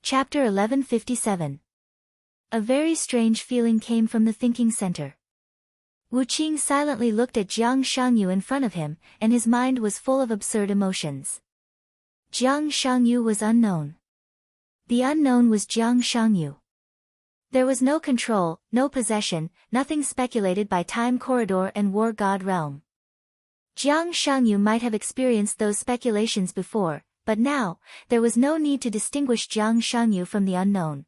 Chapter 1157. A very strange feeling came from the thinking center. Wu Qing silently looked at Jiang Shangyu in front of him, and his mind was full of absurd emotions. Jiang Shangyu was unknown. The unknown was Jiang Shangyu. There was no control, no possession, nothing speculated by time corridor and war god realm. Jiang Shangyu might have experienced those speculations before, but now, there was no need to distinguish Jiang Shangyu from the unknown.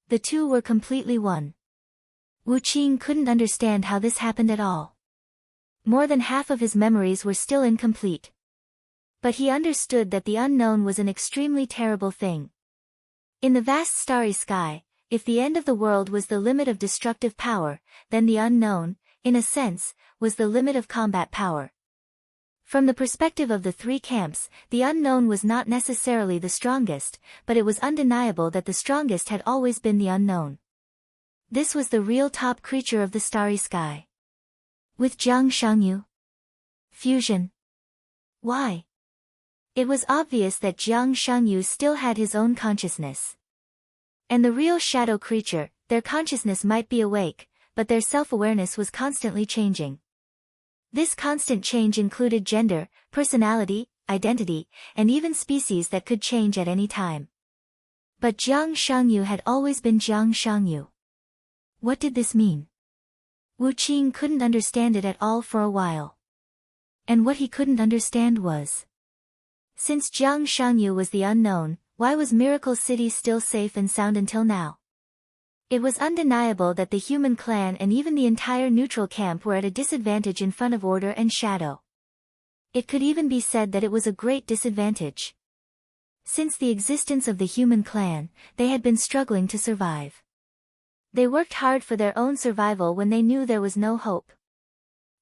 The two were completely one. Wu Qing couldn't understand how this happened at all. More than half of his memories were still incomplete. But he understood that the unknown was an extremely terrible thing. In the vast starry sky, if the end of the world was the limit of destructive power, then the unknown, in a sense, was the limit of combat power. From the perspective of the three camps, the unknown was not necessarily the strongest, but it was undeniable that the strongest had always been the unknown. This was the real top creature of the starry sky. With Jiang Shangyu? Fusion. Why? It was obvious that Jiang Shangyu still had his own consciousness. And the real shadow creature, their consciousness might be awake, but their self-awareness was constantly changing. This constant change included gender, personality, identity, and even species that could change at any time. But Jiang Shangyu had always been Jiang Shangyu. What did this mean? Wu Qing couldn't understand it at all for a while. And what he couldn't understand was, since Jiang Shangyu was the unknown, why was Miracle City still safe and sound until now? It was undeniable that the human clan and even the entire neutral camp were at a disadvantage in front of order and shadow. It could even be said that it was a great disadvantage. Since the existence of the human clan, they had been struggling to survive. They worked hard for their own survival when they knew there was no hope.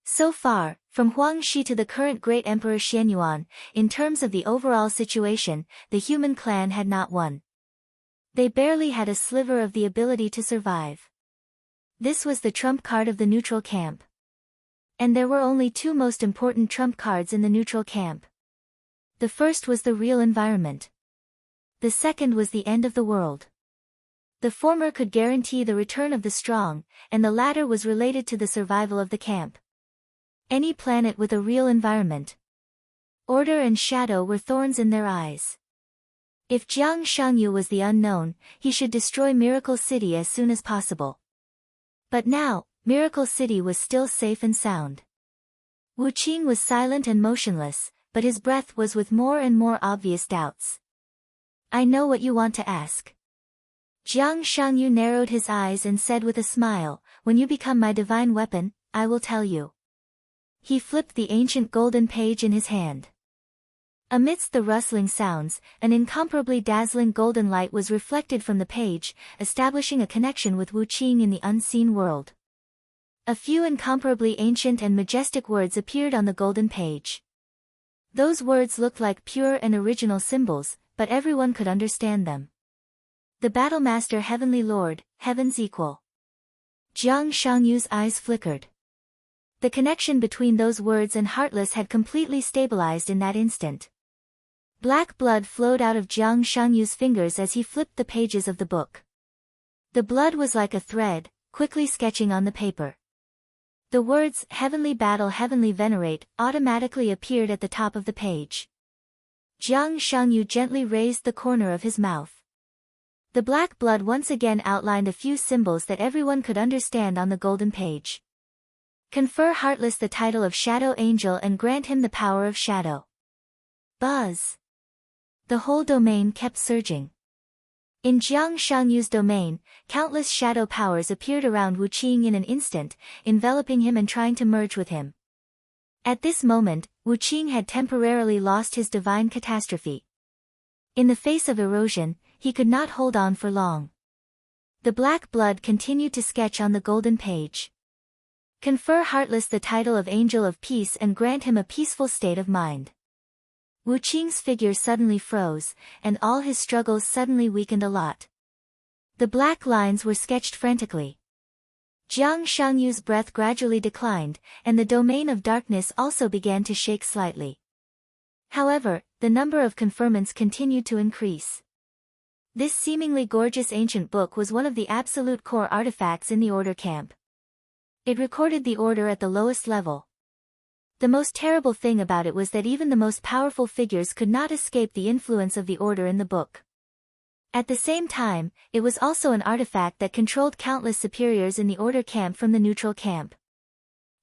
So far, from Huang Shi to the current great emperor Xianyuan, in terms of the overall situation, the human clan had not won. They barely had a sliver of the ability to survive. This was the trump card of the neutral camp. And there were only two most important trump cards in the neutral camp. The first was the real environment. The second was the end of the world. The former could guarantee the return of the strong, and the latter was related to the survival of the camp. Any planet with a real environment. Order and shadow were thorns in their eyes. If Jiang Shangyu was the unknown, he should destroy Miracle City as soon as possible. But now, Miracle City was still safe and sound. Wu Qing was silent and motionless, but his breath was with more and more obvious doubts. I know what you want to ask. Jiang Shangyu narrowed his eyes and said with a smile, when you become my divine weapon, I will tell you. He flipped the ancient golden page in his hand. Amidst the rustling sounds, an incomparably dazzling golden light was reflected from the page, establishing a connection with Wu Qing in the unseen world. A few incomparably ancient and majestic words appeared on the golden page. Those words looked like pure and original symbols, but everyone could understand them. The Battlemaster Heavenly Lord, Heaven's Equal. Jiang Shangyu's eyes flickered. The connection between those words and Heartless had completely stabilized in that instant. Black blood flowed out of Jiang Shangyu's fingers as he flipped the pages of the book. The blood was like a thread, quickly sketching on the paper. The words, Heavenly Battle Heavenly Venerate, automatically appeared at the top of the page. Jiang Shangyu gently raised the corner of his mouth. The black blood once again outlined a few symbols that everyone could understand on the golden page. Confer Heartless the title of Shadow Angel and grant him the power of Shadow. Buzz. The whole domain kept surging. In Jiang Shangyu's domain, countless shadow powers appeared around Wu Qing in an instant, enveloping him and trying to merge with him. At this moment, Wu Qing had temporarily lost his divine catastrophe. In the face of erosion, he could not hold on for long. The black blood continued to sketch on the golden page. Confer Heartless the title of Angel of Peace and grant him a peaceful state of mind. Wu Qing's figure suddenly froze, and all his struggles suddenly weakened a lot. The black lines were sketched frantically. Jiang Shangyu's breath gradually declined, and the domain of darkness also began to shake slightly. However, the number of conferments continued to increase. This seemingly gorgeous ancient book was one of the absolute core artifacts in the Order camp. It recorded the Order at the lowest level. The most terrible thing about it was that even the most powerful figures could not escape the influence of the Order in the book. At the same time, it was also an artifact that controlled countless superiors in the Order camp from the neutral camp.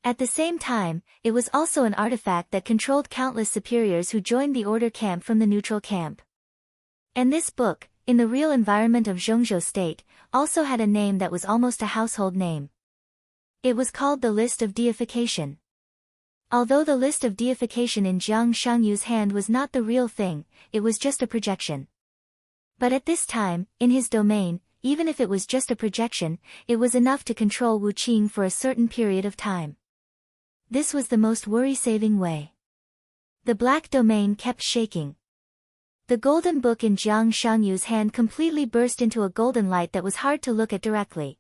At the same time, it was also an artifact that controlled countless superiors who joined the Order camp from the neutral camp. And this book, in the real environment of Zhongzhou State, also had a name that was almost a household name. It was called the List of Deification. Although the List of Deification in Jiang Shangyu's hand was not the real thing, it was just a projection. But at this time, in his domain, even if it was just a projection, it was enough to control Wu Qing for a certain period of time. This was the most worry-saving way. The black domain kept shaking. The golden book in Jiang Shangyu's hand completely burst into a golden light that was hard to look at directly.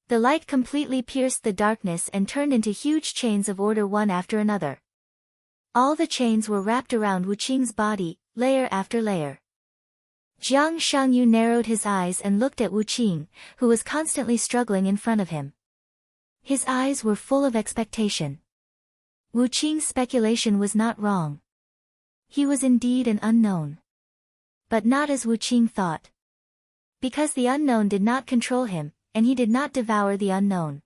The light completely pierced the darkness and turned into huge chains of order one after another. All the chains were wrapped around Wu Qing's body, layer after layer. Jiang Shangyu narrowed his eyes and looked at Wu Qing, who was constantly struggling in front of him. His eyes were full of expectation. Wu Qing's speculation was not wrong. He was indeed an unknown. But not as Wu Qing thought. Because the unknown did not control him, and he did not devour the unknown.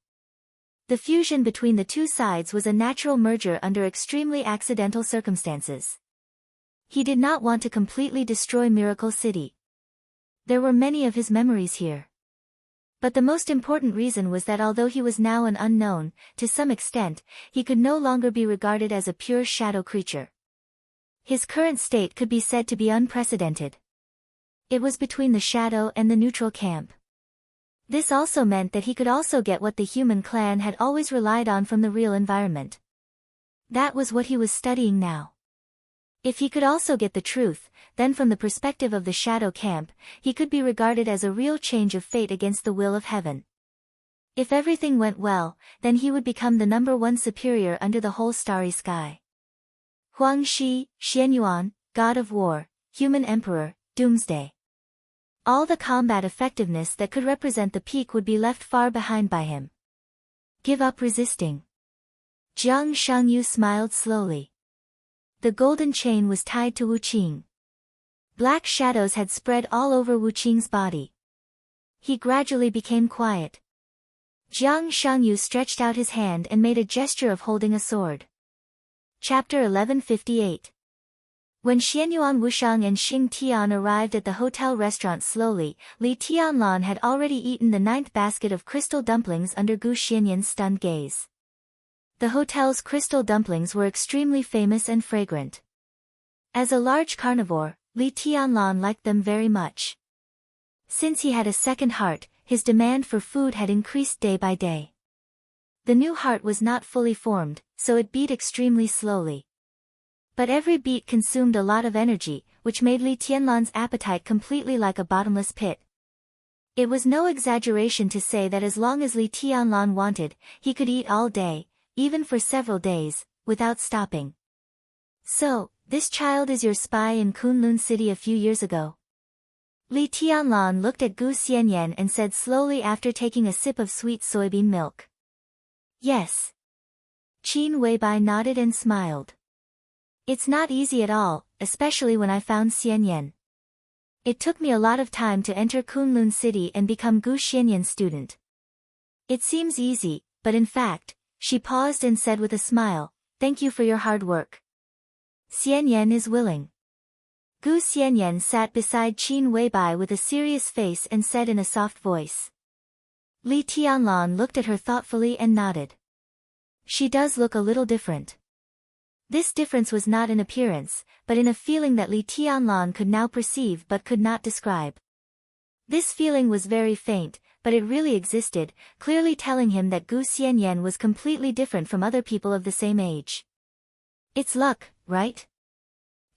The fusion between the two sides was a natural merger under extremely accidental circumstances. He did not want to completely destroy Miracle City. There were many of his memories here. But the most important reason was that although he was now an unknown, to some extent, he could no longer be regarded as a pure shadow creature. His current state could be said to be unprecedented. It was between the shadow and the neutral camp. This also meant that he could also get what the human clan had always relied on from the real environment. That was what he was studying now. If he could also get the truth, then from the perspective of the shadow camp, he could be regarded as a real change of fate against the will of heaven. If everything went well, then he would become the #1 superior under the whole starry sky. Huangshi, Xianyuan, God of War, Human Emperor, Doomsday. All the combat effectiveness that could represent the peak would be left far behind by him. Give up resisting. Jiang Shangyu smiled slowly. The golden chain was tied to Wu Qing. Black shadows had spread all over Wu Qing's body. He gradually became quiet. Jiang Shangyu stretched out his hand and made a gesture of holding a sword. Chapter 1158. When Xianyuan Wushang and Xing Tian arrived at the hotel restaurant slowly, Li Tianlan had already eaten the 9th basket of crystal dumplings under Gu Xianyan's stunned gaze. The hotel's crystal dumplings were extremely famous and fragrant. As a large carnivore, Li Tianlan liked them very much. Since he had a second heart, his demand for food had increased day by day. The new heart was not fully formed, so it beat extremely slowly. But every beat consumed a lot of energy, which made Li Tianlan's appetite completely like a bottomless pit. It was no exaggeration to say that as long as Li Tianlan wanted, he could eat all day, even for several days, without stopping. So, this child is your spy in Kunlun City a few years ago? Li Tianlan looked at Gu Xianyan and said slowly after taking a sip of sweet soybean milk. Yes. Qin Weibai nodded and smiled. It's not easy at all, especially when I found Xianyan. It took me a lot of time to enter Kunlun City and become Gu Xianyan's student. It seems easy, but in fact, she paused and said with a smile, thank you for your hard work. Xianyan is willing. Gu Xianyan sat beside Qin Weibai with a serious face and said in a soft voice. Li Tianlan looked at her thoughtfully and nodded. She does look a little different. This difference was not in appearance, but in a feeling that Li Tianlan could now perceive but could not describe. This feeling was very faint, but it really existed, clearly telling him that Gu Xianyan was completely different from other people of the same age. It's luck, right?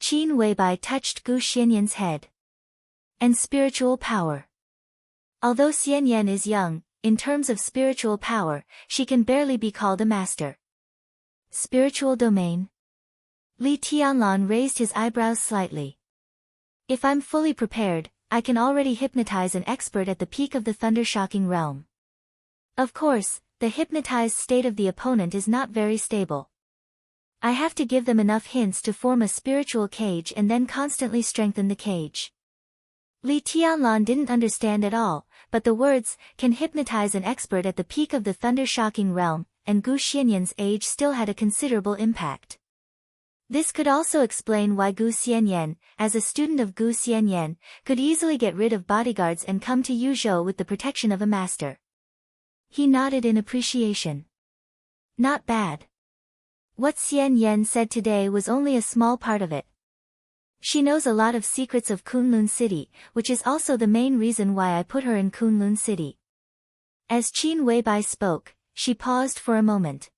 Qin Weibai touched Gu Xianyan's head. And spiritual power. Although Xianyan is young, in terms of spiritual power, she can barely be called a master. Spiritual domain? Li Tianlan raised his eyebrows slightly. If I'm fully prepared, I can already hypnotize an expert at the peak of the thunder-shocking realm. Of course, the hypnotized state of the opponent is not very stable. I have to give them enough hints to form a spiritual cage and then constantly strengthen the cage. Li Tianlan didn't understand at all, but the words, can hypnotize an expert at the peak of the thunder-shocking realm, and Gu Xianyan's age still had a considerable impact. This could also explain why Gu Xianyan, as a student of Gu Xianyan, could easily get rid of bodyguards and come to Yuzhou with the protection of a master. He nodded in appreciation. Not bad. What Xianyan said today was only a small part of it. She knows a lot of secrets of Kunlun City, which is also the main reason why I put her in Kunlun City. As Qin Weibai spoke, she paused for a moment.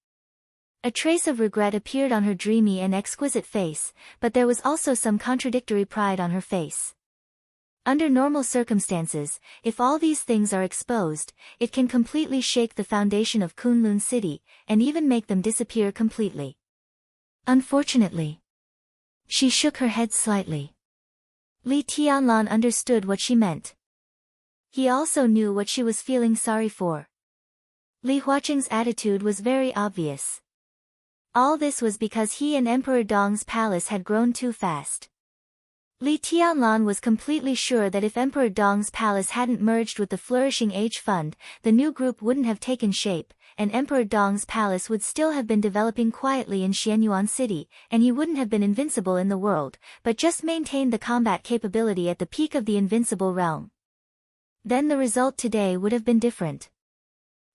A trace of regret appeared on her dreamy and exquisite face, but there was also some contradictory pride on her face. Under normal circumstances, if all these things are exposed, it can completely shake the foundation of Kunlun City, and even make them disappear completely. Unfortunately. She shook her head slightly. Li Tianlan understood what she meant. He also knew what she was feeling sorry for. Li Huaqing's attitude was very obvious. All this was because he and Emperor Dong's palace had grown too fast. Li Tianlan was completely sure that if Emperor Dong's palace hadn't merged with the Flourishing Age Fund, the new group wouldn't have taken shape, and Emperor Dong's palace would still have been developing quietly in Xianyuan City, and he wouldn't have been invincible in the world, but just maintained the combat capability at the peak of the invincible realm. Then the result today would have been different.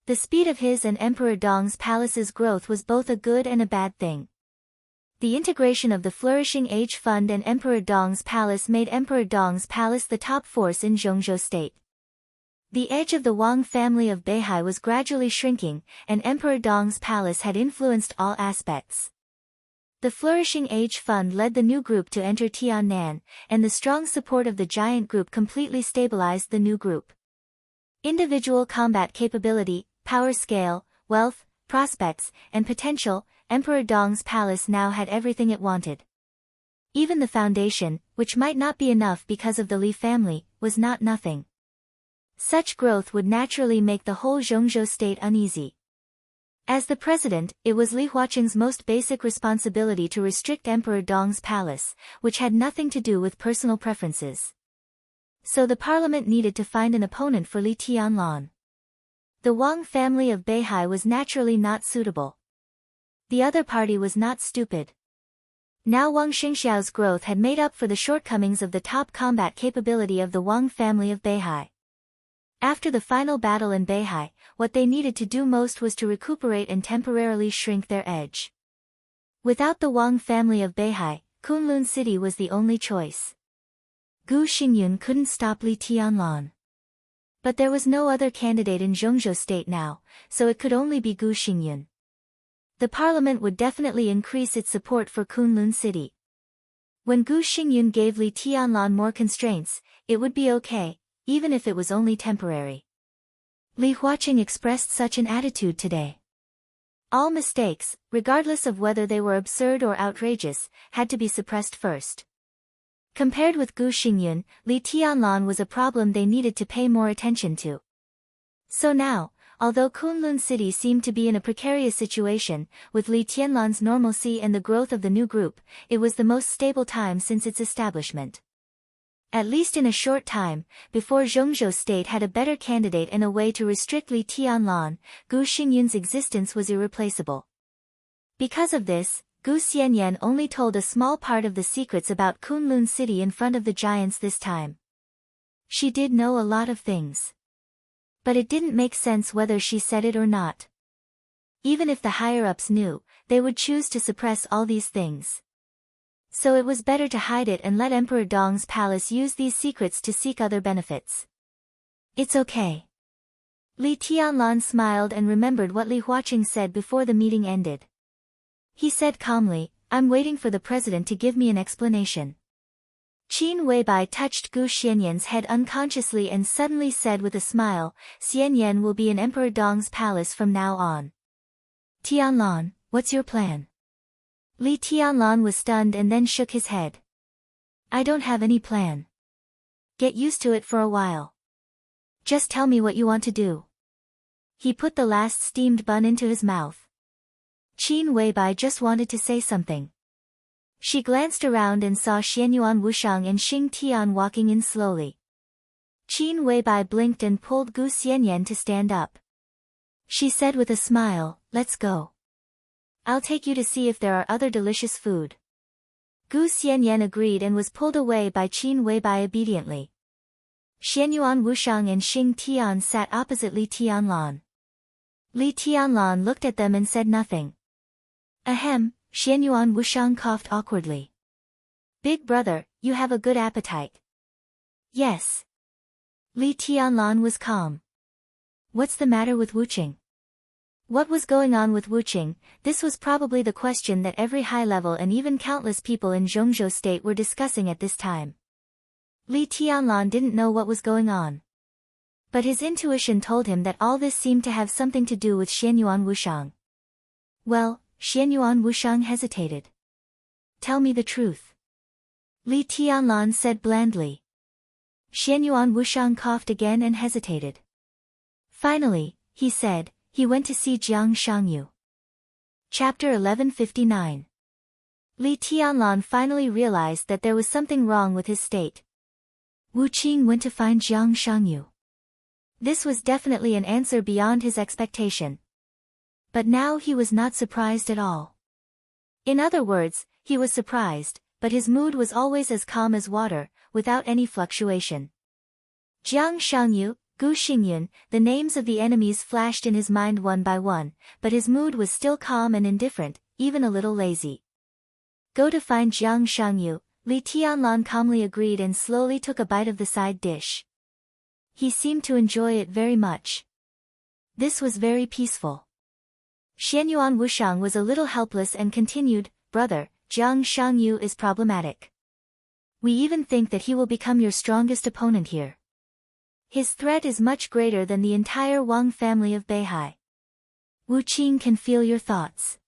The speed of his and Emperor Dong's palace's growth was both a good and a bad thing. The integration of the Flourishing Age Fund and Emperor Dong's palace made Emperor Dong's palace the top force in Zhongzhou State. The edge of the Wang family of Beihai was gradually shrinking, and Emperor Dong's palace had influenced all aspects. The Flourishing Age Fund led the new group to enter Tiannan, and the strong support of the giant group completely stabilized the new group. Individual combat capability, power scale, wealth, prospects, and potential, Emperor Dong's palace now had everything it wanted. Even the foundation, which might not be enough because of the Li family, was not nothing. Such growth would naturally make the whole Zhongzhou state uneasy. As the president, it was Li Huaqing's most basic responsibility to restrict Emperor Dong's palace, which had nothing to do with personal preferences. So the parliament needed to find an opponent for Li Tianlan. The Wang family of Beihai was naturally not suitable. The other party was not stupid. Now Wang Xingxiao's growth had made up for the shortcomings of the top combat capability of the Wang family of Beihai. After the final battle in Beihai, what they needed to do most was to recuperate and temporarily shrink their edge. Without the Wang family of Beihai, Kunlun City was the only choice. Gu Xingyun couldn't stop Li Tianlan. But there was no other candidate in Zhongzhou State now, so it could only be Gu Xingyun. The parliament would definitely increase its support for Kunlun City. When Gu Xingyun gave Li Tianlan more constraints, it would be okay, even if it was only temporary. Li Huaqing expressed such an attitude today. All mistakes, regardless of whether they were absurd or outrageous, had to be suppressed first. Compared with Gu Xingyun, Li Tianlan was a problem they needed to pay more attention to. So now, although Kunlun City seemed to be in a precarious situation, with Li Tianlan's normalcy and the growth of the new group, it was the most stable time since its establishment. At least in a short time, before Zhongzhou State had a better candidate and a way to restrict Li Tianlan, Gu Xingyun's existence was irreplaceable. Because of this, Gu Xianyan only told a small part of the secrets about Kunlun City in front of the giants this time. She did know a lot of things. But it didn't make sense whether she said it or not. Even if the higher-ups knew, they would choose to suppress all these things. So it was better to hide it and let Emperor Dong's palace use these secrets to seek other benefits. It's okay. Li Tianlan smiled and remembered what Li Huaqing said before the meeting ended. He said calmly, I'm waiting for the president to give me an explanation. Qin Weibai touched Gu Xianyan's head unconsciously and suddenly said with a smile, Xianyan will be in Emperor Dong's palace from now on. Tianlan, what's your plan? Li Tianlan was stunned and then shook his head. I don't have any plan. Get used to it for a while. Just tell me what you want to do. He put the last steamed bun into his mouth. Qin Weibai just wanted to say something. She glanced around and saw Xianyuan Wushang and Xing Tian walking in slowly. Qin Weibai blinked and pulled Gu Xianyan to stand up. She said with a smile, "Let's go. I'll take you to see if there are other delicious food." Gu Xianyan agreed and was pulled away by Qin Weibai obediently. Xianyuan Wushang and Xing Tian sat opposite Li Tianlan. Li Tianlan looked at them and said nothing. Ahem, Xianyuan Wushang coughed awkwardly. "Big brother, you have a good appetite." "Yes." Li Tianlan was calm. "What's the matter with Wuqing?" What was going on with Wuqing? This was probably the question that every high-level and even countless people in Zhongzhou state were discussing at this time. Li Tianlan didn't know what was going on. But his intuition told him that all this seemed to have something to do with Xianyuan Wushang. "Well," Xianyuan Wushang hesitated. "Tell me the truth." Li Tianlan said blandly. Xianyuan Wushang coughed again and hesitated. Finally, he said, "He went to see Jiang Shangyu." Chapter 1159. Li Tianlan finally realized that there was something wrong with his state. Wu Qing went to find Jiang Shangyu. This was definitely an answer beyond his expectation. But now he was not surprised at all. In other words, he was surprised, but his mood was always as calm as water, without any fluctuation. Jiang Shangyu, Gu Xingyun, the names of the enemies flashed in his mind one by one, but his mood was still calm and indifferent, even a little lazy. "Go to find Jiang Shangyu," Li Tianlan calmly agreed and slowly took a bite of the side dish. He seemed to enjoy it very much. This was very peaceful. Xianyuan Wushang was a little helpless and continued, "Brother, Jiang Shangyu is problematic. We even think that he will become your strongest opponent here. His threat is much greater than the entire Wang family of Beihai. Wu Qing can feel your thoughts."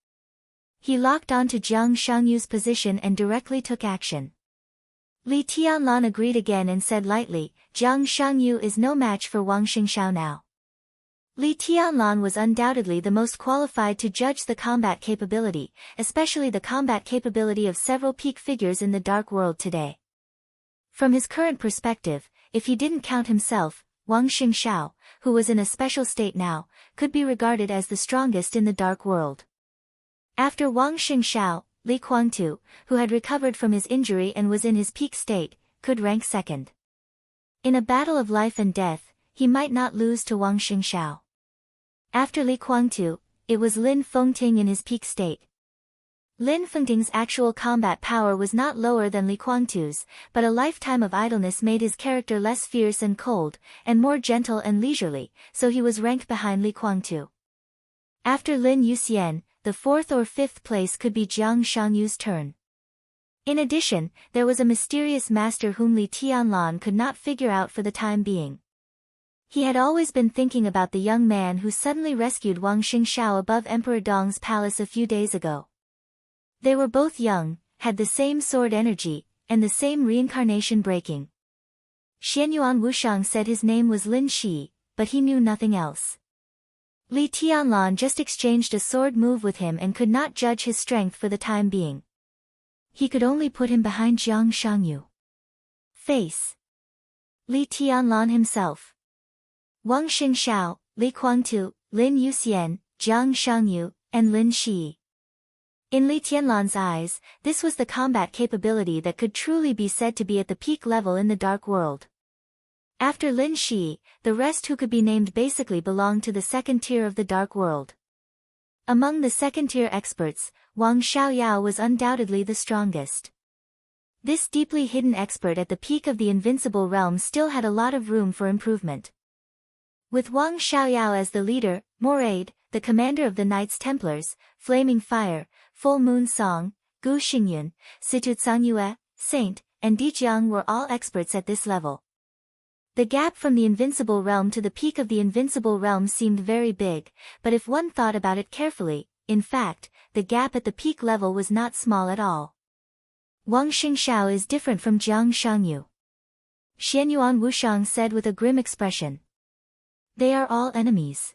He locked onto Jiang Shangyu's position and directly took action. Li Tianlan agreed again and said lightly, "Jiang Shangyu is no match for Wang Xingshao now." Li Tianlan was undoubtedly the most qualified to judge the combat capability, especially the combat capability of several peak figures in the dark world today. From his current perspective, if he didn't count himself, Wang Xingshao, who was in a special state now, could be regarded as the strongest in the dark world. After Wang Xingshao, Li Kuangtu, who had recovered from his injury and was in his peak state, could rank second. In a battle of life and death, he might not lose to Wang Xingshao. After Li Kuangtu, it was Lin Fengting in his peak state. Lin Fengting's actual combat power was not lower than Li Kuangtu's, but a lifetime of idleness made his character less fierce and cold, and more gentle and leisurely, so he was ranked behind Li Kuangtu. After Lin Yuxian, the fourth or fifth place could be Jiang Shangyu's turn. In addition, there was a mysterious master whom Li Tianlan could not figure out for the time being. He had always been thinking about the young man who suddenly rescued Wang Xingshao above Emperor Dong's palace a few days ago. They were both young, had the same sword energy, and the same reincarnation breaking. Xianyuan Wushang said his name was Lin Shi, but he knew nothing else. Li Tianlan just exchanged a sword move with him and could not judge his strength for the time being. He could only put him behind Jiang Shangyu. Face. Li Tianlan himself. Wang Xingshao, Li Kuangtu, Lin Yuxian, Jiang Shangyu, and Lin Shi. In Li Tianlan's eyes, this was the combat capability that could truly be said to be at the peak level in the dark world. After Lin Shi, the rest who could be named basically belonged to the second tier of the dark world. Among the second-tier experts, Wang Xiaoyao was undoubtedly the strongest. This deeply hidden expert at the peak of the invincible realm still had a lot of room for improvement. With Wang Xiaoyao as the leader, Moraid, the commander of the Knights Templars, Flaming Fire, Full Moon Song, Gu Xingyun, Situzanyue, Saint, and Dijiang were all experts at this level. The gap from the invincible realm to the peak of the invincible realm seemed very big, but if one thought about it carefully, in fact, the gap at the peak level was not small at all. Wang Xingshao is different from Jiang Shangyu. Xianyuan Wushang said with a grim expression. They are all enemies.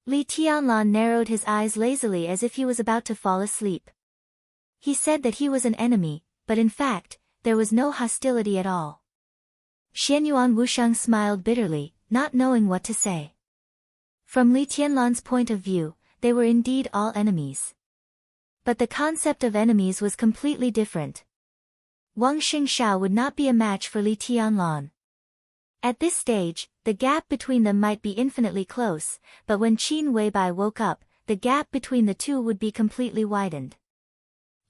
Li Tianlan narrowed his eyes lazily as if he was about to fall asleep. He said that he was an enemy, but in fact, there was no hostility at all. Xianyuan Wushang smiled bitterly, not knowing what to say. From Li Tianlan's point of view, they were indeed all enemies. But the concept of enemies was completely different. Wang Xingshao would not be a match for Li Tianlan. At this stage, the gap between them might be infinitely close, but when Qin Weibai woke up, the gap between the two would be completely widened.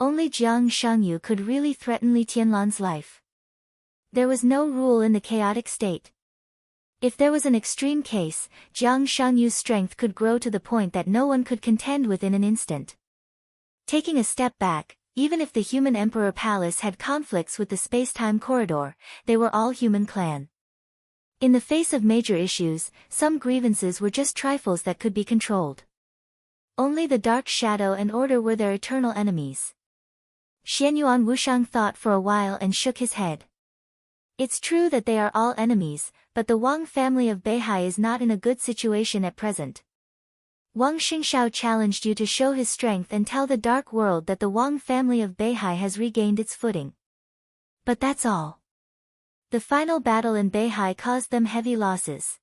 Only Jiang Shangyu could really threaten Li Tianlan's life. There was no rule in the chaotic state. If there was an extreme case, Jiang Shangyu's strength could grow to the point that no one could contend with in an instant. Taking a step back, even if the human Emperor Palace had conflicts with the space-time corridor, they were all human clan. In the face of major issues, some grievances were just trifles that could be controlled. Only the Dark Shadow and Order were their eternal enemies. Xianyuan Wushang thought for a while and shook his head. It's true that they are all enemies, but the Wang family of Beihai is not in a good situation at present. Wang Xingshao challenged you to show his strength and tell the dark world that the Wang family of Beihai has regained its footing. But that's all. The final battle in Beihai caused them heavy losses.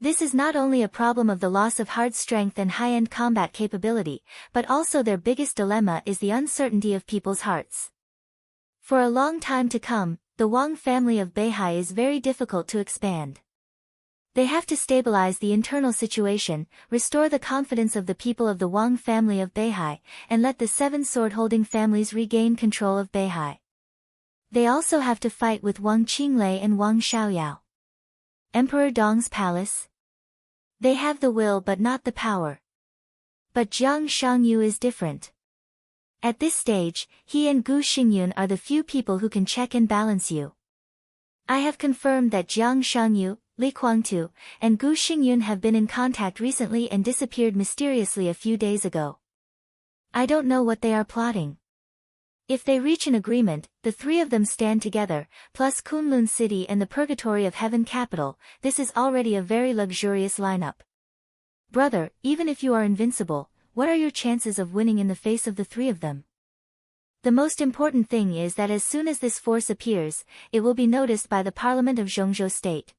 This is not only a problem of the loss of hard strength and high-end combat capability, but also their biggest dilemma is the uncertainty of people's hearts. For a long time to come, the Wang family of Beihai is very difficult to expand. They have to stabilize the internal situation, restore the confidence of the people of the Wang family of Beihai, and let the 7 sword-holding families regain control of Beihai. They also have to fight with Wang Qinglei and Wang Xiaoyao. Emperor Dong's palace? They have the will but not the power. But Jiang Shangyu is different. At this stage, he and Gu Xingyun are the few people who can check and balance you. I have confirmed that Jiang Shangyu, Li Kuangtu, and Gu Xingyun have been in contact recently and disappeared mysteriously a few days ago. I don't know what they are plotting. If they reach an agreement, the 3 of them stand together, plus Kunlun City and the Purgatory of Heaven capital, this is already a very luxurious lineup. Brother, even if you are invincible, what are your chances of winning in the face of the 3 of them? The most important thing is that as soon as this force appears, it will be noticed by the Parliament of Zhongzhou State.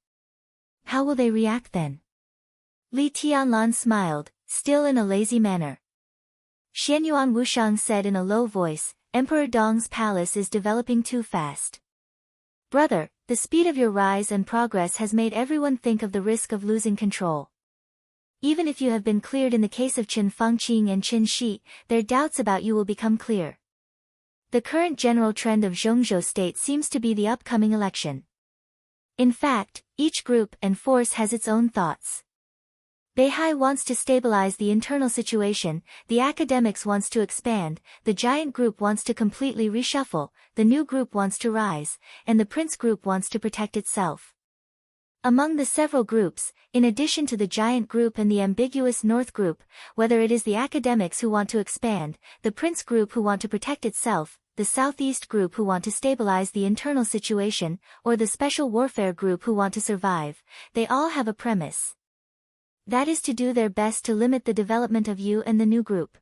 How will they react then? Li Tianlan smiled, still in a lazy manner. Xianyuan Wushang said in a low voice, Emperor Dong's palace is developing too fast. Brother, the speed of your rise and progress has made everyone think of the risk of losing control. Even if you have been cleared in the case of Qin Fangqing and Qin Shi, their doubts about you will become clear. The current general trend of Zhongzhou State seems to be the upcoming election. In fact, each group and force has its own thoughts. Beihai wants to stabilize the internal situation, the academics wants to expand, the giant group wants to completely reshuffle, the new group wants to rise, and the prince group wants to protect itself. Among the several groups, in addition to the giant group and the ambiguous north group, whether it is the academics who want to expand, the prince group who want to protect itself, the southeast group who want to stabilize the internal situation, or the special warfare group who want to survive, they all have a premise. That is to do their best to limit the development of you and the new group.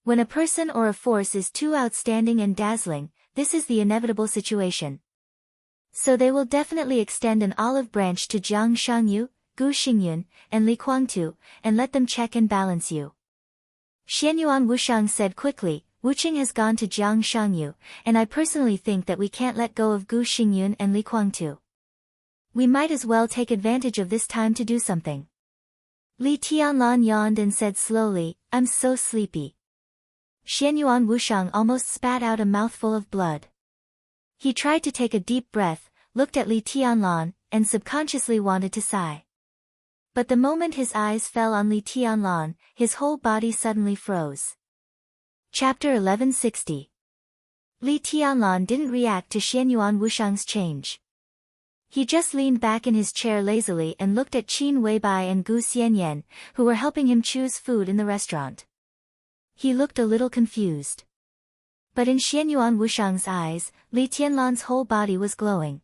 When a person or a force is too outstanding and dazzling, this is the inevitable situation. So they will definitely extend an olive branch to Jiang Shangyu, Gu Xingyun, and Li Kuangtu, and let them check and balance you. Xianyuan Wushang said quickly, Wuqing has gone to Jiang Shangyu, and I personally think that we can't let go of Gu Xingyun and Li Kuangtu. We might as well take advantage of this time to do something. Li Tianlan yawned and said slowly, I'm so sleepy. Xianyuan Wushang almost spat out a mouthful of blood. He tried to take a deep breath, looked at Li Tianlan, and subconsciously wanted to sigh. But the moment his eyes fell on Li Tianlan, his whole body suddenly froze. Chapter 1160. Li Tianlan didn't react to Xianyuan Wushang's change. He just leaned back in his chair lazily and looked at Qin Weibai and Gu Xianyan, who were helping him choose food in the restaurant. He looked a little confused. But in Xianyuan Wushang's eyes, Li Tianlan's whole body was glowing.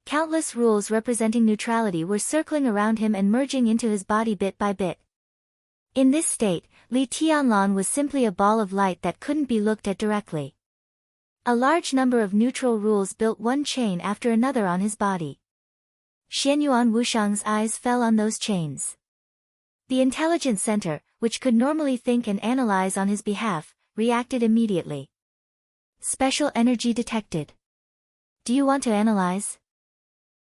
Countless rules representing neutrality were circling around him and merging into his body bit by bit. In this state, Li Tianlan was simply a ball of light that couldn't be looked at directly. A large number of neutral rules built one chain after another on his body. Xianyuan Wushang's eyes fell on those chains. The intelligence center, which could normally think and analyze on his behalf, reacted immediately. Special energy detected. Do you want to analyze?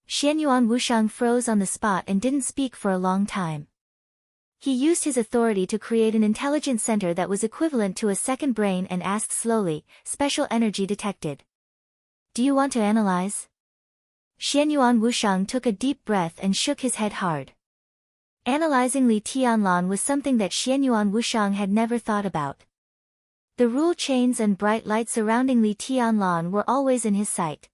Xianyuan Wushang froze on the spot and didn't speak for a long time. He used his authority to create an intelligence center that was equivalent to a second brain and asked slowly, special energy detected. Do you want to analyze? Xianyuan Wushang took a deep breath and shook his head hard. Analyzing Li Tianlan was something that Xianyuan Wushang had never thought about. The rule chains and bright lights surrounding Li Tianlan were always in his sight.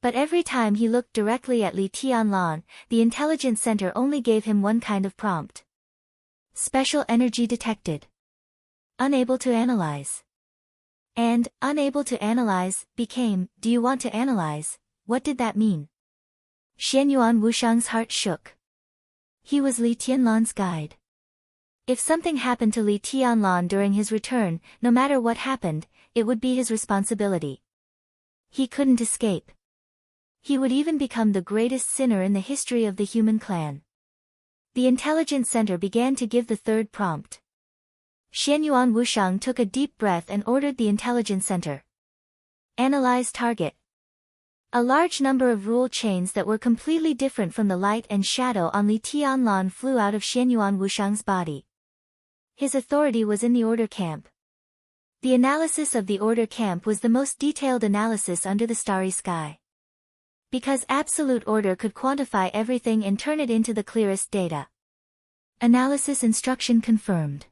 But every time he looked directly at Li Tianlan, the intelligence center only gave him one kind of prompt. Special energy detected. Unable to analyze. And, unable to analyze, became, do you want to analyze? What did that mean? Xianyuan Wushang's heart shook. He was Li Tianlan's guide. If something happened to Li Tianlan during his return, no matter what happened, it would be his responsibility. He couldn't escape. He would even become the greatest sinner in the history of the human clan. The intelligence center began to give the third prompt. Xianyuan Wushang took a deep breath and ordered the intelligence center. Analyze target. A large number of rule chains that were completely different from the light and shadow on Li Tianlan flew out of Xianyuan Wushang's body. His authority was in the order camp. The analysis of the order camp was the most detailed analysis under the starry sky. Because absolute order could quantify everything and turn it into the clearest data. Analysis instruction confirmed.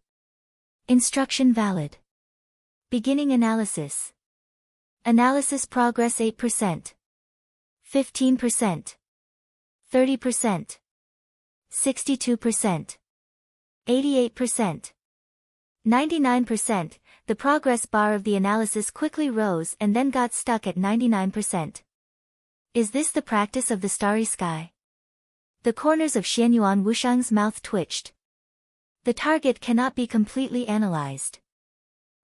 Instruction valid. Beginning analysis. Analysis progress 8%. 15%. 30%. 62%. 88%. 99%. The progress bar of the analysis quickly rose and then got stuck at 99%. Is this the practice of the starry sky? The corners of Xianyuan Wushang's mouth twitched. The target cannot be completely analyzed.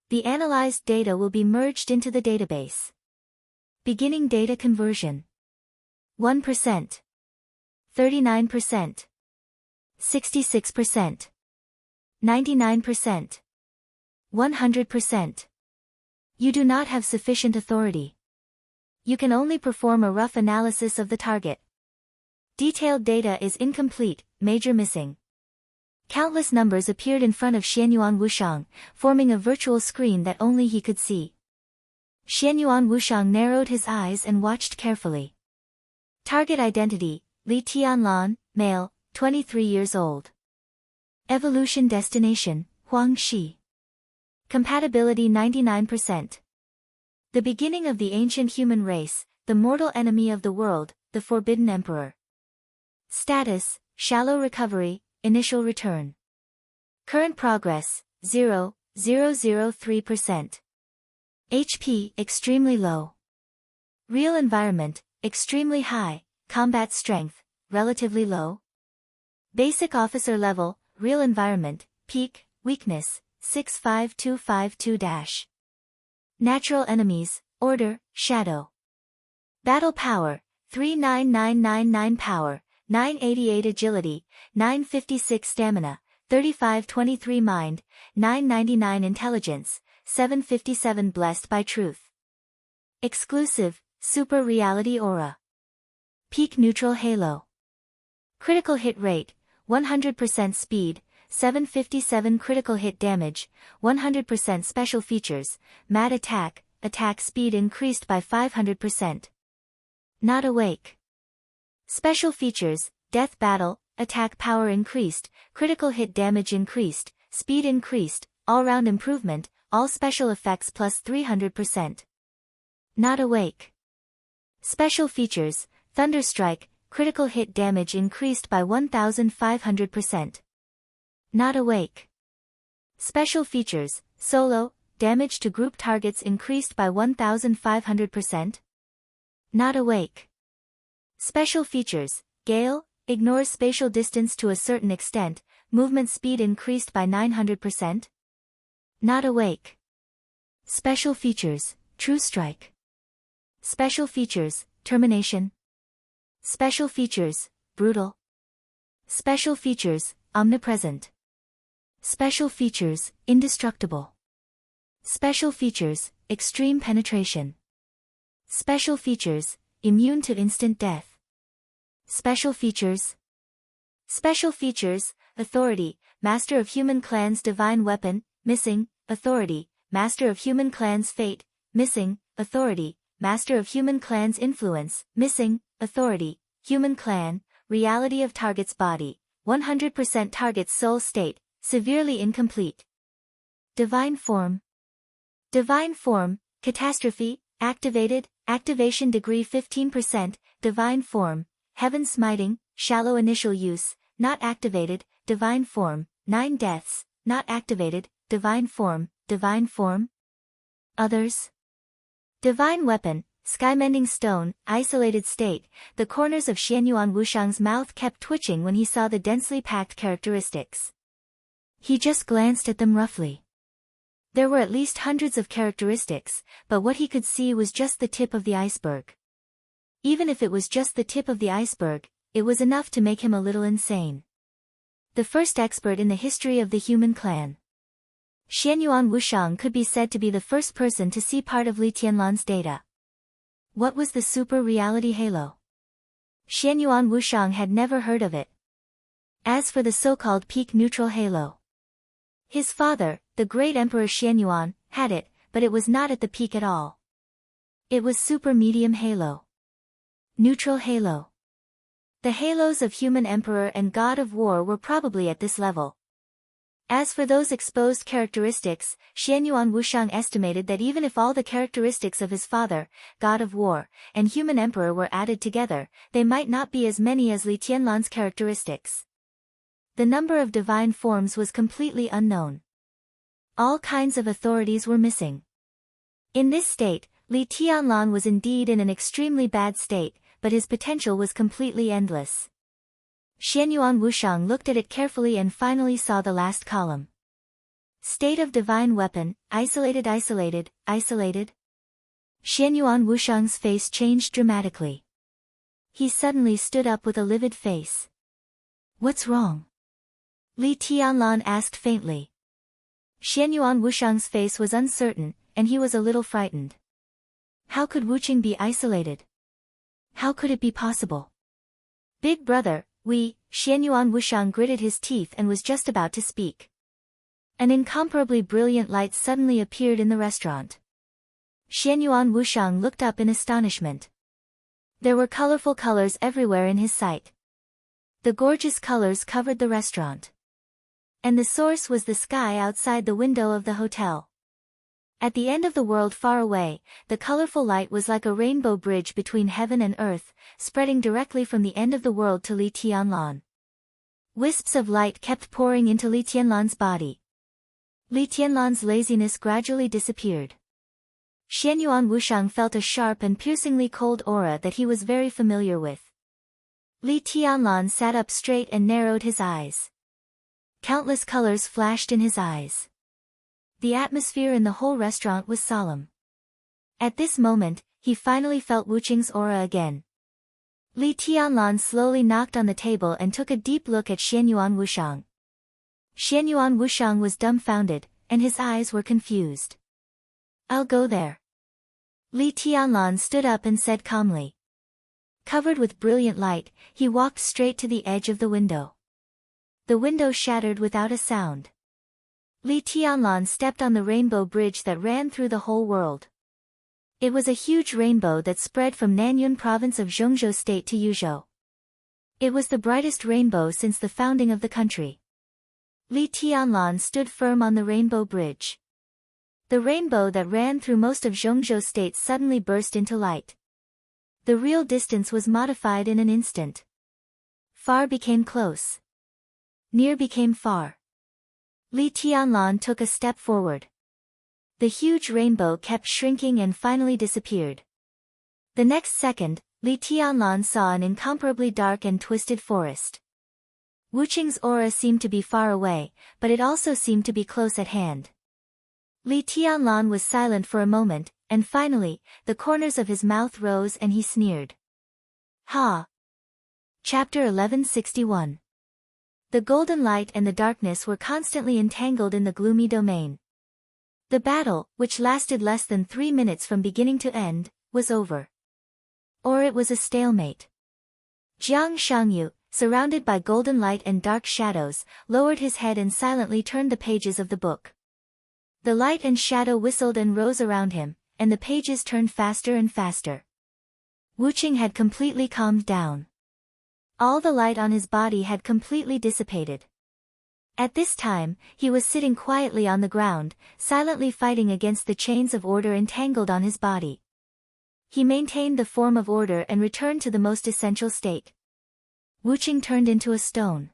The analyzed data will be merged into the database. Beginning data conversion. 1%. 39%. 66%. 99%. 100%. You do not have sufficient authority. You can only perform a rough analysis of the target. Detailed data is incomplete, major missing. Countless numbers appeared in front of Xianyuan Wushang, forming a virtual screen that only he could see. Xianyuan Wushang narrowed his eyes and watched carefully. Target identity, Li Tianlan, male, 23 years old. Evolution destination, Huangxi. Compatibility 99%. The beginning of the ancient human race, the mortal enemy of the world, the Forbidden Emperor. Status, shallow recovery, initial return. Current progress, 0.003%. HP, extremely low. Real environment, extremely high, combat strength, relatively low. Basic officer level, real environment, peak, weakness, 65252-. Natural enemies, order, shadow. Battle power, 39999 power, 988 agility, 956 stamina, 3523 mind, 999 intelligence, 757 blessed by truth. Exclusive, super reality aura. Peak neutral halo. Critical hit rate, 100% speed, 757 critical hit damage, 100% special features, mad attack, attack speed increased by 500%. Not awake. Special features, death battle, attack power increased, critical hit damage increased, speed increased, all-round improvement, all special effects plus 300%. Not awake. Special features, thunderstrike, critical hit damage increased by 1500%. Not awake. Special features, solo, damage to group targets increased by 1500%. Not awake. Special features. Gale, ignores spatial distance to a certain extent, movement speed increased by 900%. Not awake. Special features. True strike. Special features. Termination. Special features. Brutal. Special features. Omnipresent. Special features. Indestructible. Special features. Extreme penetration. Special features. Immune to instant death. Special features. Special features. Authority, Master of Human Clan's divine weapon, missing. Authority, Master of Human Clan's fate, missing. Authority, Master of Human Clan's influence, missing. Authority, Human Clan, reality of target's body, 100% target's soul state, severely incomplete. Divine form. Divine form, catastrophe, activated, activation degree 15%, divine form, heaven smiting, shallow initial use, not activated, divine form, 9 deaths, not activated, divine form, divine form. Others. Divine weapon, sky-mending stone, isolated state, the corners of Xianyuan Wushang's mouth kept twitching when he saw the densely packed characteristics. He just glanced at them roughly. There were at least hundreds of characteristics, but what he could see was just the tip of the iceberg. Even if it was just the tip of the iceberg, it was enough to make him a little insane. The first expert in the history of the human clan. Xianyuan Wushang could be said to be the first person to see part of Li Tianlan's data. What was the super reality halo? Xianyuan Wushang had never heard of it. As for the so-called peak neutral halo, his father, the great Emperor Xianyuan, had it, but it was not at the peak at all. It was super medium halo. Neutral halo. The halos of human emperor and god of war were probably at this level. As for those exposed characteristics, Xianyuan Wushang estimated that even if all the characteristics of his father, god of war, and human emperor were added together, they might not be as many as Li Tianlan's characteristics. The number of divine forms was completely unknown. All kinds of authorities were missing. In this state, Li Tianlan was indeed in an extremely bad state, but his potential was completely endless. Xianyuan Wushang looked at it carefully and finally saw the last column. State of divine weapon, isolated. Xianyuan Wushang's face changed dramatically. He suddenly stood up with a livid face. What's wrong? Li Tianlan asked faintly. Xianyuan Wushang's face was uncertain, and he was a little frightened. How could Wuqing be isolated? How could it be possible? Big brother, Xianyuan Wushang gritted his teeth and was just about to speak. An incomparably brilliant light suddenly appeared in the restaurant. Xianyuan Wushang looked up in astonishment. There were colorful colors everywhere in his sight. The gorgeous colors covered the restaurant. And the source was the sky outside the window of the hotel. At the end of the world far away, the colorful light was like a rainbow bridge between heaven and earth, spreading directly from the end of the world to Li Tianlan. Wisps of light kept pouring into Li Tianlan's body. Li Tianlan's laziness gradually disappeared. Xianyuan Wushang felt a sharp and piercingly cold aura that he was very familiar with. Li Tianlan sat up straight and narrowed his eyes. Countless colors flashed in his eyes. The atmosphere in the whole restaurant was solemn. At this moment, he finally felt Wuqing's aura again. Li Tianlan slowly knocked on the table and took a deep look at Xianyuan Wushang. Xianyuan Wushang was dumbfounded, and his eyes were confused. I'll go there. Li Tianlan stood up and said calmly. Covered with brilliant light, he walked straight to the edge of the window. The window shattered without a sound. Li Tianlan stepped on the rainbow bridge that ran through the whole world. It was a huge rainbow that spread from Nanyun province of Zhongzhou state to Yuzhou. It was the brightest rainbow since the founding of the country. Li Tianlan stood firm on the rainbow bridge. The rainbow that ran through most of Zhongzhou state suddenly burst into light. The real distance was modified in an instant. Far became close. Near became far. Li Tianlan took a step forward. The huge rainbow kept shrinking and finally disappeared. The next second, Li Tianlan saw an incomparably dark and twisted forest. Wu Qing's aura seemed to be far away, but it also seemed to be close at hand. Li Tianlan was silent for a moment, and finally, the corners of his mouth rose and he sneered. Ha! Chapter 1161. The golden light and the darkness were constantly entangled in the gloomy domain. The battle, which lasted less than 3 minutes from beginning to end, was over. Or it was a stalemate. Jiang Shangyu, surrounded by golden light and dark shadows, lowered his head and silently turned the pages of the book. The light and shadow whistled and rose around him, and the pages turned faster and faster. Wu Qing had completely calmed down. All the light on his body had completely dissipated. At this time, he was sitting quietly on the ground, silently fighting against the chains of order entangled on his body. He maintained the form of order and returned to the most essential state. Wu Qing turned into a stone.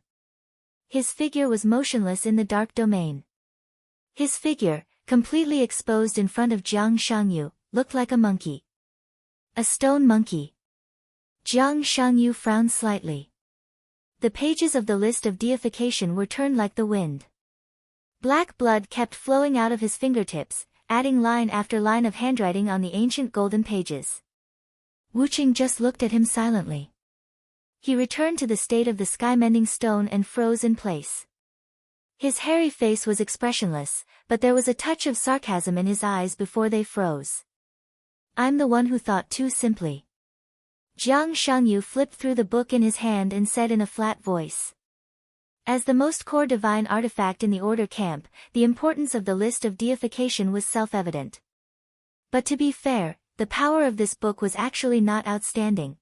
His figure was motionless in the dark domain. His figure, completely exposed in front of Jiang Shangyu, looked like a monkey. A stone monkey. Jiang Shangyu frowned slightly. The pages of the list of deification were turned like the wind. Black blood kept flowing out of his fingertips, adding line after line of handwriting on the ancient golden pages. Wu Qing just looked at him silently. He returned to the state of the sky-mending stone and froze in place. His hairy face was expressionless, but there was a touch of sarcasm in his eyes before they froze. I'm the one who thought too simply. Jiang Shangyu flipped through the book in his hand and said in a flat voice. As the most core divine artifact in the Order camp, the importance of the list of deification was self-evident. But to be fair, the power of this book was actually not outstanding.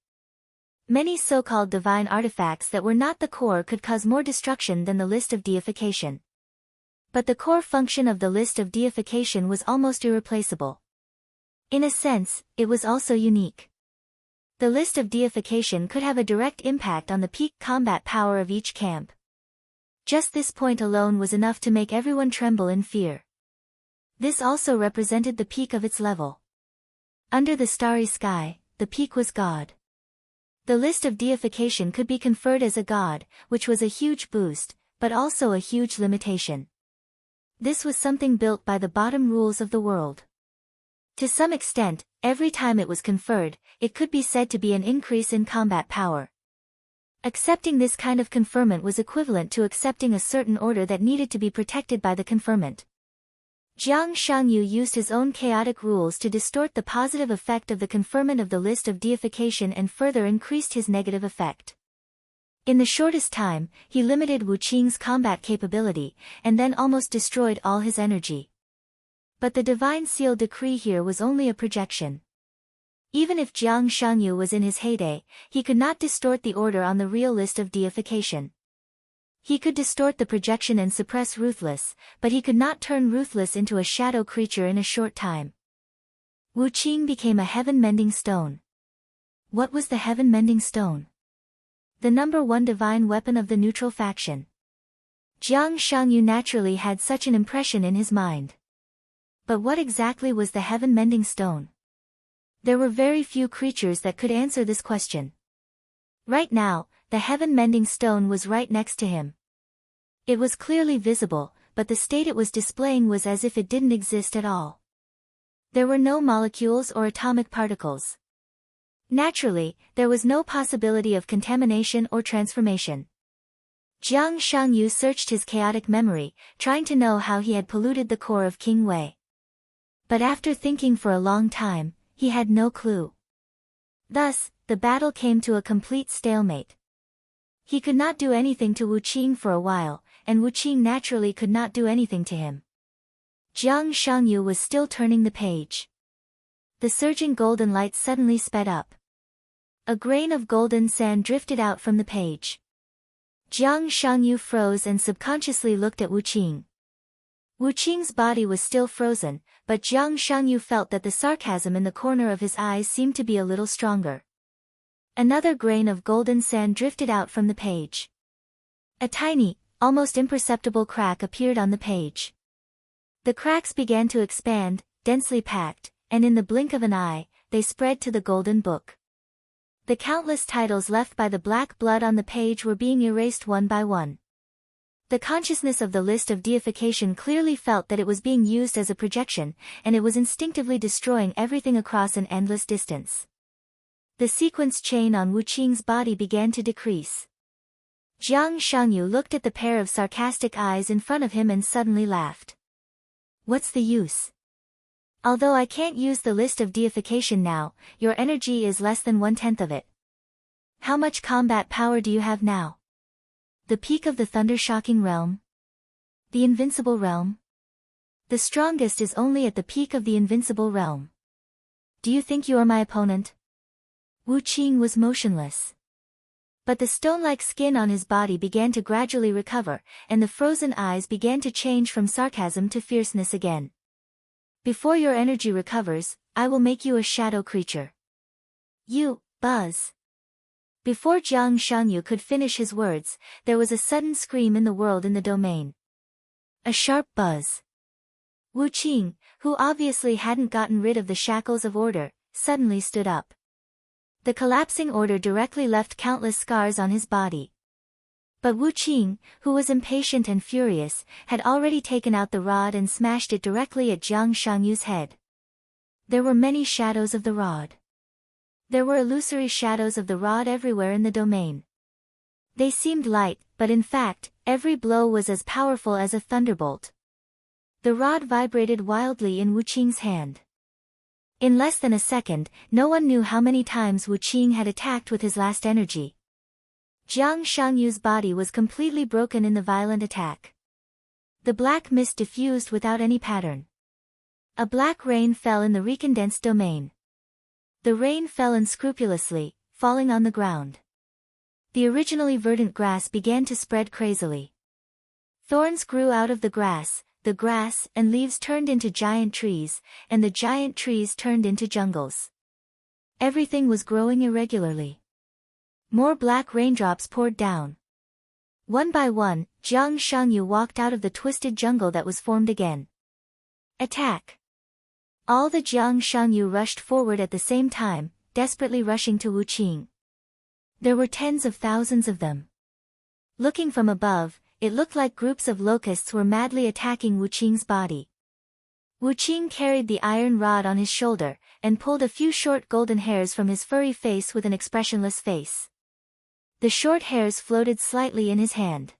Many so-called divine artifacts that were not the core could cause more destruction than the list of deification. But the core function of the list of deification was almost irreplaceable. In a sense, it was also unique. The list of deification could have a direct impact on the peak combat power of each camp. Just this point alone was enough to make everyone tremble in fear. This also represented the peak of its level. Under the starry sky, the peak was God. The list of deification could be conferred as a god, which was a huge boost, but also a huge limitation. This was something built by the bottom rules of the world. To some extent, every time it was conferred, it could be said to be an increase in combat power. Accepting this kind of conferment was equivalent to accepting a certain order that needed to be protected by the conferment. Jiang Shangyu used his own chaotic rules to distort the positive effect of the conferment of the list of deification and further increased his negative effect. In the shortest time, he limited Wu Qing's combat capability, and then almost destroyed all his energy. But the divine seal decree here was only a projection. Even if Jiang Shangyu was in his heyday, he could not distort the order on the real list of deification. He could distort the projection and suppress Ruthless, but he could not turn Ruthless into a shadow creature in a short time. Wu Qing became a heaven-mending stone. What was the heaven-mending stone? The #1 divine weapon of the neutral faction. Jiang Shangyu naturally had such an impression in his mind. But what exactly was the heaven-mending stone? There were very few creatures that could answer this question. Right now, the heaven-mending stone was right next to him. It was clearly visible, but the state it was displaying was as if it didn't exist at all. There were no molecules or atomic particles. Naturally, there was no possibility of contamination or transformation. Jiang Shangyu searched his chaotic memory, trying to know how he had polluted the core of King Wei. But after thinking for a long time, he had no clue. Thus, the battle came to a complete stalemate. He could not do anything to Wu Qing for a while, and Wu Qing naturally could not do anything to him. Jiang Shangyu was still turning the page. The surging golden light suddenly sped up. A grain of golden sand drifted out from the page. Jiang Shangyu froze and subconsciously looked at Wu Qing. Wu Qing's body was still frozen, but Jiang Shangyu felt that the sarcasm in the corner of his eyes seemed to be a little stronger. Another grain of golden sand drifted out from the page. A tiny, almost imperceptible crack appeared on the page. The cracks began to expand, densely packed, and in the blink of an eye, they spread to the golden book. The countless titles left by the black blood on the page were being erased one by one. The consciousness of the list of deification clearly felt that it was being used as a projection, and it was instinctively destroying everything across an endless distance. The sequence chain on Wu Qing's body began to decrease. Jiang Shangyu looked at the pair of sarcastic eyes in front of him and suddenly laughed. What's the use? Although I can't use the list of deification now, your energy is less than 1/10 of it. How much combat power do you have now? The peak of the thunder-shocking realm? The invincible realm? The strongest is only at the peak of the invincible realm. Do you think you are my opponent? Wu Qing was motionless. But the stone-like skin on his body began to gradually recover, and the frozen eyes began to change from sarcasm to fierceness again. Before your energy recovers, I will make you a shadow creature. You, Buzz. Before Jiang Shangyu could finish his words, there was a sudden scream in the world in the domain. A sharp buzz. Wu Qing, who obviously hadn't gotten rid of the shackles of order, suddenly stood up. The collapsing order directly left countless scars on his body. But Wu Qing, who was impatient and furious, had already taken out the rod and smashed it directly at Jiang Shangyu's head. There were many shadows of the rod. There were illusory shadows of the rod everywhere in the domain. They seemed light, but in fact, every blow was as powerful as a thunderbolt. The rod vibrated wildly in Wu Qing's hand. In less than a second, no one knew how many times Wu Qing had attacked with his last energy. Jiang Shangyu's body was completely broken in the violent attack. The black mist diffused without any pattern. A black rain fell in the recondensed domain. The rain fell unscrupulously, falling on the ground. The originally verdant grass began to spread crazily. Thorns grew out of the grass and leaves turned into giant trees, and the giant trees turned into jungles. Everything was growing irregularly. More black raindrops poured down. One by one, Jiang Shangyu walked out of the twisted jungle that was formed again. Attack! All the Jiang Shangyu rushed forward at the same time, desperately rushing to Wu Qing. There were tens of thousands of them. Looking from above, it looked like groups of locusts were madly attacking Wu Qing's body. Wu Qing carried the iron rod on his shoulder, and pulled a few short golden hairs from his furry face with an expressionless face. The short hairs floated slightly in his hand.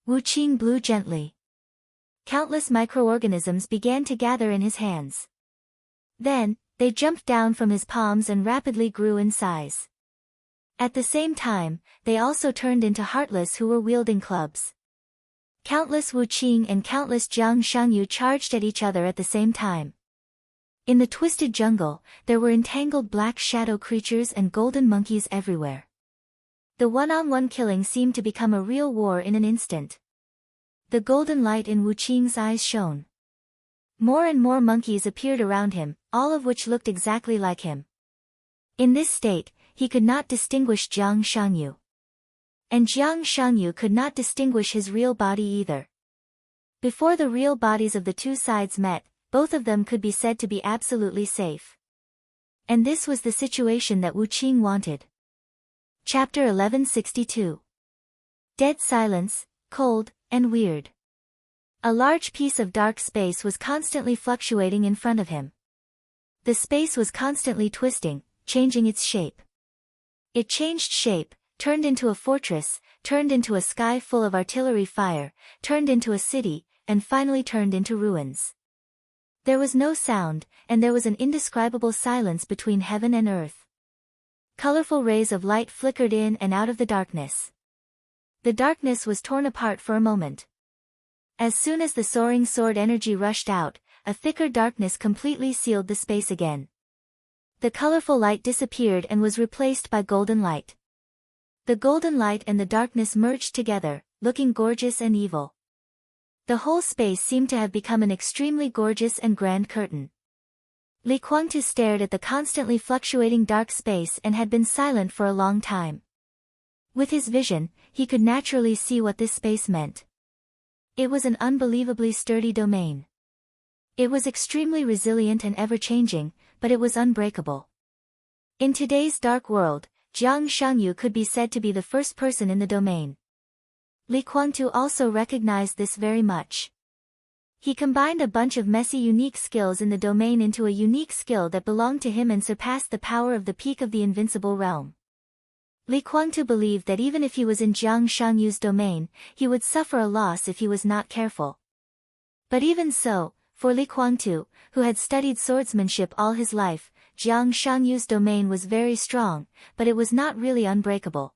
Wu Qing blew gently. Countless microorganisms began to gather in his hands. Then, they jumped down from his palms and rapidly grew in size. At the same time, they also turned into heartless who were wielding clubs. Countless Wu Qing and countless Jiang Shangyu charged at each other at the same time. In the twisted jungle, there were entangled black shadow creatures and golden monkeys everywhere. The one-on-one killing seemed to become a real war in an instant. The golden light in Wu Qing's eyes shone. More and more monkeys appeared around him, all of which looked exactly like him. In this state, he could not distinguish Jiang Shangyu. And Jiang Shangyu could not distinguish his real body either. Before the real bodies of the two sides met, both of them could be said to be absolutely safe. And this was the situation that Wu Qing wanted. Chapter 1162. Dead silence, cold, and weird. A large piece of dark space was constantly fluctuating in front of him. The space was constantly twisting, changing its shape. It changed shape, turned into a fortress, turned into a sky full of artillery fire, turned into a city, and finally turned into ruins. There was no sound, and there was an indescribable silence between heaven and earth. Colorful rays of light flickered in and out of the darkness. The darkness was torn apart for a moment. As soon as the soaring sword energy rushed out, a thicker darkness completely sealed the space again. The colorful light disappeared and was replaced by golden light. The golden light and the darkness merged together, looking gorgeous and evil. The whole space seemed to have become an extremely gorgeous and grand curtain. Li Kuangtu stared at the constantly fluctuating dark space and had been silent for a long time. With his vision, he could naturally see what this space meant. It was an unbelievably sturdy domain. It was extremely resilient and ever-changing, but it was unbreakable. In today's dark world, Jiang Shangyu could be said to be the first person in the domain. Li Kuangtu also recognized this very much. He combined a bunch of messy unique skills in the domain into a unique skill that belonged to him and surpassed the power of the peak of the invincible realm. Li Kuangtu believed that even if he was in Jiang Shangyu's domain, he would suffer a loss if he was not careful. But even so, for Li Kuangtu, who had studied swordsmanship all his life, Jiang Shangyu's domain was very strong, but it was not really unbreakable.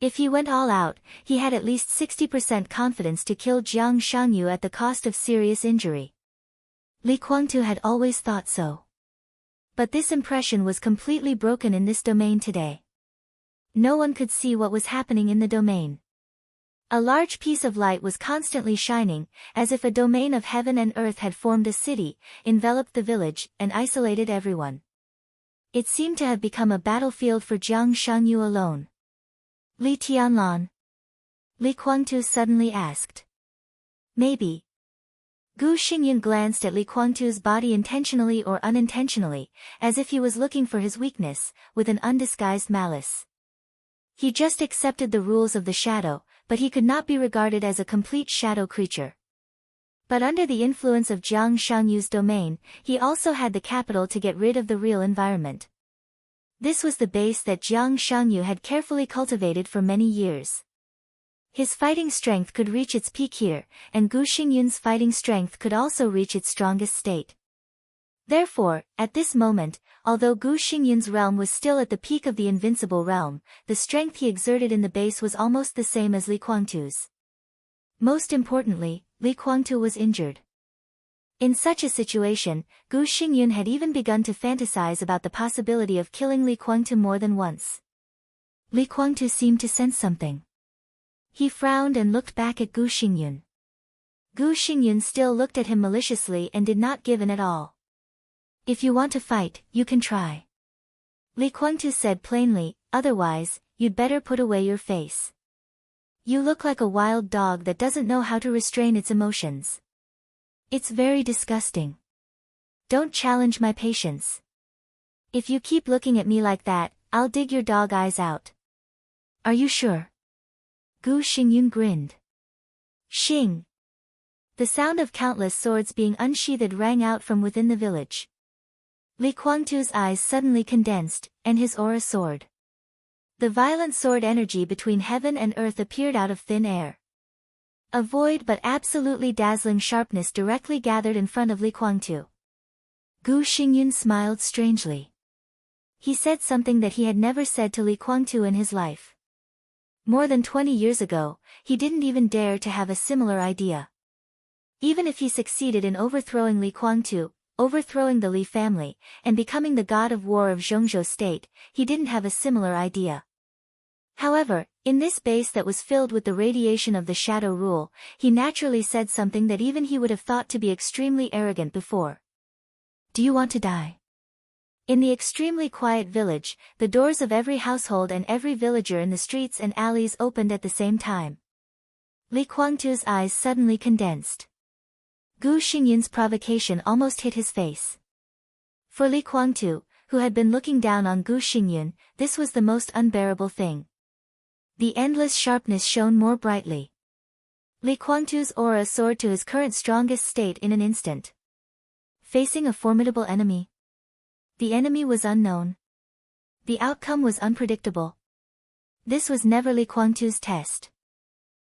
If he went all out, he had at least 60% confidence to kill Jiang Shangyu at the cost of serious injury. Li Kuangtu had always thought so. But this impression was completely broken in this domain today. No one could see what was happening in the domain. A large piece of light was constantly shining, as if a domain of heaven and earth had formed a city, enveloped the village, and isolated everyone. It seemed to have become a battlefield for Jiang Shangyu alone. Li Tianlan? Li Kuangtu suddenly asked. Maybe. Gu Xingyun glanced at Li Kuangtu's body intentionally or unintentionally, as if he was looking for his weakness, with an undisguised malice. He just accepted the rules of the shadow, but he could not be regarded as a complete shadow creature. But under the influence of Jiang Shangyu's domain, he also had the capital to get rid of the real environment. This was the base that Jiang Shangyu had carefully cultivated for many years. His fighting strength could reach its peak here, and Gu Xingyun's fighting strength could also reach its strongest state. Therefore, at this moment, although Gu Xingyun's realm was still at the peak of the invincible realm, the strength he exerted in the base was almost the same as Li Kuangtu's. Most importantly, Li Kuangtu was injured. In such a situation, Gu Xingyun had even begun to fantasize about the possibility of killing Li Kuangtu more than once. Li Kuangtu seemed to sense something. He frowned and looked back at Gu Xingyun. Gu Xingyun still looked at him maliciously and did not give in at all. If you want to fight, you can try. Li Kuangtu said plainly, otherwise, you'd better put away your face. You look like a wild dog that doesn't know how to restrain its emotions. It's very disgusting. Don't challenge my patience. If you keep looking at me like that, I'll dig your dog eyes out. Are you sure? Gu Xingyun grinned. Xing! The sound of countless swords being unsheathed rang out from within the village. Li Kuangtu's eyes suddenly condensed, and his aura soared. The violent sword energy between heaven and earth appeared out of thin air. A void but absolutely dazzling sharpness directly gathered in front of Li Kuangtu. Gu Xingyun smiled strangely. He said something that he had never said to Li Kuangtu in his life. More than 20 years ago, he didn't even dare to have a similar idea. Even if he succeeded in overthrowing Li Kuangtu, overthrowing the Li family, and becoming the god of war of Zhongzhou state, he didn't have a similar idea. However, in this base that was filled with the radiation of the shadow rule, he naturally said something that even he would have thought to be extremely arrogant before. Do you want to die? In the extremely quiet village, the doors of every household and every villager in the streets and alleys opened at the same time. Li Kuangtu's eyes suddenly condensed. Gu Xingyun's provocation almost hit his face. For Li Kuangtu, who had been looking down on Gu Xingyun, this was the most unbearable thing. The endless sharpness shone more brightly. Li Kuangtu's aura soared to his current strongest state in an instant. Facing a formidable enemy. The enemy was unknown. The outcome was unpredictable. This was never Li Kuangtu's test.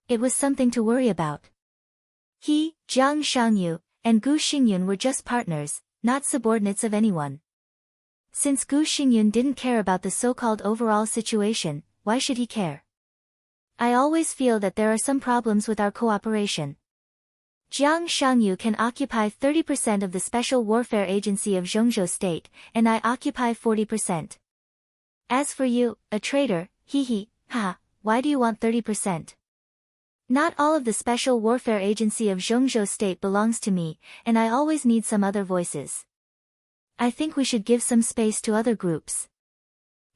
It was something to worry about. He, Jiang Shangyu, and Gu Xingyun were just partners, not subordinates of anyone. Since Gu Xingyun didn't care about the so-called overall situation, why should he care? I always feel that there are some problems with our cooperation. Jiang Shangyu can occupy 30% of the Special Warfare Agency of Zhongzhou State, and I occupy 40%. As for you, a traitor, why do you want 30%? Not all of the Special Warfare Agency of Zhongzhou State belongs to me, and I always need some other voices. I think we should give some space to other groups.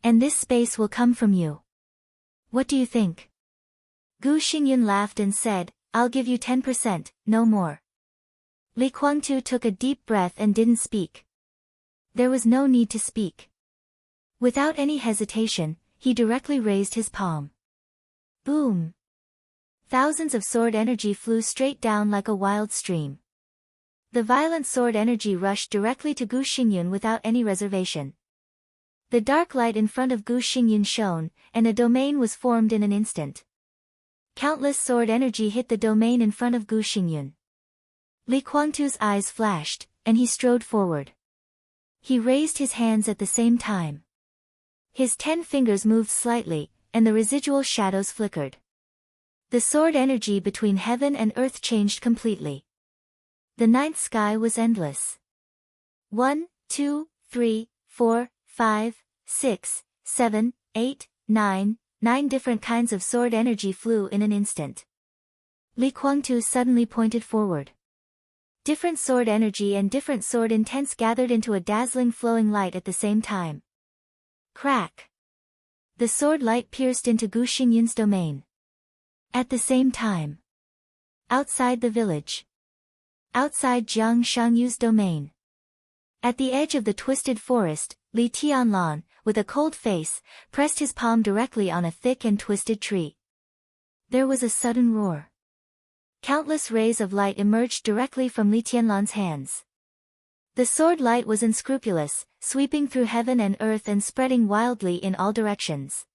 And this space will come from you. What do you think? Gu Xingyun laughed and said, I'll give you 10%, no more. Li Kuangtu took a deep breath and didn't speak. There was no need to speak. Without any hesitation, he directly raised his palm. Boom! Thousands of sword energy flew straight down like a wild stream. The violent sword energy rushed directly to Gu Xingyun without any reservation. The dark light in front of Gu Xingyun shone, and a domain was formed in an instant. Countless sword energy hit the domain in front of Gu Xingyun. Li Guangtu's eyes flashed, and he strode forward. He raised his hands at the same time. His 10 fingers moved slightly, and the residual shadows flickered. The sword energy between heaven and earth changed completely. The night sky was endless. 1, 2, 3, 4, 5, 6, 7, 8, 9 different kinds of sword energy flew in an instant. Li Guangtu suddenly pointed forward. Different sword energy and different sword intents gathered into a dazzling flowing light at the same time. Crack! The sword light pierced into Gu Xingyun's domain. At the same time. Outside the village. Outside Jiang Shangyu's domain. At the edge of the twisted forest, Li Tianlan, with a cold face, pressed his palm directly on a thick and twisted tree. There was a sudden roar. Countless rays of light emerged directly from Li Tianlan's hands. The sword light was unscrupulous, sweeping through heaven and earth and spreading wildly in all directions.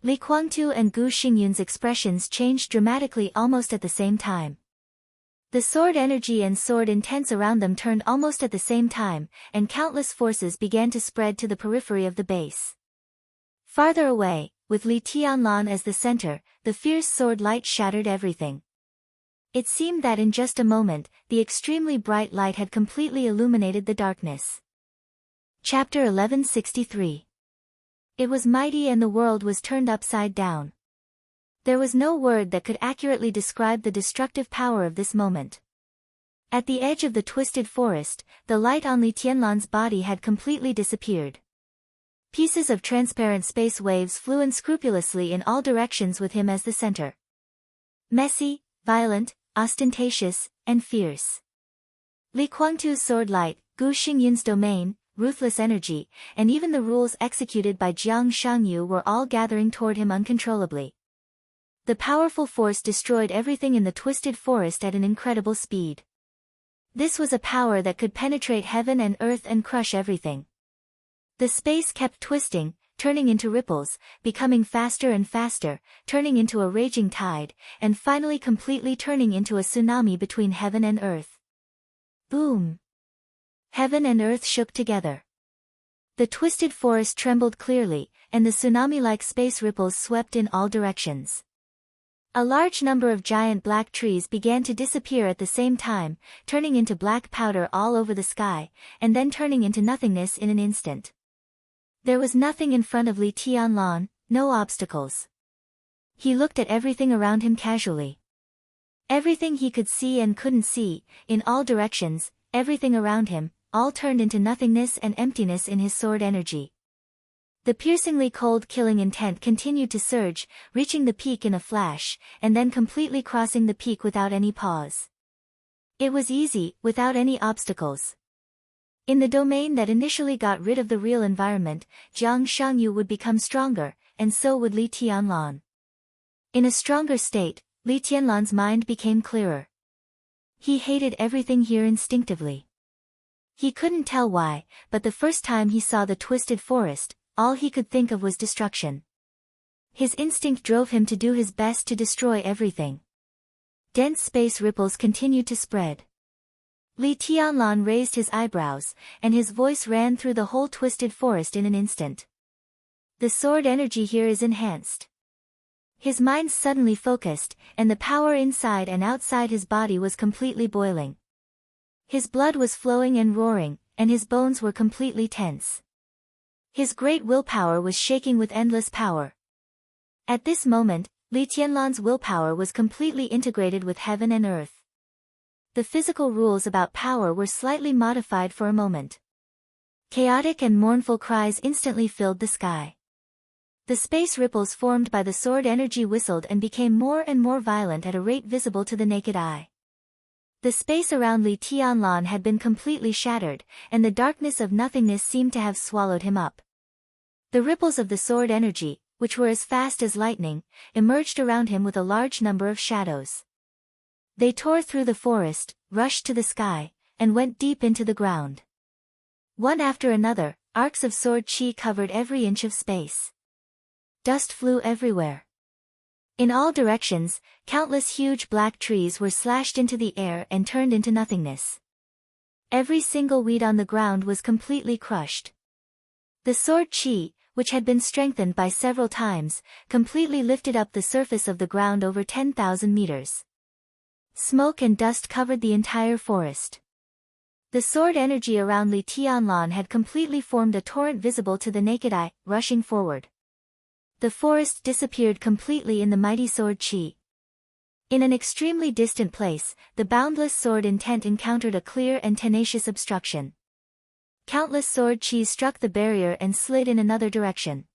Li Guangtu and Gu Xingyun's expressions changed dramatically almost at the same time. The sword energy and sword intents around them turned almost at the same time, and countless forces began to spread to the periphery of the base. Farther away, with Li Tianlan as the center, the fierce sword light shattered everything. It seemed that in just a moment, the extremely bright light had completely illuminated the darkness. Chapter 1163. It was mighty and the world was turned upside down. There was no word that could accurately describe the destructive power of this moment. At the edge of the twisted forest, the light on Li Tianlan's body had completely disappeared. Pieces of transparent space waves flew unscrupulously in all directions with him as the center. Messy, violent, ostentatious, and fierce. Li Guangtu's sword light, Gu Xingyun's domain, ruthless energy, and even the rules executed by Jiang Shangyu were all gathering toward him uncontrollably. The powerful force destroyed everything in the twisted forest at an incredible speed. This was a power that could penetrate heaven and earth and crush everything. The space kept twisting, turning into ripples, becoming faster and faster, turning into a raging tide, and finally completely turning into a tsunami between heaven and earth. Boom! Heaven and earth shook together. The twisted forest trembled clearly, and the tsunami-like space ripples swept in all directions. A large number of giant black trees began to disappear at the same time, turning into black powder all over the sky, and then turning into nothingness in an instant. There was nothing in front of Li Tianlan, no obstacles. He looked at everything around him casually. Everything he could see and couldn't see, in all directions, everything around him, all turned into nothingness and emptiness in his sword energy. The piercingly cold killing intent continued to surge, reaching the peak in a flash, and then completely crossing the peak without any pause. It was easy, without any obstacles. In the domain that initially got rid of the real environment, Jiang Shangyu would become stronger, and so would Li Tianlan. In a stronger state, Li Tianlan's mind became clearer. He hated everything here instinctively. He couldn't tell why, but the first time he saw the twisted forest, all he could think of was destruction. His instinct drove him to do his best to destroy everything. Dense space ripples continued to spread. Li Tianlan raised his eyebrows, and his voice ran through the whole twisted forest in an instant. The sword energy here is enhanced. His mind suddenly focused, and the power inside and outside his body was completely boiling. His blood was flowing and roaring, and his bones were completely tense. His great willpower was shaking with endless power. At this moment, Li Tianlan's willpower was completely integrated with heaven and earth. The physical rules about power were slightly modified for a moment. Chaotic and mournful cries instantly filled the sky. The space ripples formed by the sword energy whistled and became more and more violent at a rate visible to the naked eye. The space around Li Tianlan had been completely shattered, and the darkness of nothingness seemed to have swallowed him up. The ripples of the sword energy, which were as fast as lightning, emerged around him with a large number of shadows. They tore through the forest, rushed to the sky, and went deep into the ground. One after another, arcs of sword chi covered every inch of space. Dust flew everywhere. In all directions, countless huge black trees were slashed into the air and turned into nothingness. Every single weed on the ground was completely crushed. The sword chi, which had been strengthened by several times, completely lifted up the surface of the ground over 10,000 meters. Smoke and dust covered the entire forest. The sword energy around Li Tianlan had completely formed a torrent visible to the naked eye, rushing forward. The forest disappeared completely in the mighty sword chi. In an extremely distant place, the boundless sword intent encountered a clear and tenacious obstruction. Countless sword chi struck the barrier and slid in another direction.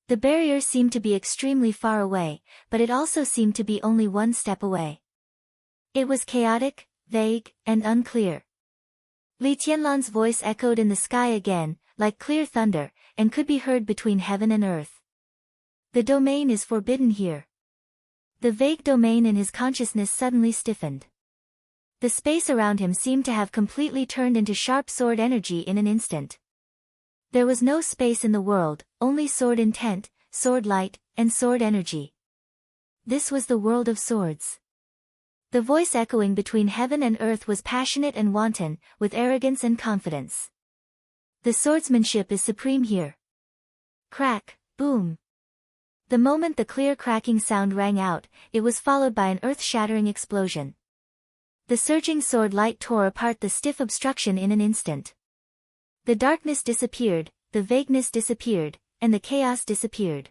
The barrier seemed to be extremely far away, but it also seemed to be only one step away. It was chaotic, vague, and unclear. Li Tianlan's voice echoed in the sky again, like clear thunder, and could be heard between heaven and earth. The domain is forbidden here. The vague domain in his consciousness suddenly stiffened. The space around him seemed to have completely turned into sharp sword energy in an instant. There was no space in the world, only sword intent, sword light, and sword energy. This was the world of swords. The voice echoing between heaven and earth was passionate and wanton, with arrogance and confidence. The swordsmanship is supreme here. Crack, boom. The moment the clear cracking sound rang out, it was followed by an earth-shattering explosion. The surging sword light tore apart the stiff obstruction in an instant. The darkness disappeared, the vagueness disappeared, and the chaos disappeared.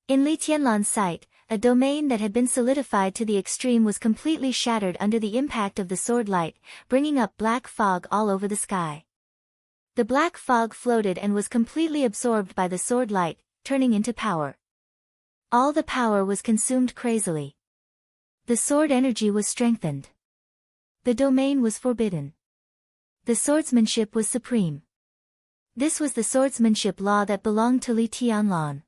In Li Tianlan's sight, a domain that had been solidified to the extreme was completely shattered under the impact of the sword light, bringing up black fog all over the sky. The black fog floated and was completely absorbed by the sword light, turning into power. All the power was consumed crazily. The sword energy was strengthened. The domain was forbidden. The swordsmanship was supreme. This was the swordsmanship law that belonged to Li Tianlan.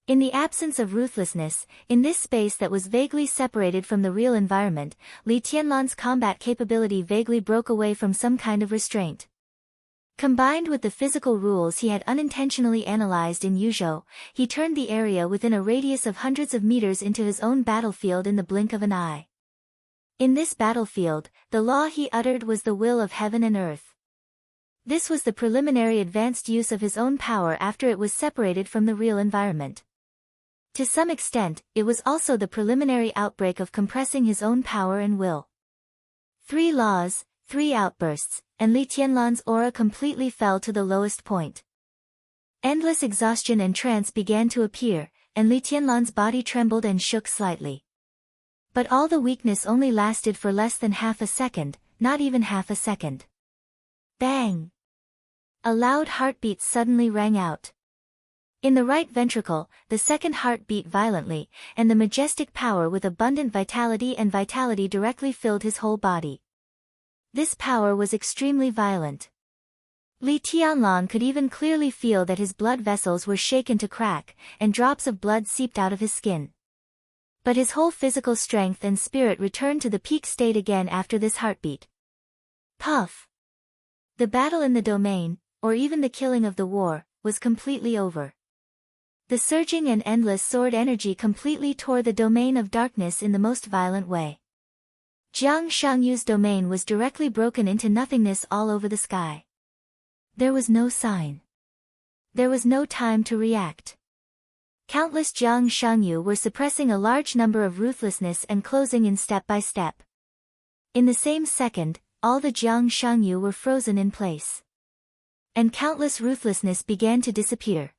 In the absence of ruthlessness, in this space that was vaguely separated from the real environment, Li Tianlan's combat capability vaguely broke away from some kind of restraint. Combined with the physical rules he had unintentionally analyzed in Yuzhou, he turned the area within a radius of hundreds of meters into his own battlefield in the blink of an eye. In this battlefield, the law he uttered was the will of heaven and earth. This was the preliminary advanced use of his own power after it was separated from the real environment. To some extent, it was also the preliminary outbreak of compressing his own power and will. 3 laws, 3 outbursts, and Li Tianlan's aura completely fell to the lowest point. Endless exhaustion and trance began to appear, and Li Tianlan's body trembled and shook slightly. But all the weakness only lasted for less than half a second, not even half a second. Bang! A loud heartbeat suddenly rang out. In the right ventricle, the second heart beat violently, and the majestic power with abundant vitality directly filled his whole body. This power was extremely violent. Li Tianlan could even clearly feel that his blood vessels were shaken to crack, and drops of blood seeped out of his skin. But his whole physical strength and spirit returned to the peak state again after this heartbeat. Puff! The battle in the domain, or even the killing of the war, was completely over. The surging and endless sword energy completely tore the domain of darkness in the most violent way. Jiang Shangyu's domain was directly broken into nothingness all over the sky. There was no sign. There was no time to react. Countless Jiang Shangyu were suppressing a large number of ruthlessness and closing in step by step. In the same second, all the Jiang Shangyu were frozen in place. And countless ruthlessness began to disappear.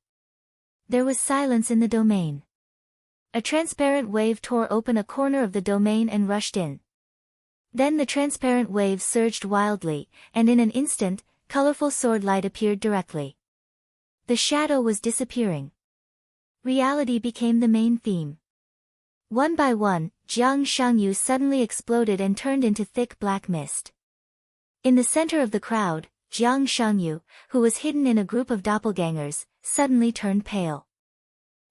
There was silence in the domain. A transparent wave tore open a corner of the domain and rushed in. Then the transparent wave surged wildly, and in an instant, colorful sword light appeared directly. The shadow was disappearing. Reality became the main theme. One by one, Jiang Shangyu suddenly exploded and turned into thick black mist. In the center of the crowd, Jiang Shangyu, who was hidden in a group of doppelgangers, suddenly turned pale.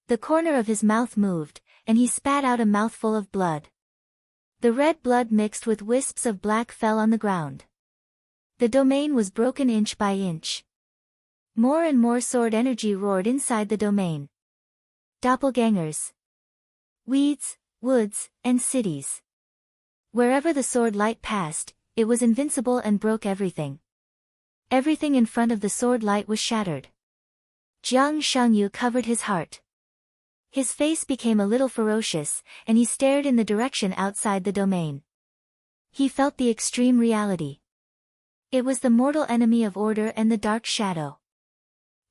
The corner of his mouth moved, and he spat out a mouthful of blood. The red blood mixed with wisps of black fell on the ground. The domain was broken inch by inch. More and more sword energy roared inside the domain. Doppelgangers. Weeds, woods, and cities. Wherever the sword light passed, it was invincible and broke everything. Everything in front of the sword light was shattered. Jiang Shangyu covered his heart. His face became a little ferocious, and he stared in the direction outside the domain. He felt the extreme reality. It was the mortal enemy of order and the dark shadow.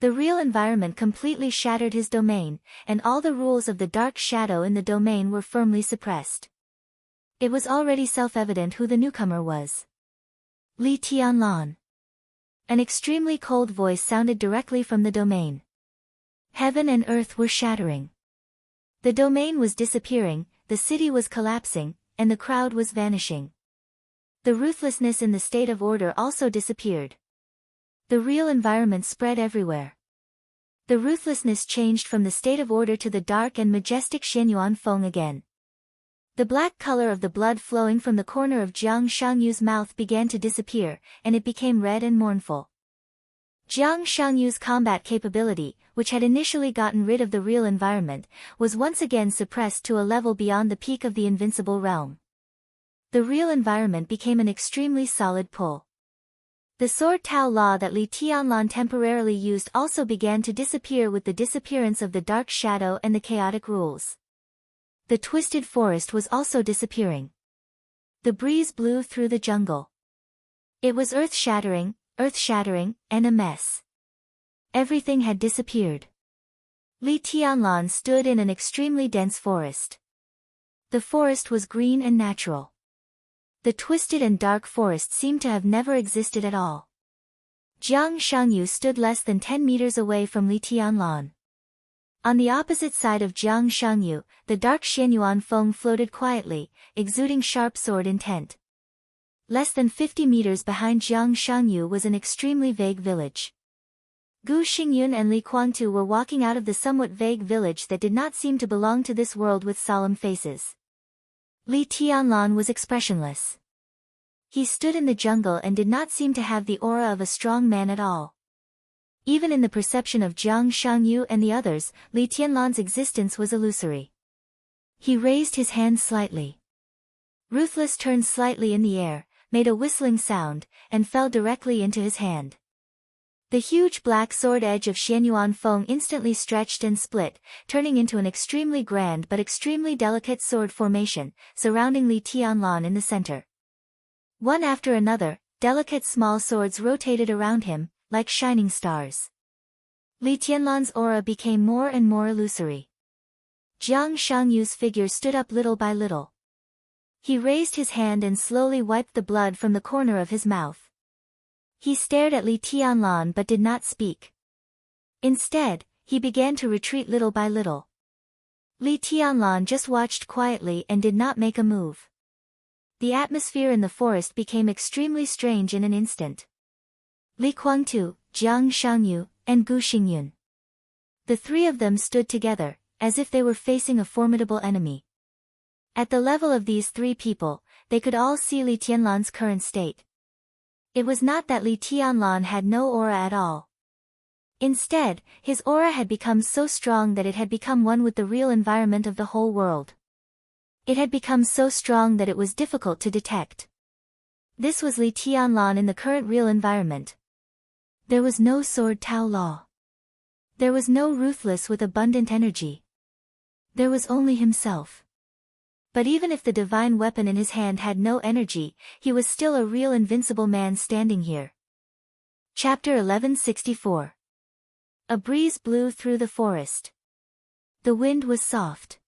The real environment completely shattered his domain, and all the rules of the dark shadow in the domain were firmly suppressed. It was already self-evident who the newcomer was. Li Tianlan. An extremely cold voice sounded directly from the domain. Heaven and earth were shattering. The domain was disappearing, the city was collapsing, and the crowd was vanishing. The ruthlessness in the state of order also disappeared. The real environment spread everywhere. The ruthlessness changed from the state of order to the dark and majestic Xianyuan Feng again. The black color of the blood flowing from the corner of Jiang Shangyu's mouth began to disappear, and it became red and mournful. Jiang Shangyu's combat capability, which had initially gotten rid of the real environment, was once again suppressed to a level beyond the peak of the invincible realm. The real environment became an extremely solid pull. The sword Tao law that Li Tianlan temporarily used also began to disappear with the disappearance of the dark shadow and the chaotic rules. The twisted forest was also disappearing. The breeze blew through the jungle. It was earth-shattering, and a mess. Everything had disappeared. Li Tianlan stood in an extremely dense forest. The forest was green and natural. The twisted and dark forest seemed to have never existed at all. Jiang Shangyu stood less than 10 meters away from Li Tianlan. On the opposite side of Jiang Shangyu, the dark Xianyuan Feng floated quietly, exuding sharp sword intent. Less than 50 meters behind Jiang Shangyu was an extremely vague village. Gu Xingyun and Li Guangtu were walking out of the somewhat vague village that did not seem to belong to this world with solemn faces. Li Tianlan was expressionless. He stood in the jungle and did not seem to have the aura of a strong man at all. Even in the perception of Jiang Shangyu and the others, Li Tianlan's existence was illusory. He raised his hand slightly. Ruthless turned slightly in the air, made a whistling sound, and fell directly into his hand. The huge black sword edge of Xianyuan Feng instantly stretched and split, turning into an extremely grand but extremely delicate sword formation, surrounding Li Tianlan in the center. One after another, delicate small swords rotated around him, like shining stars. Li Tianlan's aura became more and more illusory. Jiang Shangyu's figure stood up little by little. He raised his hand and slowly wiped the blood from the corner of his mouth. He stared at Li Tianlan but did not speak. Instead, he began to retreat little by little. Li Tianlan just watched quietly and did not make a move. The atmosphere in the forest became extremely strange in an instant. Li Guangtu, Jiang Shangyu, and Gu Xingyun. The three of them stood together, as if they were facing a formidable enemy. At the level of these three people, they could all see Li Tianlan's current state. It was not that Li Tianlan had no aura at all. Instead, his aura had become so strong that it had become one with the real environment of the whole world. It had become so strong that it was difficult to detect. This was Li Tianlan in the current real environment. There was no sword Tao law. There was no ruthless with abundant energy. There was only himself. But even if the divine weapon in his hand had no energy, he was still a real invincible man standing here. Chapter 1164. A breeze blew through the forest. The wind was soft.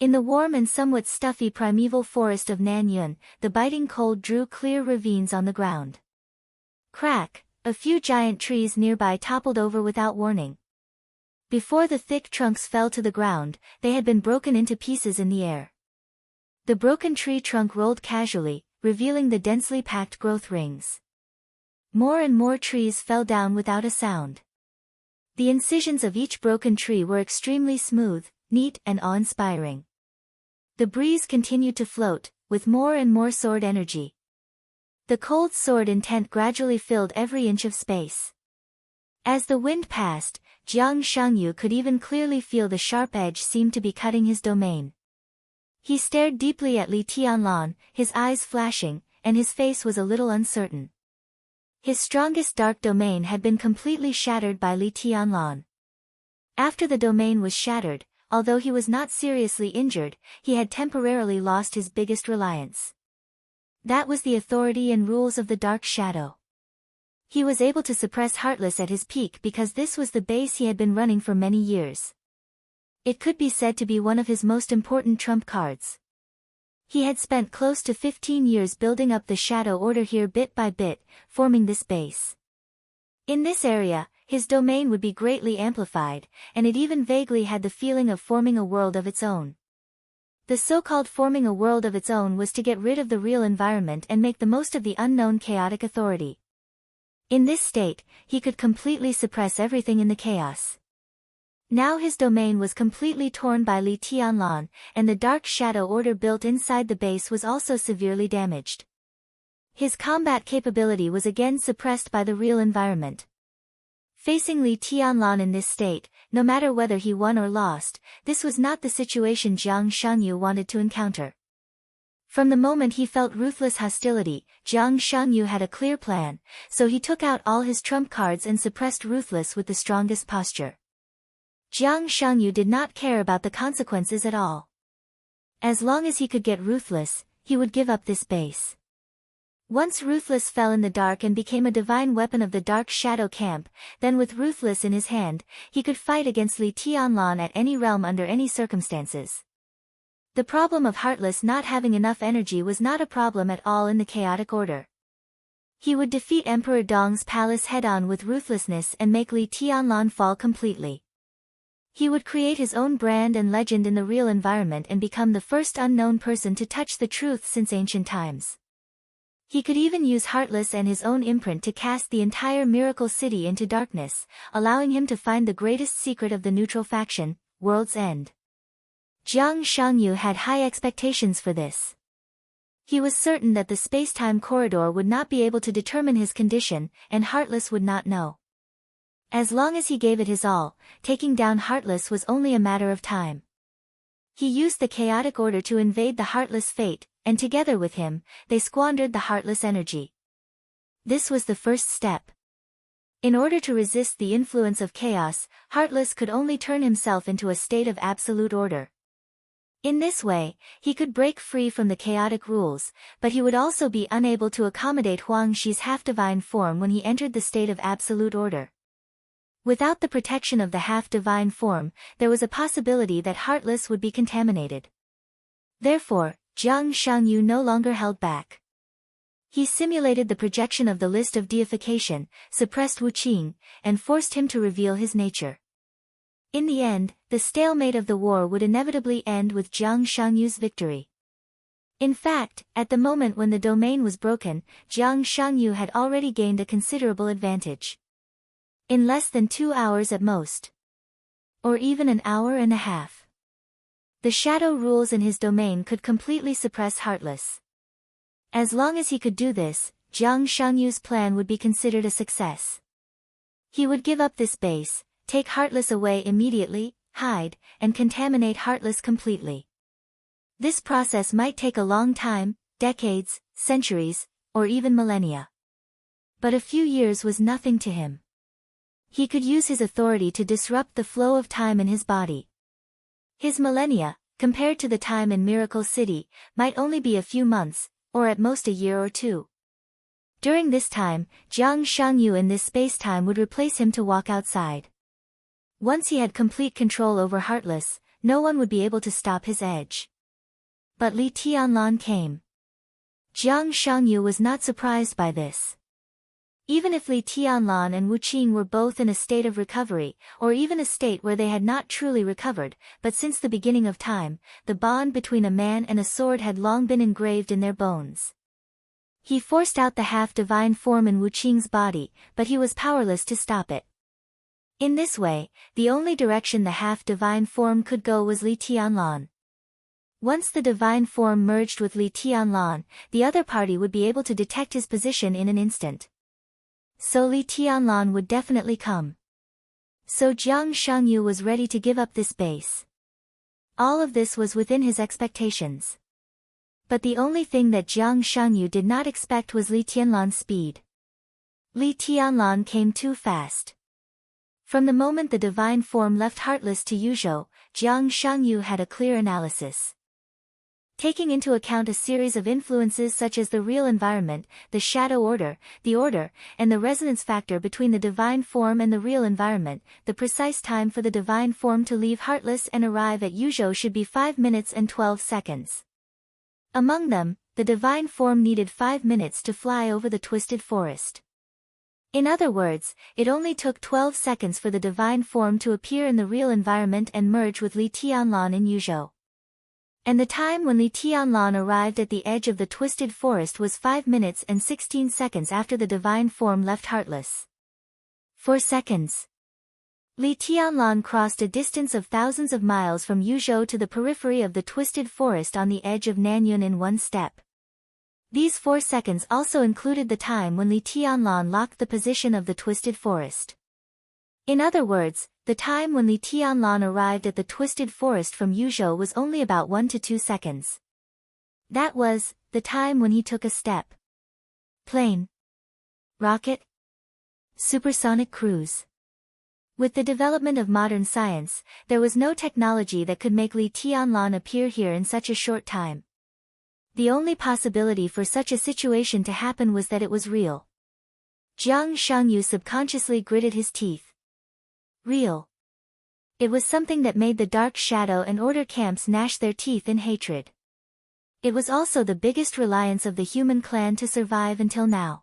In the warm and somewhat stuffy primeval forest of Nanyun, the biting cold drew clear ravines on the ground. Crack, a few giant trees nearby toppled over without warning. Before the thick trunks fell to the ground, they had been broken into pieces in the air. The broken tree trunk rolled casually, revealing the densely packed growth rings. More and more trees fell down without a sound. The incisions of each broken tree were extremely smooth, neat and awe-inspiring. The breeze continued to float, with more and more sword energy. The cold sword intent gradually filled every inch of space. As the wind passed, Jiang Shangyu could even clearly feel the sharp edge seemed to be cutting his domain. He stared deeply at Li Tianlan, his eyes flashing, and his face was a little uncertain. His strongest dark domain had been completely shattered by Li Tianlan. After the domain was shattered, although he was not seriously injured, he had temporarily lost his biggest reliance. That was the authority and rules of the Dark Shadow. He was able to suppress Heartless at his peak because this was the base he had been running for many years. It could be said to be one of his most important trump cards. He had spent close to 15 years building up the Shadow Order here bit by bit, forming this base. In this area, his domain would be greatly amplified, and it even vaguely had the feeling of forming a world of its own. The so-called forming a world of its own was to get rid of the real environment and make the most of the unknown chaotic authority. In this state, he could completely suppress everything in the chaos. Now his domain was completely torn by Li Tianlan, and the Dark Shadow Order built inside the base was also severely damaged. His combat capability was again suppressed by the real environment. Facing Li Tianlan in this state, no matter whether he won or lost, this was not the situation Jiang Shangyu wanted to encounter. From the moment he felt ruthless hostility, Jiang Shangyu had a clear plan, so he took out all his trump cards and suppressed Ruthless with the strongest posture. Jiang Shangyu did not care about the consequences at all. As long as he could get Ruthless, he would give up this base. Once Ruthless fell in the dark and became a divine weapon of the Dark Shadow Camp, then with Ruthless in his hand, he could fight against Li Tianlan at any realm under any circumstances. The problem of Heartless not having enough energy was not a problem at all in the chaotic order. He would defeat Emperor Dong's palace head-on with ruthlessness and make Li Tianlan fall completely. He would create his own brand and legend in the real environment and become the first unknown person to touch the truth since ancient times. He could even use Heartless and his own imprint to cast the entire Miracle City into darkness, allowing him to find the greatest secret of the neutral faction, World's End. Jiang Shangyu had high expectations for this. He was certain that the space-time corridor would not be able to determine his condition, and Heartless would not know. As long as he gave it his all, taking down Heartless was only a matter of time. He used the chaotic order to invade the Heartless fate, and together with him, they squandered the Heartless energy. This was the first step. In order to resist the influence of chaos, Heartless could only turn himself into a state of absolute order. In this way, he could break free from the chaotic rules, but he would also be unable to accommodate Huang Shi's half-divine form when he entered the state of absolute order. Without the protection of the half-divine form, there was a possibility that Heartless would be contaminated. Therefore, Jiang Shangyu no longer held back. He simulated the projection of the list of deification, suppressed Wuqing, and forced him to reveal his nature. In the end, the stalemate of the war would inevitably end with Jiang Shangyu's victory. In fact, at the moment when the domain was broken, Jiang Shangyu had already gained a considerable advantage. In less than 2 hours at most. Or even an hour and a half. The shadow rules in his domain could completely suppress Heartless. As long as he could do this, Jiang Shangyu's plan would be considered a success. He would give up this base, take Heartless away immediately, hide, and contaminate Heartless completely. This process might take a long time, decades, centuries, or even millennia. But a few years was nothing to him. He could use his authority to disrupt the flow of time in his body. His millennia, compared to the time in Miracle City, might only be a few months, or at most a year or two. During this time, Jiang Shangyu in this space-time would replace him to walk outside. Once he had complete control over Heartless, no one would be able to stop his edge. But Li Tianlan came. Jiang Shangyu was not surprised by this. Even if Li Tianlan and Wuqing were both in a state of recovery, or even a state where they had not truly recovered, but since the beginning of time, the bond between a man and a sword had long been engraved in their bones. He forced out the half-divine form in Wuqing's body, but he was powerless to stop it. In this way, the only direction the half-divine form could go was Li Tianlan. Once the divine form merged with Li Tianlan, the other party would be able to detect his position in an instant. So Li Tianlan would definitely come. So Jiang Shangyu was ready to give up this base. All of this was within his expectations. But the only thing that Jiang Shangyu did not expect was Li Tianlan's speed. Li Tianlan came too fast. From the moment the divine form left Heartless to Yuzhou, Jiang Shangyu had a clear analysis. Taking into account a series of influences such as the real environment, the shadow order, and the resonance factor between the divine form and the real environment, the precise time for the divine form to leave Heartless and arrive at Yuzhou should be 5 minutes and 12 seconds. Among them, the divine form needed 5 minutes to fly over the twisted forest. In other words, it only took 12 seconds for the divine form to appear in the real environment and merge with Li Tianlan in Yuzhou. And the time when Li Tianlan arrived at the edge of the twisted forest was 5 minutes and 16 seconds after the divine form left Heartless. 4 seconds. Li Tianlan crossed a distance of thousands of miles from Yuzhou to the periphery of the twisted forest on the edge of Nanyun in one step. These 4 seconds also included the time when Li Tianlan locked the position of the twisted forest. In other words, the time when Li Tianlan arrived at the twisted forest from Yuzhou was only about 1 to 2 seconds. That was the time when he took a step. Plane. Rocket. Supersonic cruise. With the development of modern science, there was no technology that could make Li Tianlan appear here in such a short time. The only possibility for such a situation to happen was that it was real. Jiang Shangyu subconsciously gritted his teeth. Real. It was something that made the Dark Shadow and Order camps gnash their teeth in hatred. It was also the biggest reliance of the human clan to survive until now.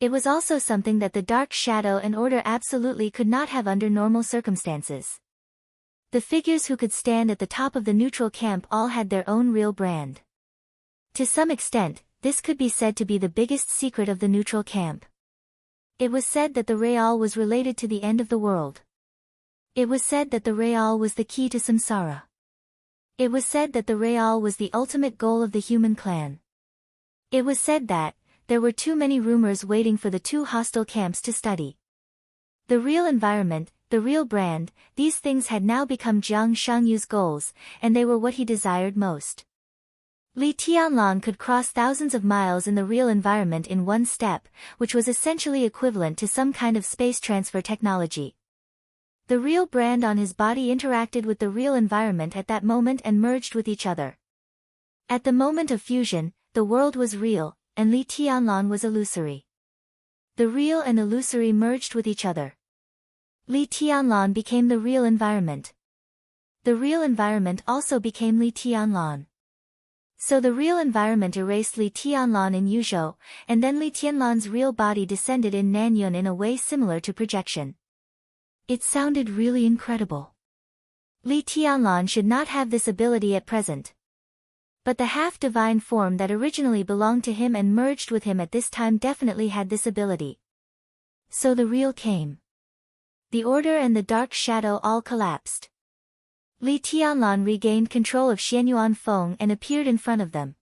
It was also something that the Dark Shadow and Order absolutely could not have under normal circumstances. The figures who could stand at the top of the neutral camp all had their own real brand. To some extent, this could be said to be the biggest secret of the neutral camp. It was said that the Real was related to the end of the world. It was said that the Real was the key to samsara. It was said that the Real was the ultimate goal of the human clan. It was said that there were too many rumors waiting for the two hostile camps to study. The real environment, the real brand, these things had now become Jiang Shangyu's goals, and they were what he desired most. Li Tianlan could cross thousands of miles in the real environment in one step, which was essentially equivalent to some kind of space transfer technology. The real brand on his body interacted with the real environment at that moment and merged with each other. At the moment of fusion, the world was real, and Li Tianlan was illusory. The real and illusory merged with each other. Li Tianlan became the real environment. The real environment also became Li Tianlan. So the real environment erased Li Tianlan in Yuzhou, and then Li Tianlan's real body descended in Nanyun in a way similar to projection. It sounded really incredible. Li Tianlan should not have this ability at present. But the half-divine form that originally belonged to him and merged with him at this time definitely had this ability. So the real came. The Order and the Dark Shadow all collapsed. Li Tianlan regained control of Xianyuan Feng and appeared in front of them.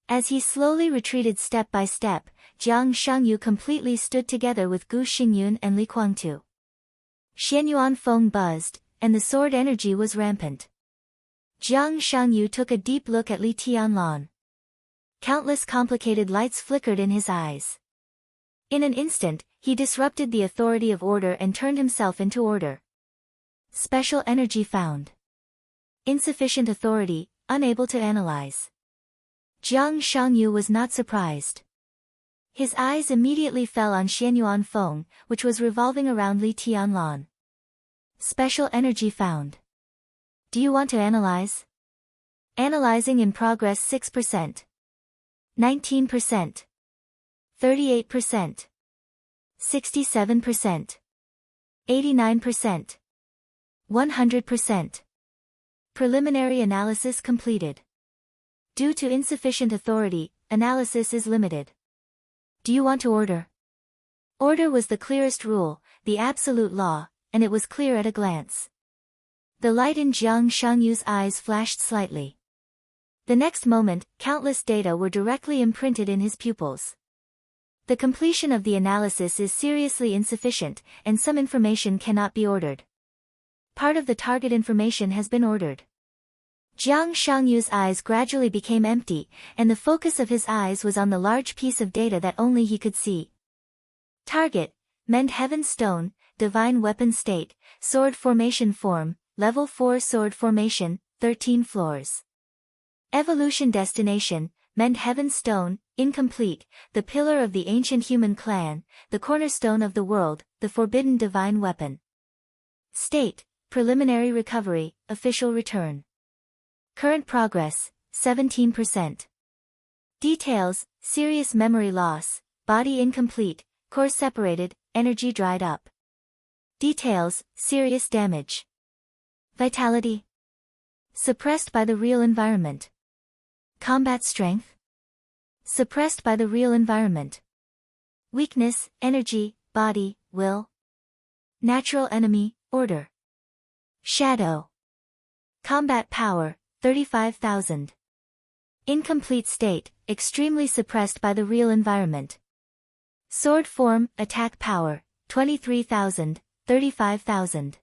As he slowly retreated step by step, Jiang Shangyu completely stood together with Gu Xingyun and Li Guangtu. Xianyuan Feng buzzed, and the sword energy was rampant. Jiang Shangyu took a deep look at Li Tianlan. Countless complicated lights flickered in his eyes. In an instant, he disrupted the authority of Order and turned himself into Order. Special energy found. Insufficient authority, unable to analyze. Jiang Shangyu was not surprised. His eyes immediately fell on Xianyuan Feng, which was revolving around Li Tianlan. Special energy found. Do you want to analyze? Analyzing in progress 6%. 19%. 38%. 67%. 89%. 100%. Preliminary analysis completed. Due to insufficient authority, analysis is limited. Do you want to order? Order was the clearest rule, the absolute law, and it was clear at a glance. The light in Jiang Shangyu's eyes flashed slightly. The next moment, countless data were directly imprinted in his pupils. The completion of the analysis is seriously insufficient, and some information cannot be ordered. Part of the target information has been ordered. Jiang Shangyu's eyes gradually became empty, and the focus of his eyes was on the large piece of data that only he could see. Target: Mend Heaven Stone, Divine Weapon State, Sword Formation Form, Level 4 Sword Formation, 13 floors. Evolution Destination: Mend Heaven Stone, Incomplete, the Pillar of the Ancient Human Clan, the Cornerstone of the World, the Forbidden Divine Weapon. State: Preliminary Recovery, Official Return. Current progress, 17%. Details: serious memory loss, body incomplete, core separated, energy dried up. Details: serious damage. Vitality suppressed by the real environment. Combat strength suppressed by the real environment. Weakness, energy, body, will. Natural enemy, order. Shadow. Combat power, 35,000. Incomplete state, extremely suppressed by the real environment. Sword form, attack power, 23,000, 35,000.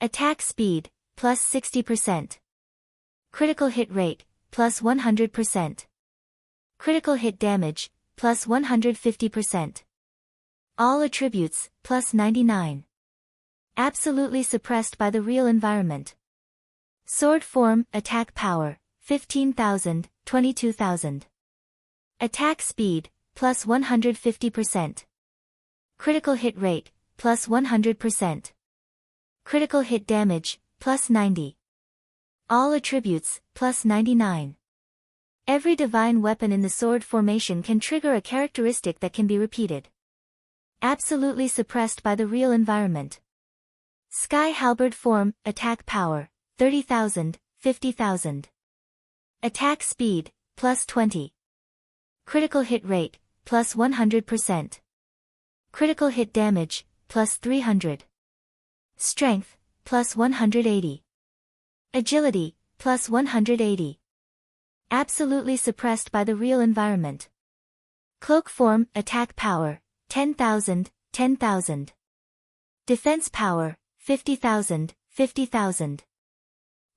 Attack speed, plus 60%. Critical hit rate, plus 100%. Critical hit damage, plus 150%. All attributes, plus 99. Absolutely suppressed by the real environment. Sword form, attack power, 15,000, 22,000. Attack speed, plus 150%. Critical hit rate, plus 100%. Critical hit damage, plus 90. All attributes, plus 99. Every divine weapon in the sword formation can trigger a characteristic that can be repeated. Absolutely suppressed by the real environment. Sky halberd form, attack power, 30,000, 50,000. Attack speed, plus 20. Critical hit rate, plus 100%. Critical hit damage, plus 300. Strength, plus 180. Agility, plus 180. Absolutely suppressed by the real environment. Cloak form, attack power, 10,000, 10,000. Defense power, 50,000, 50,000.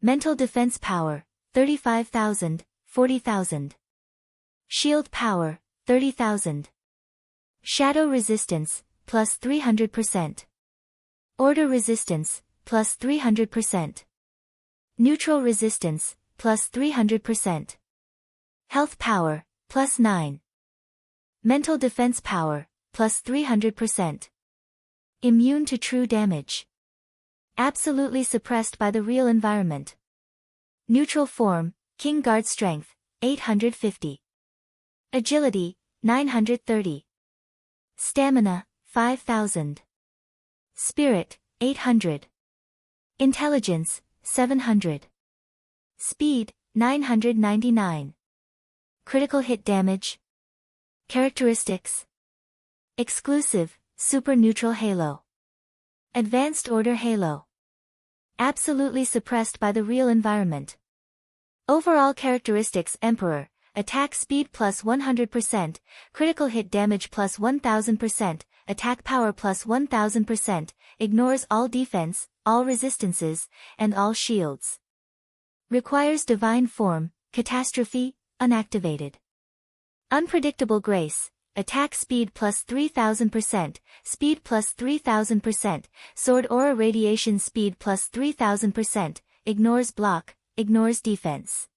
Mental defense power, 35,000, 40,000. Shield power, 30,000. Shadow resistance, plus 300%. Order resistance, plus 300%. Neutral resistance, plus 300%. Health power, plus 9. Mental defense power, plus 300%. Immune to true damage. Absolutely suppressed by the real environment. Neutral form, King Guard strength, 850. Agility, 930. Stamina, 5,000. Spirit, 800. Intelligence, 700. Speed, 999. Critical hit damage. Characteristics. Exclusive, super neutral halo. Advanced order halo. Absolutely suppressed by the real environment. Overall characteristics: Emperor, attack speed plus 100%, critical hit damage plus 1000%, attack power plus 1000%, ignores all defense, all resistances, and all shields. Requires divine form, catastrophe, unactivated. Unpredictable grace, attack speed plus 3000%, speed plus 3000%, sword aura radiation speed plus 3000%, ignores block, ignores defense.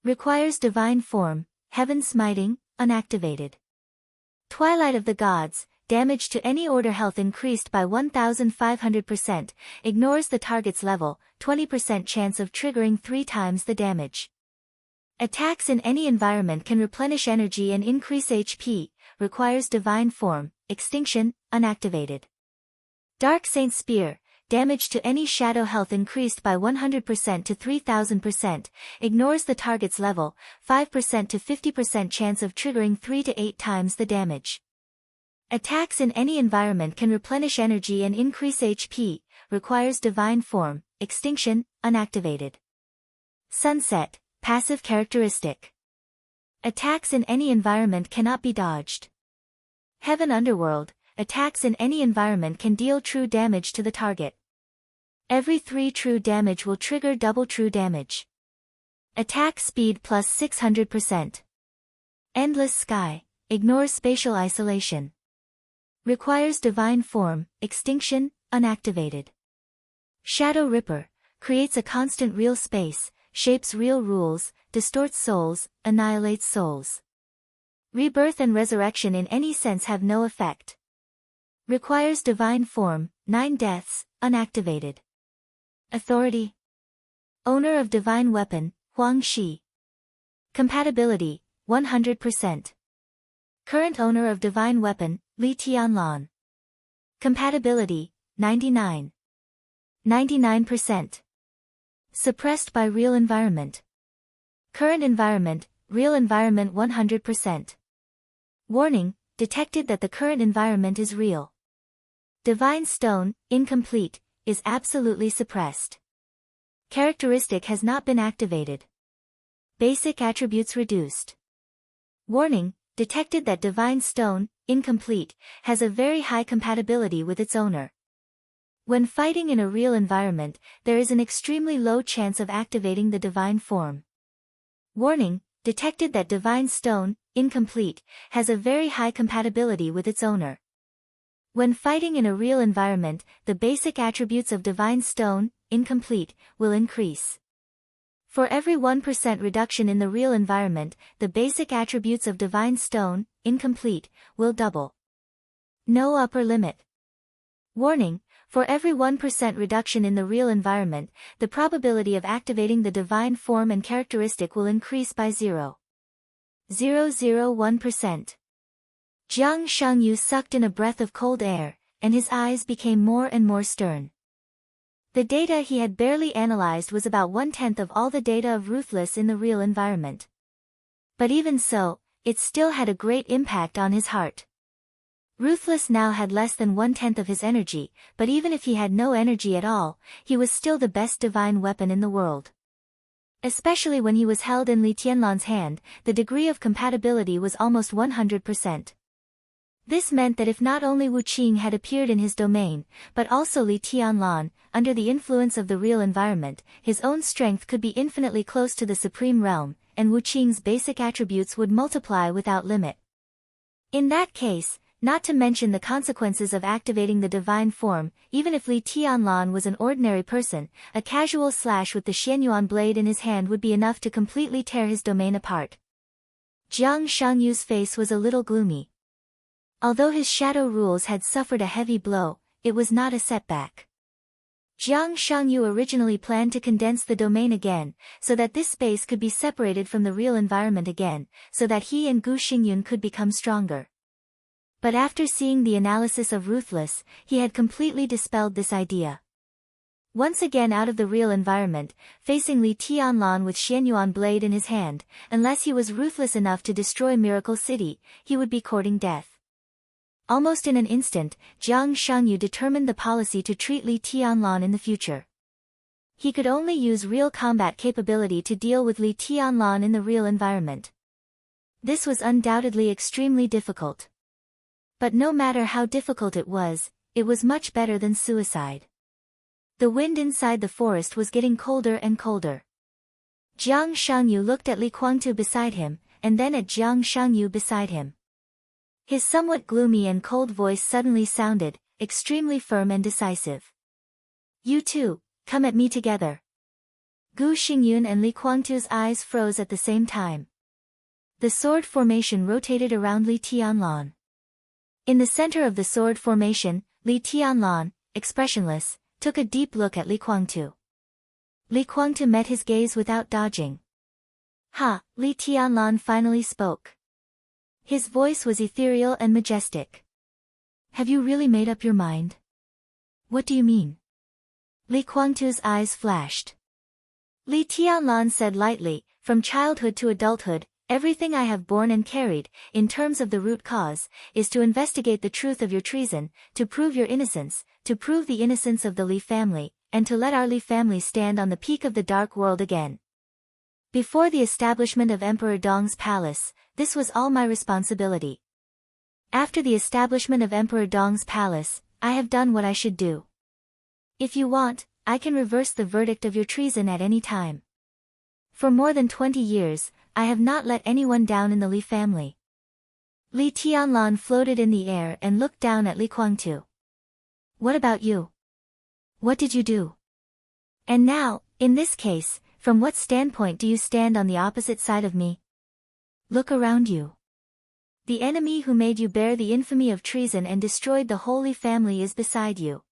Requires divine form, heaven smiting, unactivated. Twilight of the Gods, damage to any order health increased by 1500%, ignores the target's level, 20% chance of triggering 3 times the damage. Attacks in any environment can replenish energy and increase HP, requires divine form, extinction, unactivated. Dark Saint Spear, damage to any shadow health increased by 100% to 3000%, ignores the target's level, 5% to 50% chance of triggering 3 to 8 times the damage. Attacks in any environment can replenish energy and increase HP, requires divine form, extinction, unactivated. Sunset, passive characteristic. Attacks in any environment cannot be dodged. Heaven Underworld, attacks in any environment can deal true damage to the target. Every 3 true damage will trigger double true damage. Attack speed plus 600%. Endless Sky, ignores spatial isolation. Requires divine form, extinction, unactivated. Shadow Ripper, creates a constant real space, shapes real rules, distorts souls, annihilates souls. Rebirth and resurrection in any sense have no effect. Requires divine form, 9 deaths, unactivated. Authority. Owner of divine weapon, Huang Shi. Compatibility, 100%. Current owner of divine weapon, Li Tianlan. Compatibility, 99. 99%. Suppressed by real environment. Current environment, real environment 100%. Warning, detected that the current environment is real. Divine Stone, incomplete, is absolutely suppressed. Characteristic has not been activated. Basic attributes reduced. Warning, detected that Divine Stone, incomplete, has a very high compatibility with its owner. When fighting in a real environment, there is an extremely low chance of activating the divine form. Warning, detected that Divine Stone, incomplete, has a very high compatibility with its owner. When fighting in a real environment, the basic attributes of Divine Stone, incomplete, will increase. For every 1% reduction in the real environment, the basic attributes of Divine Stone, incomplete, will double. No upper limit. Warning, for every 1% reduction in the real environment, the probability of activating the divine form and characteristic will increase by 0.001%. Jiang Shangyu sucked in a breath of cold air, and his eyes became more and more stern. The data he had barely analyzed was about 1/10 of all the data of Ruthless in the real environment. But even so, it still had a great impact on his heart. Ruthless now had less than 1/10 of his energy, but even if he had no energy at all, he was still the best divine weapon in the world. Especially when he was held in Li Tianlan's hand, the degree of compatibility was almost 100%. This meant that if not only Wu Qing had appeared in his domain, but also Li Tianlan, under the influence of the real environment, his own strength could be infinitely close to the supreme realm, and Wu Qing's basic attributes would multiply without limit. In that case, not to mention the consequences of activating the divine form, even if Li Tianlan was an ordinary person, a casual slash with the Xianyuan blade in his hand would be enough to completely tear his domain apart. Jiang Shangyu's face was a little gloomy. Although his shadow rules had suffered a heavy blow, it was not a setback. Jiang Shangyu originally planned to condense the domain again, so that this space could be separated from the real environment again, so that he and Gu Xingyun could become stronger. But after seeing the analysis of Ruthless, he had completely dispelled this idea. Once again out of the real environment, facing Li Tianlan with Xianyuan blade in his hand, unless he was ruthless enough to destroy Miracle City, he would be courting death. Almost in an instant, Jiang Shangyu determined the policy to treat Li Tianlan in the future. He could only use real combat capability to deal with Li Tianlan in the real environment. This was undoubtedly extremely difficult. But no matter how difficult it was much better than suicide. The wind inside the forest was getting colder and colder. Jiang Shangyu looked at Li Guangtu beside him, and then at Jiang Shangyu beside him. His somewhat gloomy and cold voice suddenly sounded, extremely firm and decisive. You two, come at me together. Gu Xingyun and Li Guangtu's eyes froze at the same time. The sword formation rotated around Li Tianlan. In the center of the sword formation, Li Tianlan, expressionless, took a deep look at Li Guangtu. Li Guangtu met his gaze without dodging. Ha, Li Tianlan finally spoke. His voice was ethereal and majestic. Have you really made up your mind? What do you mean? Li Guangtu's eyes flashed. Li Tianlan said lightly, from childhood to adulthood, Everything I have borne and carried, in terms of the root cause, is to investigate the truth of your treason, to prove your innocence, to prove the innocence of the Li family, and to let our Li family stand on the peak of the dark world again. Before the establishment of Emperor Dong's palace, this was all my responsibility. After the establishment of Emperor Dong's palace, I have done what I should do. If you want, I can reverse the verdict of your treason at any time. For more than 20 years, I have not let anyone down in the Li family. Li Tianlan floated in the air and looked down at Li Guangtu. What about you? What did you do? And now, in this case, from what standpoint do you stand on the opposite side of me? Look around you. The enemy who made you bear the infamy of treason and destroyed the whole Li family is beside you.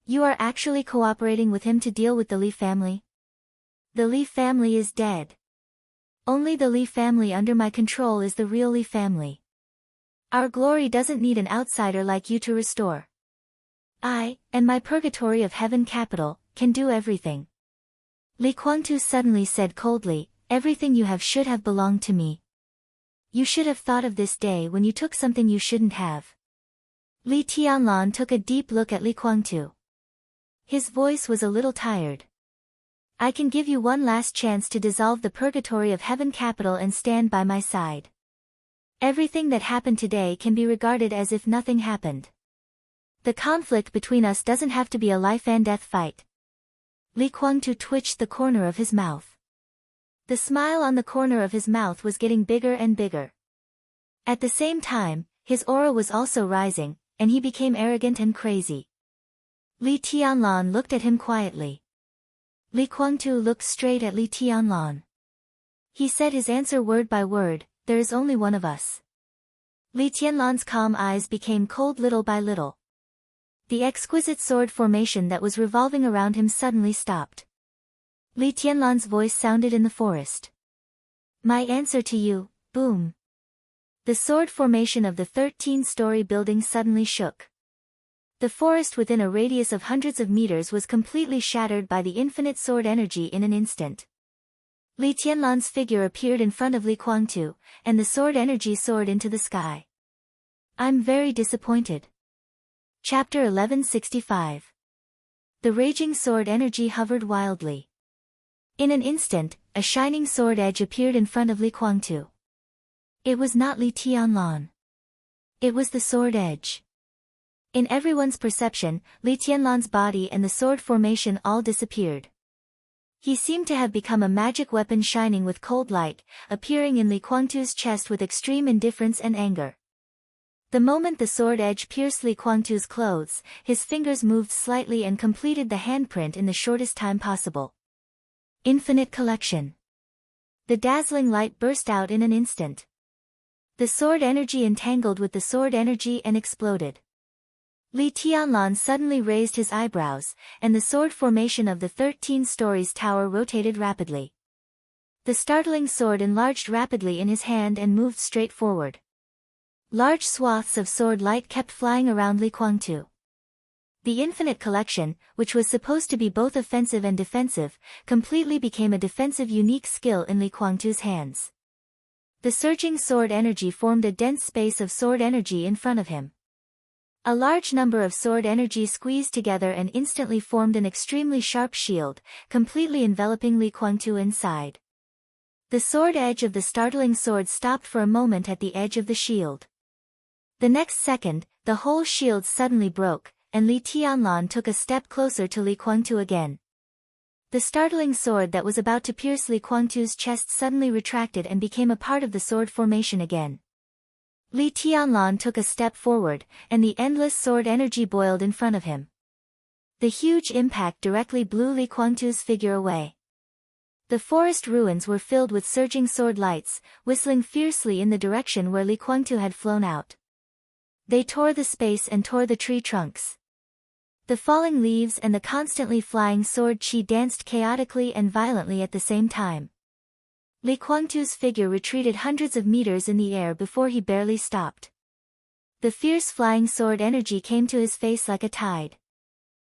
You are actually cooperating with him to deal with the Li family? The Li family is dead. Only the Li family under my control is the real Li family. Our glory doesn't need an outsider like you to restore. I, and my purgatory of heaven capital, can do everything. Li Guangtu suddenly said coldly, everything you have should have belonged to me. You should have thought of this day when you took something you shouldn't have. Li Tianlan took a deep look at Li Guangtu. His voice was a little tired. I can give you one last chance to dissolve the purgatory of heaven capital and stand by my side. Everything that happened today can be regarded as if nothing happened. The conflict between us doesn't have to be a life and death fight. Li Guangtu twitched the corner of his mouth. The smile on the corner of his mouth was getting bigger and bigger. At the same time, his aura was also rising, and he became arrogant and crazy. Li Tianlan looked at him quietly. Li Guangtu looked straight at Li Tianlan. He said his answer word by word, there is only one of us. Li Tianlan's calm eyes became cold little by little. The exquisite sword formation that was revolving around him suddenly stopped. Li Tianlan's voice sounded in the forest. My answer to you, boom. The sword formation of the 13-story building suddenly shook. The forest within a radius of hundreds of meters was completely shattered by the infinite sword energy in an instant. Li Tianlan's figure appeared in front of Li Guangtu, and the sword energy soared into the sky. I'm very disappointed. Chapter 1165. The raging sword energy hovered wildly. In an instant, a shining sword edge appeared in front of Li Guangtu. It was not Li Tianlan. It was the sword edge. In everyone's perception, Li Tianlan's body and the sword formation all disappeared. He seemed to have become a magic weapon shining with cold light, appearing in Li Guangtu's chest with extreme indifference and anger. The moment the sword edge pierced Li Guangtu's clothes, his fingers moved slightly and completed the handprint in the shortest time possible. Infinite collection. The dazzling light burst out in an instant. The sword energy entangled with the sword energy and exploded. Li Tianlan suddenly raised his eyebrows, and the sword formation of the 13 stories tower rotated rapidly. The startling sword enlarged rapidly in his hand and moved straight forward. Large swaths of sword light kept flying around Li Guangtu. The infinite collection, which was supposed to be both offensive and defensive, completely became a defensive unique skill in Li Guangtu's hands. The surging sword energy formed a dense space of sword energy in front of him. A large number of sword energy squeezed together and instantly formed an extremely sharp shield, completely enveloping Li Guangtu inside. The sword edge of the startling sword stopped for a moment at the edge of the shield. The next second, the whole shield suddenly broke, and Li Tianlan took a step closer to Li Guangtu again. The startling sword that was about to pierce Li Guangtu's chest suddenly retracted and became a part of the sword formation again. Li Tianlan took a step forward, and the endless sword energy boiled in front of him. The huge impact directly blew Li Guangtu's figure away. The forest ruins were filled with surging sword lights, whistling fiercely in the direction where Li Guangtu had flown out. They tore the space and tore the tree trunks. The falling leaves and the constantly flying sword chi danced chaotically and violently at the same time. Li Guangtu's figure retreated hundreds of meters in the air before he barely stopped. The fierce flying sword energy came to his face like a tide.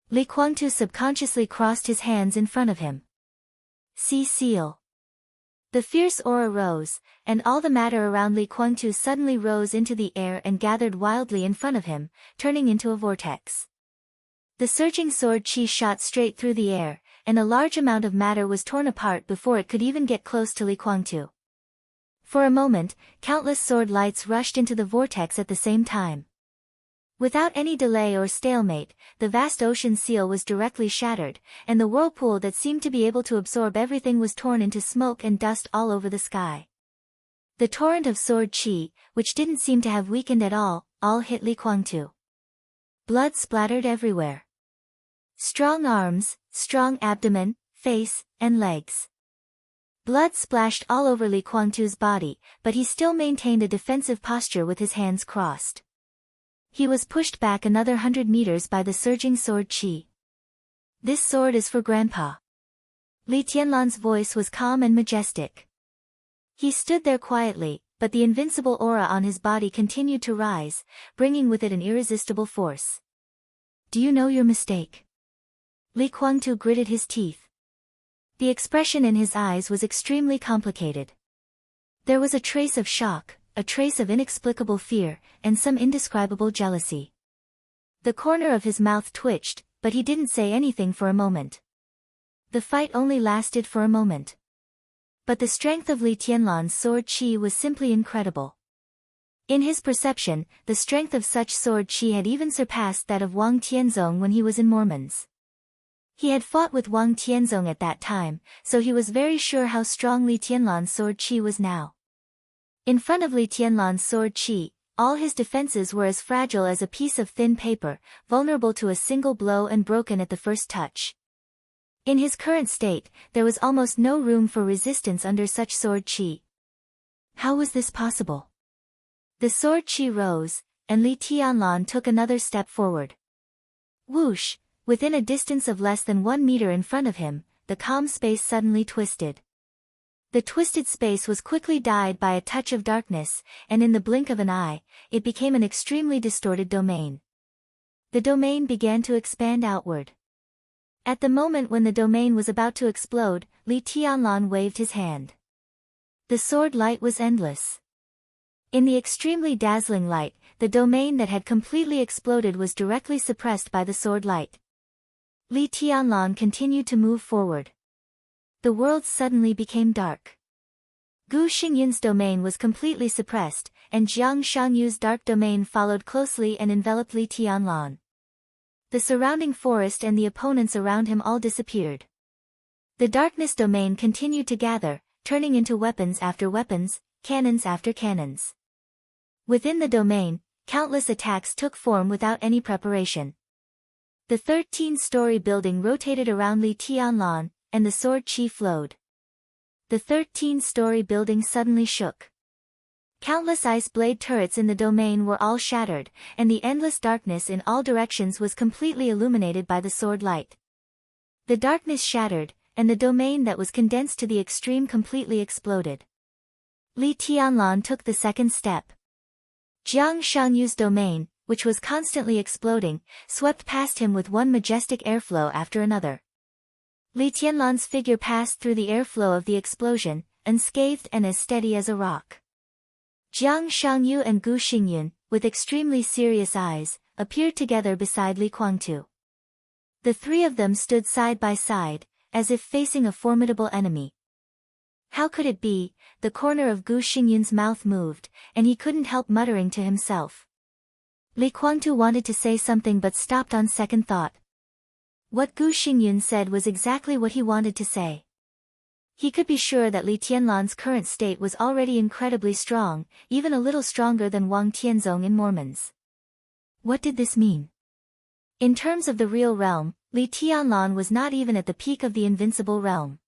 Li Guangtu subconsciously crossed his hands in front of him. See seal. The fierce aura rose, and all the matter around Li Kuangtu suddenly rose into the air and gathered wildly in front of him, turning into a vortex. The surging sword chi shot straight through the air, and a large amount of matter was torn apart before it could even get close to Li Kuangtu. For a moment, countless sword lights rushed into the vortex at the same time. Without any delay or stalemate, the vast ocean seal was directly shattered, and the whirlpool that seemed to be able to absorb everything was torn into smoke and dust all over the sky. The torrent of sword chi, which didn't seem to have weakened at all hit Li Kuangtu. Blood splattered everywhere. Strong arms, strong abdomen, face, and legs. Blood splashed all over Li Kuangtu's body, but he still maintained a defensive posture with his hands crossed. He was pushed back another 100 meters by the surging sword chi. "This sword is for Grandpa." Li Tianlan's voice was calm and majestic. He stood there quietly, but the invincible aura on his body continued to rise, bringing with it an irresistible force. "Do you know your mistake?" Li Kuangtu gritted his teeth. The expression in his eyes was extremely complicated. There was a trace of shock, a trace of inexplicable fear, and some indescribable jealousy. The corner of his mouth twitched, but he didn't say anything for a moment. The fight only lasted for a moment. But the strength of Li Tianlan's sword chi was simply incredible. In his perception, the strength of such sword chi had even surpassed that of Wang Tianzong when he was in Mormons. He had fought with Wang Tianzong at that time, so he was very sure how strong Li Tianlan's sword chi was now. In front of Li Tianlan's sword chi, all his defenses were as fragile as a piece of thin paper, vulnerable to a single blow and broken at the first touch. In his current state, there was almost no room for resistance under such sword chi. How was this possible? The sword chi rose, and Li Tianlan took another step forward. Whoosh! Within a distance of less than 1 meter in front of him, the calm space suddenly twisted. The twisted space was quickly dyed by a touch of darkness, and in the blink of an eye, it became an extremely distorted domain. The domain began to expand outward. At the moment when the domain was about to explode, Li Tianlan waved his hand. The sword light was endless. In the extremely dazzling light, the domain that had completely exploded was directly suppressed by the sword light. Li Tianlan continued to move forward. The world suddenly became dark. Gu Xingyun's domain was completely suppressed, and Jiang Shangyu's dark domain followed closely and enveloped Li Tianlan. The surrounding forest and the opponents around him all disappeared. The darkness domain continued to gather, turning into weapons after weapons, cannons after cannons. Within the domain, countless attacks took form without any preparation. The 13-story building rotated around Li Tianlan, and the sword chi flowed. The 13-story building suddenly shook. Countless ice blade turrets in the domain were all shattered, and the endless darkness in all directions was completely illuminated by the sword light. The darkness shattered, and the domain that was condensed to the extreme completely exploded. Li Tianlan took the second step. Jiang Shangyu's domain, which was constantly exploding, swept past him with one majestic airflow after another. Li Tianlan's figure passed through the airflow of the explosion, unscathed and as steady as a rock. Jiang Shangyu and Gu Xingyun, with extremely serious eyes, appeared together beside Li Kuangtu. The three of them stood side by side, as if facing a formidable enemy. How could it be? The corner of Gu Xingyun's mouth moved, and he couldn't help muttering to himself. Li Kuangtu wanted to say something but stopped on second thought. What Gu Xingyun said was exactly what he wanted to say. He could be sure that Li Tianlan's current state was already incredibly strong, even a little stronger than Wang Tianzong in Mormons. What did this mean? In terms of the real realm, Li Tianlan was not even at the peak of the invincible realm.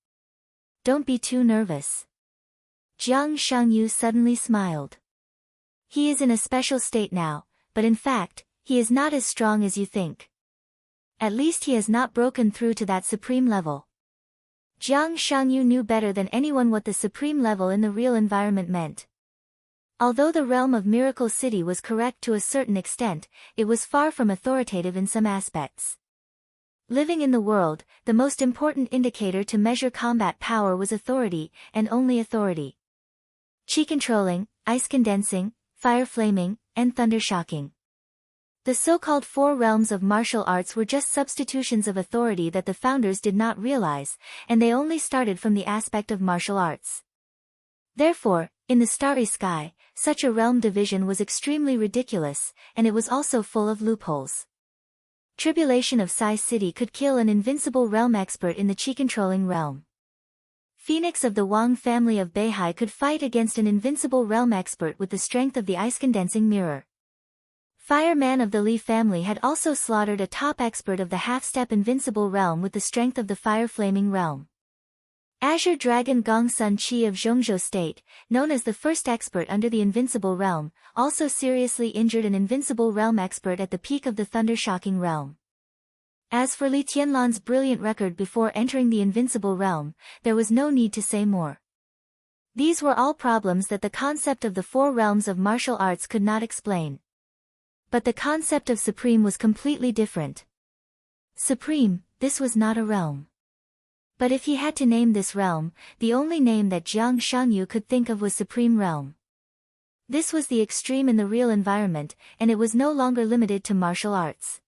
Don't be too nervous. Jiang Shangyu suddenly smiled. He is in a special state now, but in fact, he is not as strong as you think. At least he has not broken through to that supreme level. Jiang Shangyu knew better than anyone what the supreme level in the real environment meant. Although the realm of Miracle City was correct to a certain extent, it was far from authoritative in some aspects. Living in the world, the most important indicator to measure combat power was authority, and only authority. Chi controlling, ice condensing, fire flaming, and thunder shocking. The so-called four realms of martial arts were just substitutions of authority that the founders did not realize, and they only started from the aspect of martial arts. Therefore, in the starry sky, such a realm division was extremely ridiculous, and it was also full of loopholes. Tribulation of Sai City could kill an invincible realm expert in the chi-controlling realm. Phoenix of the Wang family of Beihai could fight against an invincible realm expert with the strength of the ice-condensing mirror. Fireman of the Li family had also slaughtered a top expert of the half-step invincible realm with the strength of the fire-flaming realm. Azure Dragon Gong Sun Chi of Zhongzhou State, known as the first expert under the invincible realm, also seriously injured an invincible realm expert at the peak of the thunder-shocking realm. As for Li Tianlan's brilliant record before entering the invincible realm, there was no need to say more. These were all problems that the concept of the four realms of martial arts could not explain. But the concept of supreme was completely different. Supreme, this was not a realm. But if he had to name this realm, the only name that Jiang Shangyu could think of was Supreme Realm. This was the extreme in the real environment, and it was no longer limited to martial arts.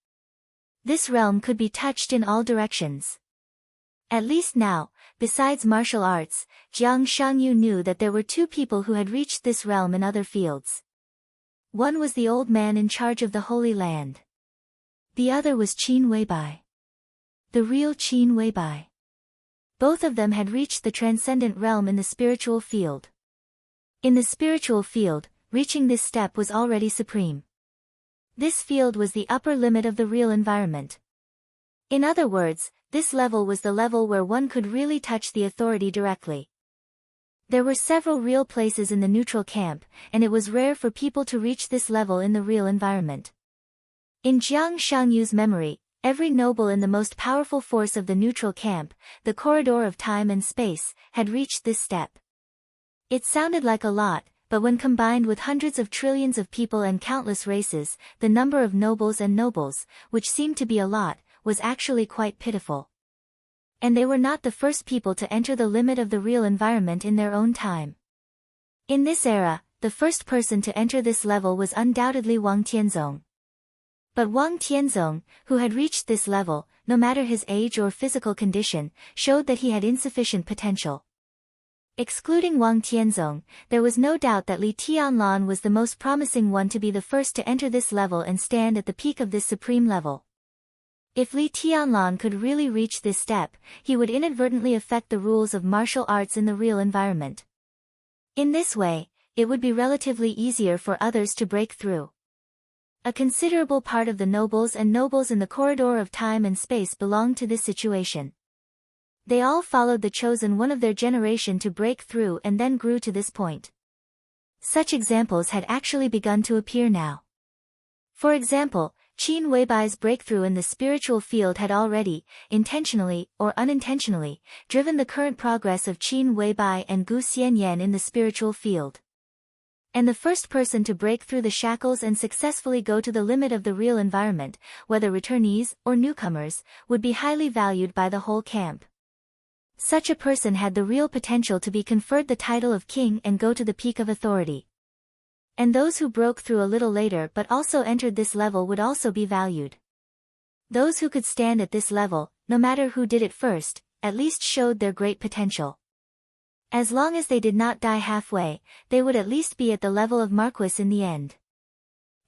This realm could be touched in all directions. At least now, besides martial arts, Jiang Shangyu knew that there were two people who had reached this realm in other fields. One was the old man in charge of the Holy Land. The other was Qin Weibai. The real Qin Weibai. Both of them had reached the transcendent realm in the spiritual field. In the spiritual field, reaching this step was already supreme. This field was the upper limit of the real environment. In other words, this level was the level where one could really touch the authority directly. There were several real places in the neutral camp, and it was rare for people to reach this level in the real environment. In Jiang Shangyu's memory, every noble in the most powerful force of the neutral camp, the corridor of time and space, had reached this step. It sounded like a lot, but when combined with hundreds of trillions of people and countless races, the number of nobles and nobles, which seemed to be a lot, was actually quite pitiful. And they were not the first people to enter the limit of the real environment in their own time. In this era, the first person to enter this level was undoubtedly Wang Tianzong. But Wang Tianzong, who had reached this level, no matter his age or physical condition, showed that he had insufficient potential. Excluding Wang Tianzong, there was no doubt that Li Tianlan was the most promising one to be the first to enter this level and stand at the peak of this supreme level. If Li Tianlan could really reach this step, he would inadvertently affect the rules of martial arts in the real environment. In this way, it would be relatively easier for others to break through. A considerable part of the nobles and nobles in the corridor of time and space belonged to this situation. They all followed the chosen one of their generation to break through and then grew to this point. Such examples had actually begun to appear now. For example, Qin Weibai's breakthrough in the spiritual field had already, intentionally or unintentionally, driven the current progress of Qin Weibai and Gu Xianyan in the spiritual field. And the first person to break through the shackles and successfully go to the limit of the real environment, whether returnees or newcomers, would be highly valued by the whole camp. Such a person had the real potential to be conferred the title of king and go to the peak of authority. And those who broke through a little later but also entered this level would also be valued. Those who could stand at this level, no matter who did it first, at least showed their great potential. As long as they did not die halfway, they would at least be at the level of Marquis in the end.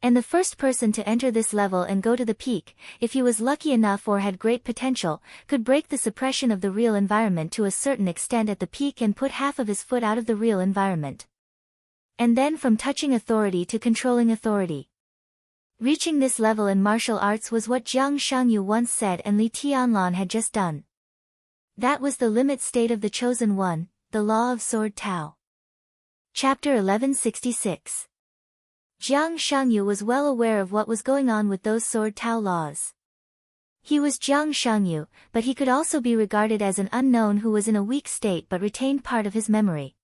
And the first person to enter this level and go to the peak, if he was lucky enough or had great potential, could break the suppression of the real environment to a certain extent at the peak and put half of his foot out of the real environment. And then from touching authority to controlling authority. Reaching this level in martial arts was what Jiang Shangyu once said and Li Tianlan had just done. That was the limit state of the chosen one, the law of sword Tao. Chapter 1166. Jiang Shangyu was well aware of what was going on with those sword Tao laws. He was Jiang Shangyu, but he could also be regarded as an unknown who was in a weak state but retained part of his memory.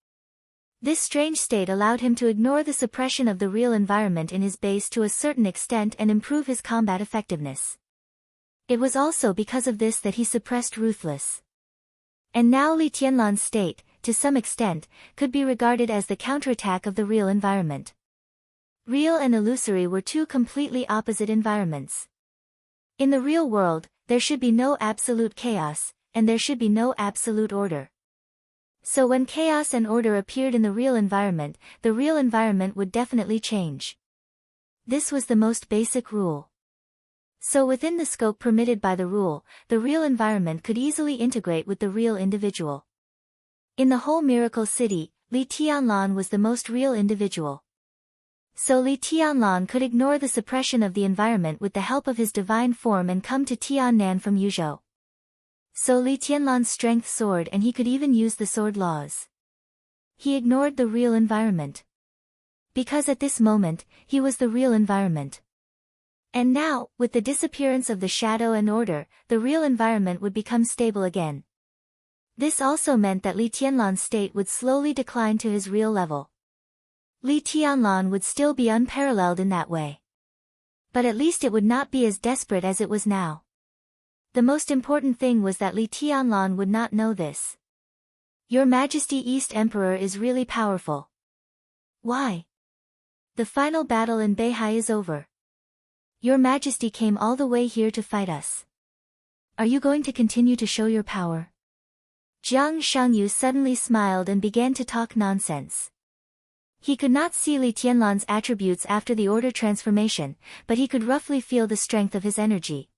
This strange state allowed him to ignore the suppression of the real environment in his base to a certain extent and improve his combat effectiveness. It was also because of this that he suppressed Ruthless. And now Li Tianlan's state, to some extent, could be regarded as the counterattack of the real environment. Real and illusory were two completely opposite environments. In the real world, there should be no absolute chaos, and there should be no absolute order. So when chaos and order appeared in the real environment would definitely change. This was the most basic rule. So within the scope permitted by the rule, the real environment could easily integrate with the real individual. In the whole miracle city, Li Tianlan was the most real individual. So Li Tianlan could ignore the suppression of the environment with the help of his divine form and come to Tiannan from Yuzhou. So Li Tianlan's strength soared and he could even use the sword laws. He ignored the real environment. Because at this moment, he was the real environment. And now, with the disappearance of the shadow and order, the real environment would become stable again. This also meant that Li Tianlan's state would slowly decline to his real level. Li Tianlan would still be unparalleled in that way. But at least it would not be as desperate as it was now. The most important thing was that Li Tianlan would not know this. Your Majesty East Emperor is really powerful. Why? The final battle in Beihai is over. Your Majesty came all the way here to fight us. Are you going to continue to show your power? Jiang Shangyu suddenly smiled and began to talk nonsense. He could not see Li Tianlan's attributes after the order transformation, but he could roughly feel the strength of his energy.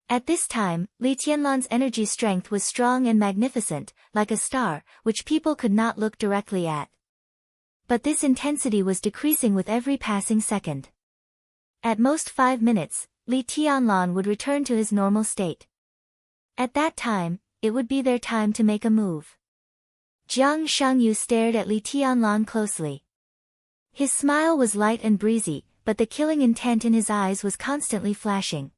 At this time, Li Tianlan's energy strength was strong and magnificent, like a star, which people could not look directly at. But this intensity was decreasing with every passing second. At most 5 minutes, Li Tianlan would return to his normal state. At that time, it would be their time to make a move. Jiang Shangyu stared at Li Tianlan closely. His smile was light and breezy, but the killing intent in his eyes was constantly flashing.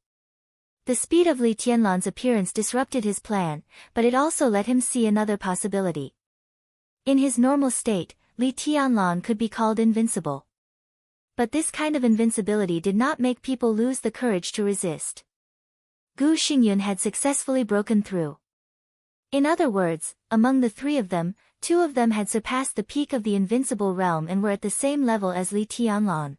The speed of Li Tianlan's appearance disrupted his plan, but it also let him see another possibility. In his normal state, Li Tianlan could be called invincible. But this kind of invincibility did not make people lose the courage to resist. Gu Xingyun had successfully broken through. In other words, among the 3 of them, 2 of them had surpassed the peak of the invincible realm and were at the same level as Li Tianlan.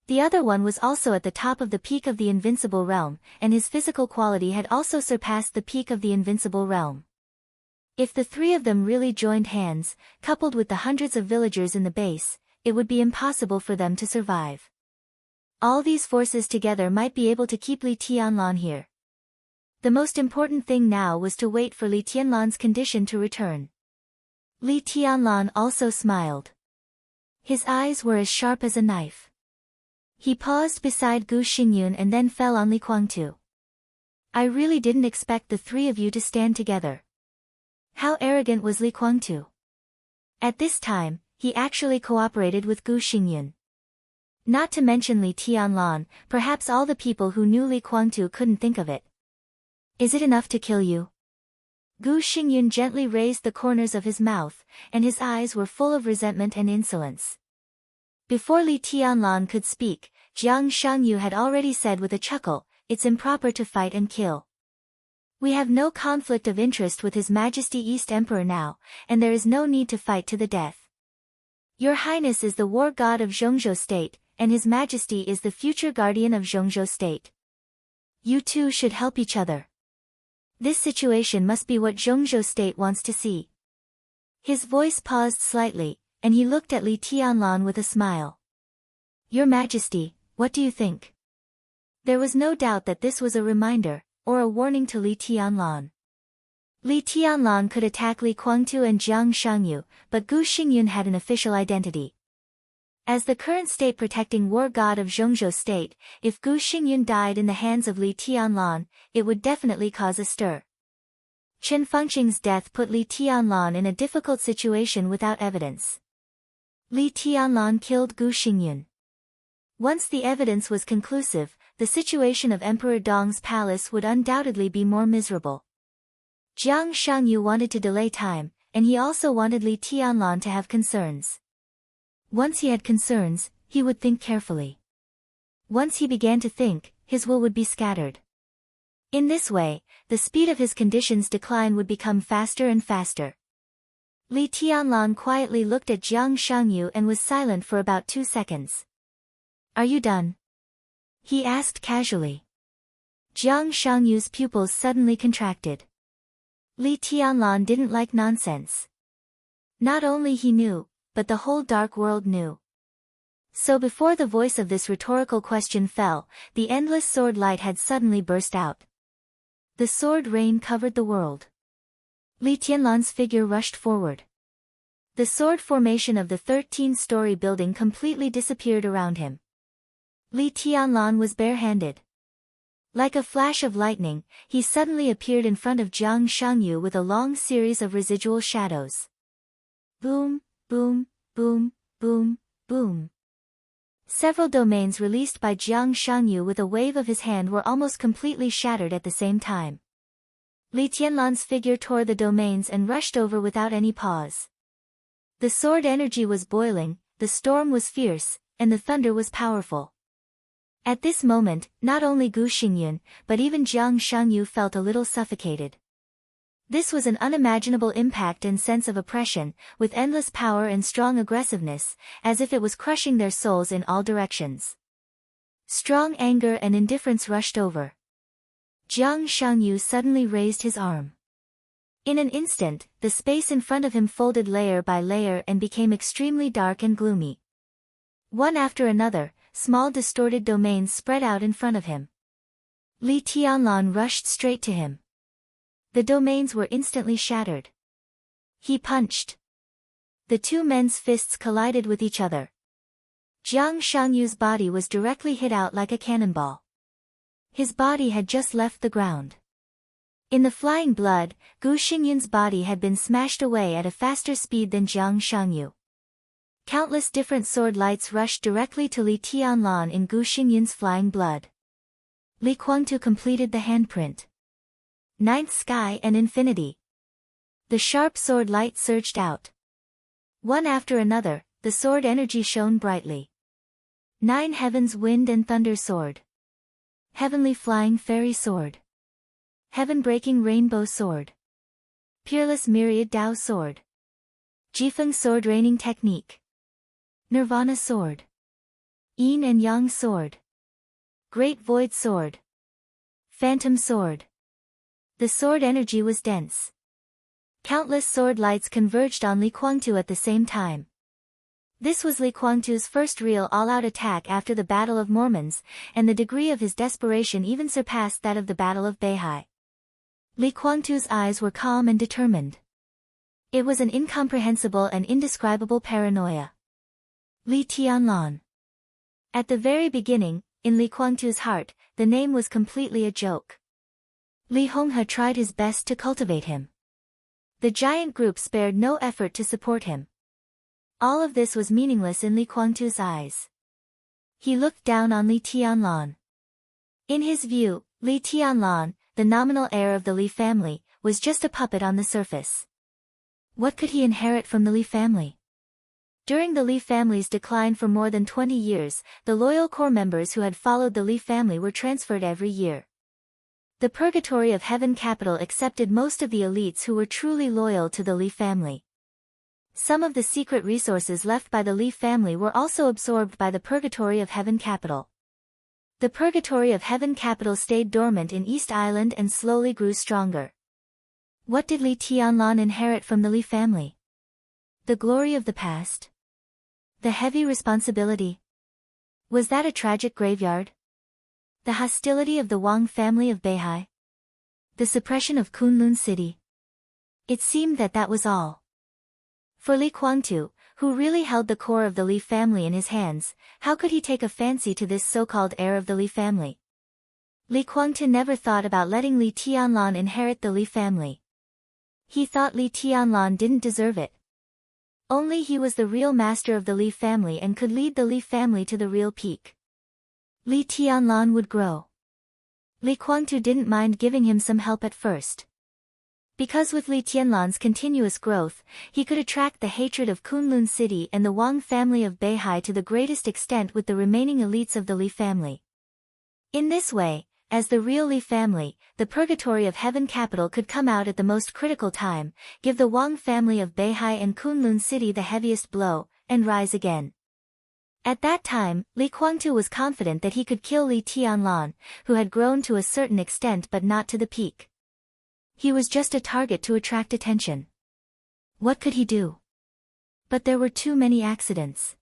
The other one was also at the top of the peak of the invincible realm, and his physical quality had also surpassed the peak of the invincible realm. If the 3 of them really joined hands, coupled with the hundreds of villagers in the base, it would be impossible for them to survive. All these forces together might be able to keep Li Tianlan here. The most important thing now was to wait for Li Tianlan's condition to return. Li Tianlan also smiled. His eyes were as sharp as a knife. He paused beside Gu Xingyun and then fell on Li Guangtu. I really didn't expect the 3 of you to stand together. How arrogant was Li Guangtu? At this time, he actually cooperated with Gu Xingyun. Not to mention Li Tianlan, perhaps all the people who knew Li Guangtu couldn't think of it. Is it enough to kill you? Gu Xingyun gently raised the corners of his mouth, and his eyes were full of resentment and insolence. Before Li Tianlan could speak, Jiang Shangyu had already said with a chuckle, it's improper to fight and kill. We have no conflict of interest with His Majesty East Emperor now, and there is no need to fight to the death. Your Highness is the war god of Zhongzhou State, and His Majesty is the future guardian of Zhongzhou State. You two should help each other. This situation must be what Zhongzhou State wants to see. His voice paused slightly, and he looked at Li Tianlan with a smile. Your Majesty, what do you think? There was no doubt that this was a reminder, or a warning to Li Tianlan. Li Tianlan could attack Li Guangtu and Jiang Shangyu, but Gu Xingyun had an official identity. As the current state protecting war god of Zhongzhou State, if Gu Xingyun died in the hands of Li Tianlan, it would definitely cause a stir. Chen Fengqing's death put Li Tianlan in a difficult situation without evidence. Li Tianlan killed Gu Xingyun. Once the evidence was conclusive, the situation of Emperor Dong's palace would undoubtedly be more miserable. Jiang Shangyu wanted to delay time, and he also wanted Li Tianlan to have concerns. Once he had concerns, he would think carefully. Once he began to think, his will would be scattered. In this way, the speed of his condition's decline would become faster and faster. Li Tianlan quietly looked at Jiang Shangyu and was silent for about 2 seconds. "Are you done?" he asked casually. Jiang Shangyu's pupils suddenly contracted. Li Tianlan didn't like nonsense. Not only he knew, but the whole dark world knew. So before the voice of this rhetorical question fell, the endless sword light had suddenly burst out. The sword rain covered the world. Li Tianlan's figure rushed forward. The sword formation of the 13-story building completely disappeared around him. Li Tianlan was barehanded. Like a flash of lightning, he suddenly appeared in front of Jiang Shangyu with a long series of residual shadows. Boom, boom, boom, boom, boom. Several domains released by Jiang Shangyu with a wave of his hand were almost completely shattered at the same time. Li Tianlan's figure tore the domains and rushed over without any pause. The sword energy was boiling, the storm was fierce, and the thunder was powerful. At this moment, not only Gu Xingyun, but even Jiang Shangyu felt a little suffocated. This was an unimaginable impact and sense of oppression, with endless power and strong aggressiveness, as if it was crushing their souls in all directions. Strong anger and indifference rushed over. Jiang Shangyu suddenly raised his arm. In an instant, the space in front of him folded layer by layer and became extremely dark and gloomy. One after another, small distorted domains spread out in front of him. Li Tianlan rushed straight to him. The domains were instantly shattered. He punched. The two men's fists collided with each other. Jiang Shangyu's body was directly hit out like a cannonball. His body had just left the ground. In the flying blood, Gu Xingyun's body had been smashed away at a faster speed than Jiang Shangyu. Countless different sword lights rushed directly to Li Tianlan in Gu Xingyun's flying blood. Li Guangtu completed the handprint. Ninth sky and infinity. The sharp sword light surged out. One after another, the sword energy shone brightly. 9 heavens wind and thunder sword. Heavenly flying fairy sword. Heaven-breaking rainbow sword. Peerless myriad Dao sword. Jifeng sword raining technique. Nirvana sword. Yin and Yang sword. Great void sword. Phantom sword. The sword energy was dense. Countless sword lights converged on Li Guangtu at the same time. This was Li Guangtu's first real all-out attack after the Battle of Mormons, and the degree of his desperation even surpassed that of the Battle of Beihai. Li Guangtu's eyes were calm and determined. It was an incomprehensible and indescribable paranoia. Li Tianlan. At the very beginning, in Li Guangtu's heart, the name was completely a joke. Li Honghe tried his best to cultivate him. The giant group spared no effort to support him. All of this was meaningless in Li Guangtu's eyes. He looked down on Li Tianlan. In his view, Li Tianlan, the nominal heir of the Li family, was just a puppet on the surface. What could he inherit from the Li family? During the Li family's decline for more than 20 years, the loyal core members who had followed the Li family were transferred every year. The Purgatory of Heaven Capital accepted most of the elites who were truly loyal to the Li family. Some of the secret resources left by the Li family were also absorbed by the Purgatory of Heaven Capital. The Purgatory of Heaven Capital stayed dormant in East Island and slowly grew stronger. What did Li Tianlan inherit from the Li family? The glory of the past? The heavy responsibility? Was that a tragic graveyard? The hostility of the Wang family of Beihai? The suppression of Kunlun City? It seemed that that was all. For Li Guangtu, who really held the core of the Li family in his hands, how could he take a fancy to this so-called heir of the Li family? Li Guangtu never thought about letting Li Tianlan inherit the Li family. He thought Li Tianlan didn't deserve it. Only he was the real master of the Li family and could lead the Li family to the real peak. Li Tianlan would grow. Li Guangtu didn't mind giving him some help at first. Because with Li Tianlan's continuous growth, he could attract the hatred of Kunlun City and the Wang family of Beihai to the greatest extent with the remaining elites of the Li family. In this way, as the real Li family, the purgatory of heaven capital could come out at the most critical time, give the Wang family of Beihai and Kunlun City the heaviest blow, and rise again. At that time, Li Guangtu was confident that he could kill Li Tianlan, who had grown to a certain extent but not to the peak. He was just a target to attract attention. What could he do? But there were too many accidents.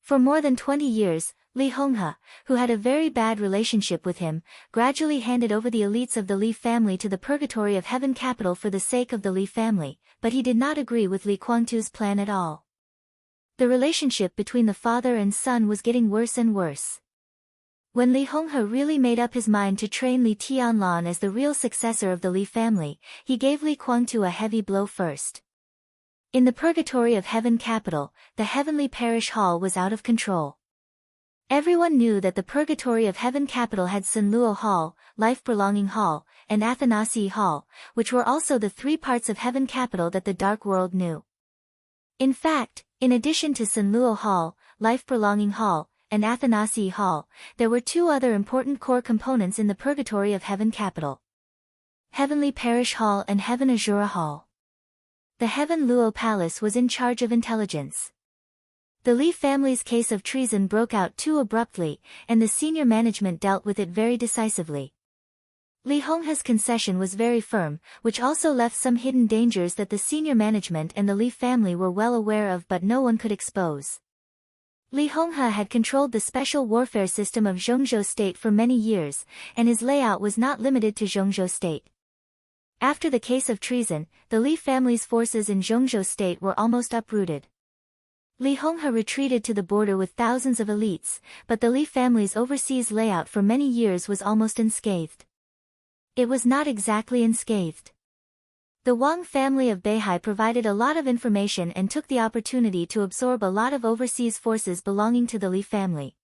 For more than 20 years, Li Honghe, who had a very bad relationship with him, gradually handed over the elites of the Li family to the purgatory of heaven capital for the sake of the Li family, but he did not agree with Li Guangtu's plan at all. The relationship between the father and son was getting worse and worse. When Li Honghe really made up his mind to train Li Tianlan as the real successor of the Li family, he gave Li Guangtu a heavy blow first. In the purgatory of heaven capital, the heavenly parish hall was out of control. Everyone knew that the purgatory of heaven capital had Sunluo Hall, life-prolonging hall, and Athanasi Hall, which were also the three parts of heaven capital that the dark world knew. In fact, in addition to Sunluo Hall, life-prolonging hall, and Athanasi Hall, there were two other important core components in the purgatory of heaven capital: Heavenly Parish Hall and Heaven Azura Hall. The Heaven Luo Palace was in charge of intelligence. The Li family's case of treason broke out too abruptly, and the senior management dealt with it very decisively. Li Honghe's concession was very firm, which also left some hidden dangers that the senior management and the Li family were well aware of but no one could expose. Li Honghe had controlled the special warfare system of Zhongzhou State for many years, and his layout was not limited to Zhongzhou State. After the case of treason, the Li family's forces in Zhongzhou State were almost uprooted. Li Honghe retreated to the border with thousands of elites, but the Li family's overseas layout for many years was almost unscathed. It was not exactly unscathed. The Wang family of Beihai provided a lot of information and took the opportunity to absorb a lot of overseas forces belonging to the Li family.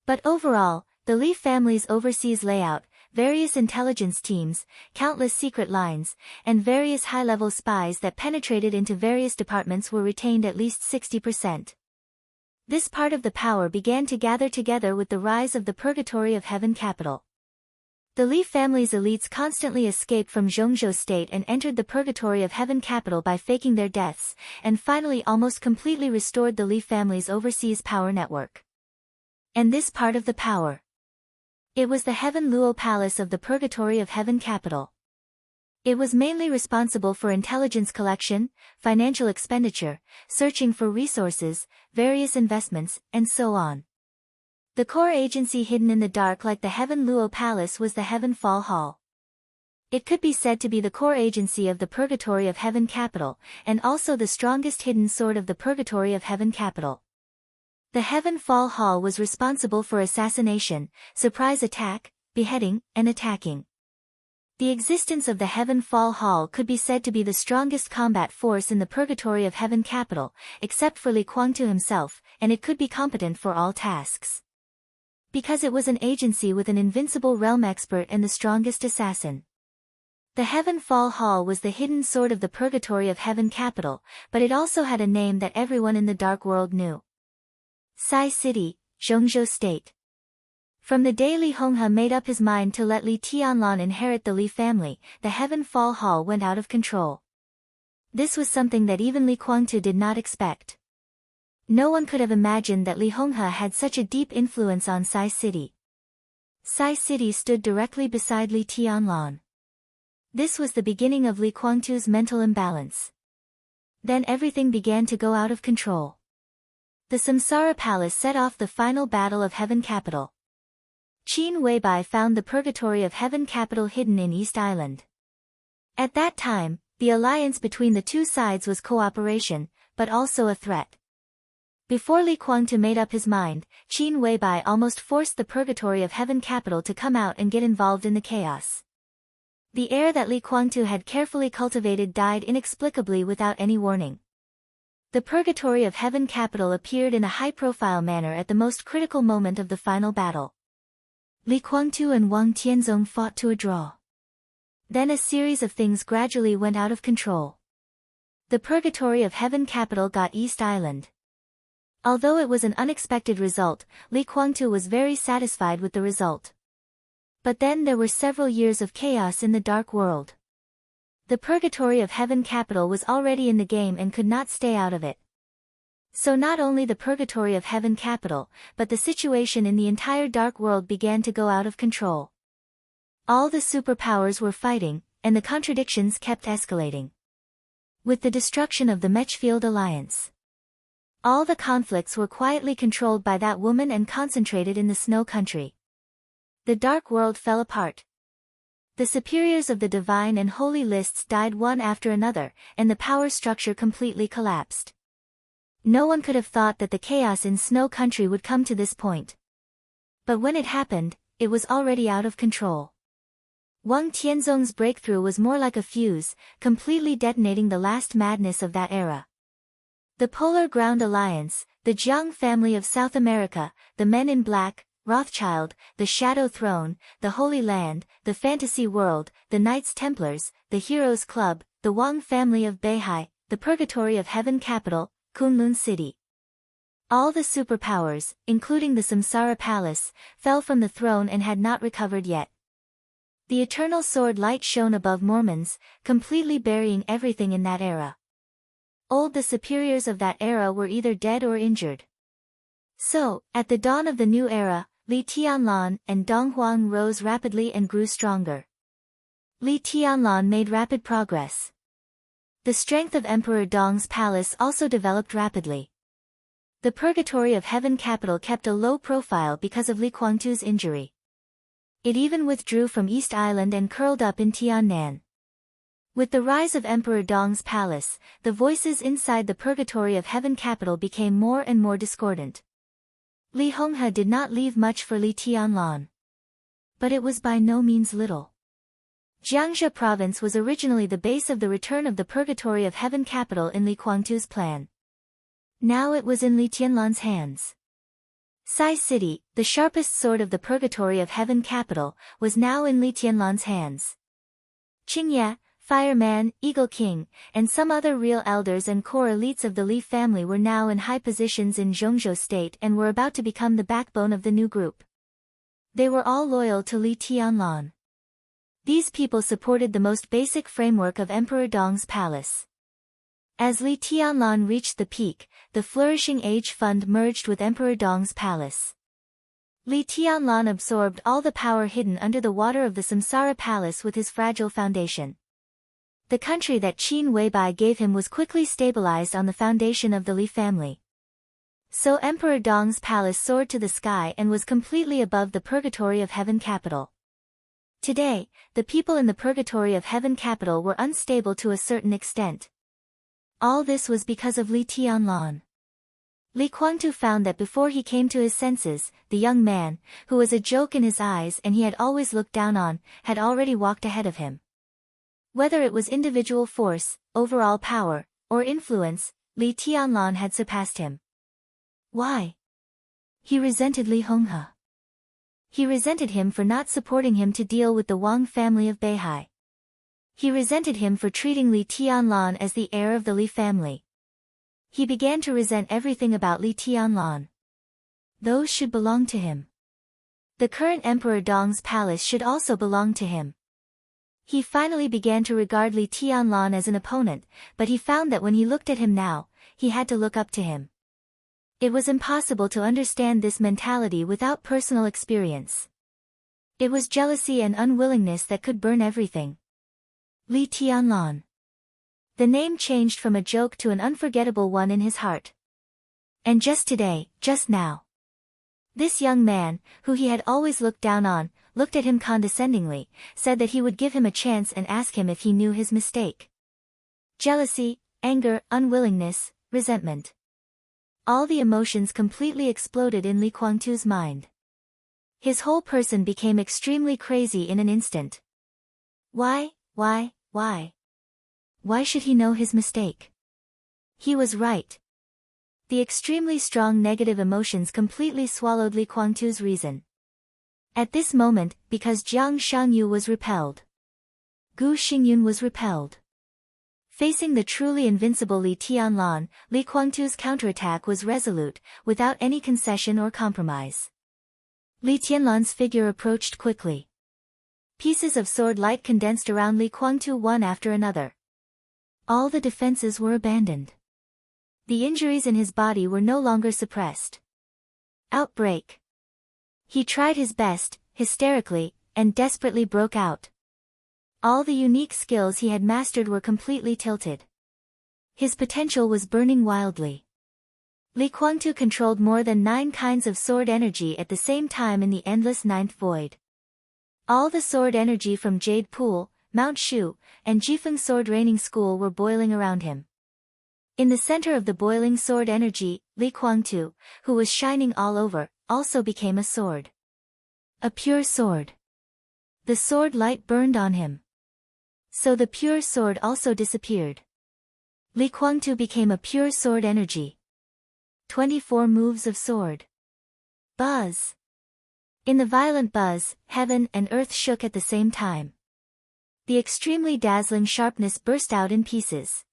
But overall, the Li family's overseas layout, various intelligence teams, countless secret lines, and various high-level spies that penetrated into various departments were retained at least 60%. This part of the power began to gather together with the rise of the purgatory of heaven capital. The Li family's elites constantly escaped from Zhongzhou State and entered the purgatory of heaven capital by faking their deaths, and finally almost completely restored the Li family's overseas power network. And this part of the power. It was the Heaven Luo Palace of the Purgatory of Heaven Capital. It was mainly responsible for intelligence collection, financial expenditure, searching for resources, various investments, and so on. The core agency hidden in the dark like the Heaven Luo Palace was the Heaven Fall Hall. It could be said to be the core agency of the Purgatory of Heaven Capital, and also the strongest hidden sword of the Purgatory of Heaven Capital. The Heaven Fall Hall was responsible for assassination, surprise attack, beheading, and attacking. The existence of the Heaven Fall Hall could be said to be the strongest combat force in the Purgatory of Heaven Capital, except for Li Guangtu himself, and it could be competent for all tasks. Because it was an agency with an invincible realm expert and the strongest assassin. The Heaven Fall Hall was the hidden sword of the Purgatory of Heaven Capital, but it also had a name that everyone in the dark world knew. Sai City, Zhongzhou State. From the day Li Honghe made up his mind to let Li Tianlan inherit the Li family, the Heaven Fall Hall went out of control. This was something that even Li Guangtu did not expect. No one could have imagined that Li Honghe had such a deep influence on Sai City. Sai City stood directly beside Li Tianlan. This was the beginning of Li Guangtu's mental imbalance. Then everything began to go out of control. The Samsara Palace set off the final battle of Heaven Capital. Qin Weibai found the Purgatory of Heaven Capital hidden in East Island. At that time, the alliance between the two sides was cooperation, but also a threat. Before Li Guangtu made up his mind, Qin Weibai almost forced the Purgatory of Heaven Capital to come out and get involved in the chaos. The air that Li Guangtu had carefully cultivated died inexplicably without any warning. The Purgatory of Heaven Capital appeared in a high-profile manner at the most critical moment of the final battle. Li Guangtu and Wang Tianzong fought to a draw. Then a series of things gradually went out of control. The Purgatory of Heaven Capital got East Island. Although it was an unexpected result, Li Guangtu was very satisfied with the result. But then there were several years of chaos in the dark world. The purgatory of heaven capital was already in the game and could not stay out of it. So not only the purgatory of heaven capital, but the situation in the entire dark world began to go out of control. All the superpowers were fighting, and the contradictions kept escalating. With the destruction of the Mechfield Alliance, all the conflicts were quietly controlled by that woman and concentrated in the snow country. The dark world fell apart. The superiors of the divine and holy lists died one after another, and the power structure completely collapsed. No one could have thought that the chaos in Snow Country would come to this point. But when it happened, it was already out of control. Wang Tianzong's breakthrough was more like a fuse, completely detonating the last madness of that era. The Polar Ground Alliance, the Jiang family of South America, the Men in Black, Rothschild, the Shadow Throne, the Holy Land, the Fantasy World, the Knights Templars, the Heroes Club, the Wang family of Beihai, the Purgatory of Heaven Capital, Kunlun City. All the superpowers, including the Samsara Palace, fell from the throne and had not recovered yet. The eternal sword light shone above Mormons, completely burying everything in that era. The superiors of that era were either dead or injured. So, at the dawn of the new era, Li Tianlan and Dong Huang rose rapidly and grew stronger. Li Tianlan made rapid progress. The strength of Emperor Dong's palace also developed rapidly. The Purgatory of Heaven capital kept a low profile because of Li Kuangtu's injury. It even withdrew from East Island and curled up in Tiannan. With the rise of Emperor Dong's palace, the voices inside the Purgatory of Heaven capital became more and more discordant. Li Honghe did not leave much for Li Tianlan. But it was by no means little. Jiangxia province was originally the base of the return of the Purgatory of Heaven capital in Li Kuangtu's plan. Now it was in Li Tianlan's hands. Sai City, the sharpest sword of the Purgatory of Heaven capital, was now in Li Tianlan's hands. Qingye, Fireman, Eagle King, and some other real elders and core elites of the Li family were now in high positions in Zhongzhou state and were about to become the backbone of the new group. They were all loyal to Li Tianlan. These people supported the most basic framework of Emperor Dong's palace. As Li Tianlan reached the peak, the Flourishing Age Fund merged with Emperor Dong's palace. Li Tianlan absorbed all the power hidden under the water of the Samsara Palace with his fragile foundation. The country that Qin Weibai gave him was quickly stabilized on the foundation of the Li family. So Emperor Dong's palace soared to the sky and was completely above the Purgatory of Heaven capital. Today, the people in the Purgatory of Heaven capital were unstable to a certain extent. All this was because of Li Tianlan. Li Kuangtu found that before he came to his senses, the young man, who was a joke in his eyes and he had always looked down on, had already walked ahead of him. Whether it was individual force, overall power, or influence, Li Tianlan had surpassed him. Why? He resented Li Honghe. He resented him for not supporting him to deal with the Wang family of Beihai. He resented him for treating Li Tianlan as the heir of the Li family. He began to resent everything about Li Tianlan. Those should belong to him. The current Emperor Dong's palace should also belong to him. He finally began to regard Li Tianlan as an opponent, but he found that when he looked at him now, he had to look up to him. It was impossible to understand this mentality without personal experience. It was jealousy and unwillingness that could burn everything. Li Tianlan. The name changed from a joke to an unforgettable one in his heart. And just today, just now, this young man, who he had always looked down on, looked at him condescendingly, said that he would give him a chance and ask him if he knew his mistake. Jealousy, anger, unwillingness, resentment. All the emotions completely exploded in Li Kuangtu's mind. His whole person became extremely crazy in an instant. Why? Why should he know his mistake? He was right. The extremely strong negative emotions completely swallowed Li Kuangtu's reason. At this moment, because Jiang Shangyu was repelled, Gu Xingyun was repelled. Facing the truly invincible Li Tianlan, Li Kuangtu's counterattack was resolute, without any concession or compromise. Li Tianlan's figure approached quickly. Pieces of sword light condensed around Li Kuangtu one after another. All the defenses were abandoned. The injuries in his body were no longer suppressed. Outbreak. He tried his best, hysterically, and desperately broke out. All the unique skills he had mastered were completely tilted. His potential was burning wildly. Li Kuangtu controlled more than 9 kinds of sword energy at the same time in the endless ninth void. All the sword energy from Jade Pool, Mount Shu, and Jifeng Sword Raining School were boiling around him. In the center of the boiling sword energy, Li Kuangtu, who was shining all over, also became a sword. A pure sword. The sword light burned on him. So the pure sword also disappeared. Li Kuangtu became a pure sword energy. 24 moves of sword. Buzz. In the violent buzz, heaven and earth shook at the same time. The extremely dazzling sharpness burst out in pieces.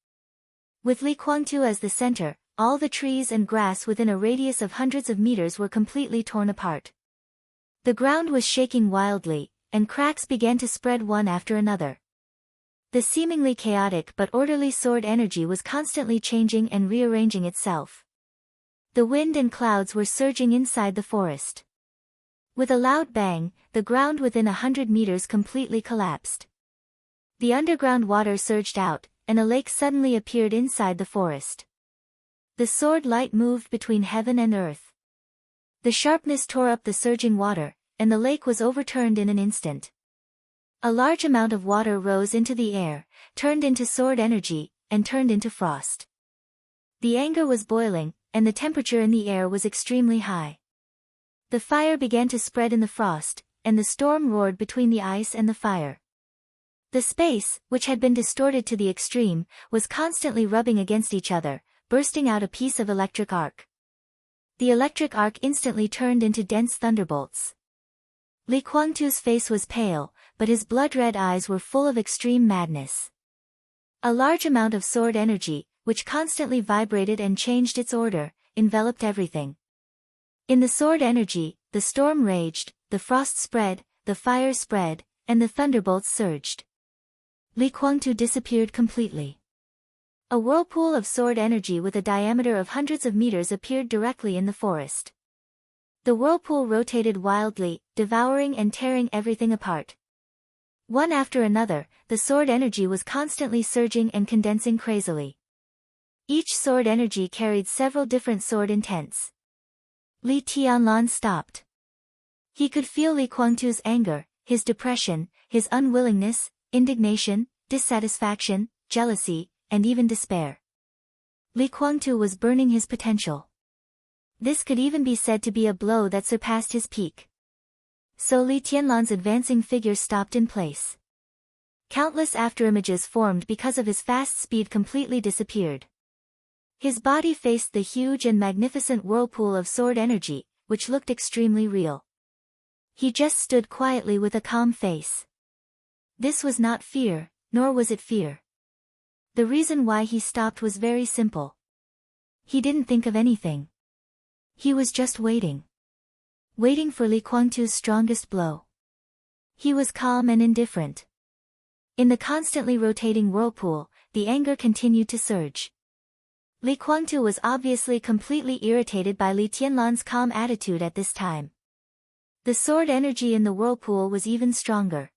With Li Kuangtu as the center, all the trees and grass within a radius of hundreds of meters were completely torn apart. The ground was shaking wildly, and cracks began to spread one after another. The seemingly chaotic but orderly sword energy was constantly changing and rearranging itself. The wind and clouds were surging inside the forest. With a loud bang, the ground within 100 meters completely collapsed. The underground water surged out, and a lake suddenly appeared inside the forest. The sword light moved between heaven and earth. The sharpness tore up the surging water, and the lake was overturned in an instant. A large amount of water rose into the air, turned into sword energy, and turned into frost. The anger was boiling, and the temperature in the air was extremely high. The fire began to spread in the frost, and the storm roared between the ice and the fire. The space, which had been distorted to the extreme, was constantly rubbing against each other, bursting out a piece of electric arc. The electric arc instantly turned into dense thunderbolts. Li Kuangtu's face was pale, but his blood-red eyes were full of extreme madness. A large amount of sword energy, which constantly vibrated and changed its order, enveloped everything. In the sword energy, the storm raged, the frost spread, the fire spread, and the thunderbolts surged. Li Kuangtu disappeared completely. A whirlpool of sword energy with a diameter of hundreds of meters appeared directly in the forest. The whirlpool rotated wildly, devouring and tearing everything apart. One after another, the sword energy was constantly surging and condensing crazily. Each sword energy carried several different sword intents. Li Tianlan stopped. He could feel Li Kuangtu's anger, his depression, his unwillingness, indignation, dissatisfaction, jealousy, and even despair. Li Kuangtu was burning his potential. This could even be said to be a blow that surpassed his peak. So Li Tianlan's advancing figure stopped in place. Countless afterimages formed because of his fast speed completely disappeared. His body faced the huge and magnificent whirlpool of sword energy, which looked extremely real. He just stood quietly with a calm face. This was not fear, nor was it fear. The reason why he stopped was very simple. He didn't think of anything. He was just waiting. Waiting for Li Kuangtu's strongest blow. He was calm and indifferent. In the constantly rotating whirlpool, the anger continued to surge. Li Kuangtu was obviously completely irritated by Li Tianlan's calm attitude at this time. The sword energy in the whirlpool was even stronger.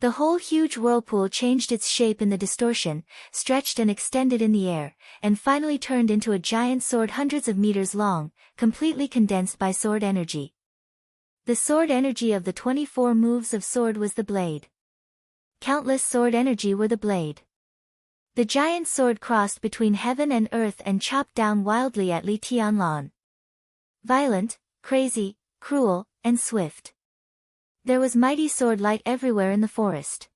The whole huge whirlpool changed its shape in the distortion, stretched and extended in the air, and finally turned into a giant sword hundreds of meters long, completely condensed by sword energy. The sword energy of the 24 moves of sword was the blade. Countless sword energy were the blade. The giant sword crossed between heaven and earth and chopped down wildly at Li Tianlan. Violent, crazy, cruel, and swift. There was mighty sword light everywhere in the forest.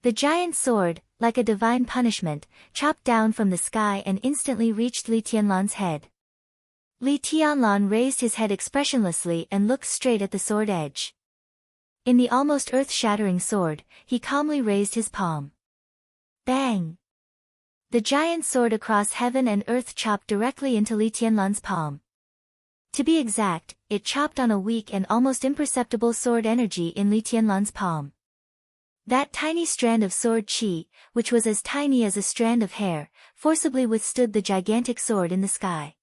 The giant sword, like a divine punishment, chopped down from the sky and instantly reached Li Tianlan's head. Li Tianlan raised his head expressionlessly and looked straight at the sword edge. In the almost earth-shattering sword, he calmly raised his palm. Bang! The giant sword across heaven and earth chopped directly into Li Tianlan's palm. To be exact, it chopped on a weak and almost imperceptible sword energy in Li Tianlan's palm. That tiny strand of sword qi, which was as tiny as a strand of hair, forcibly withstood the gigantic sword in the sky.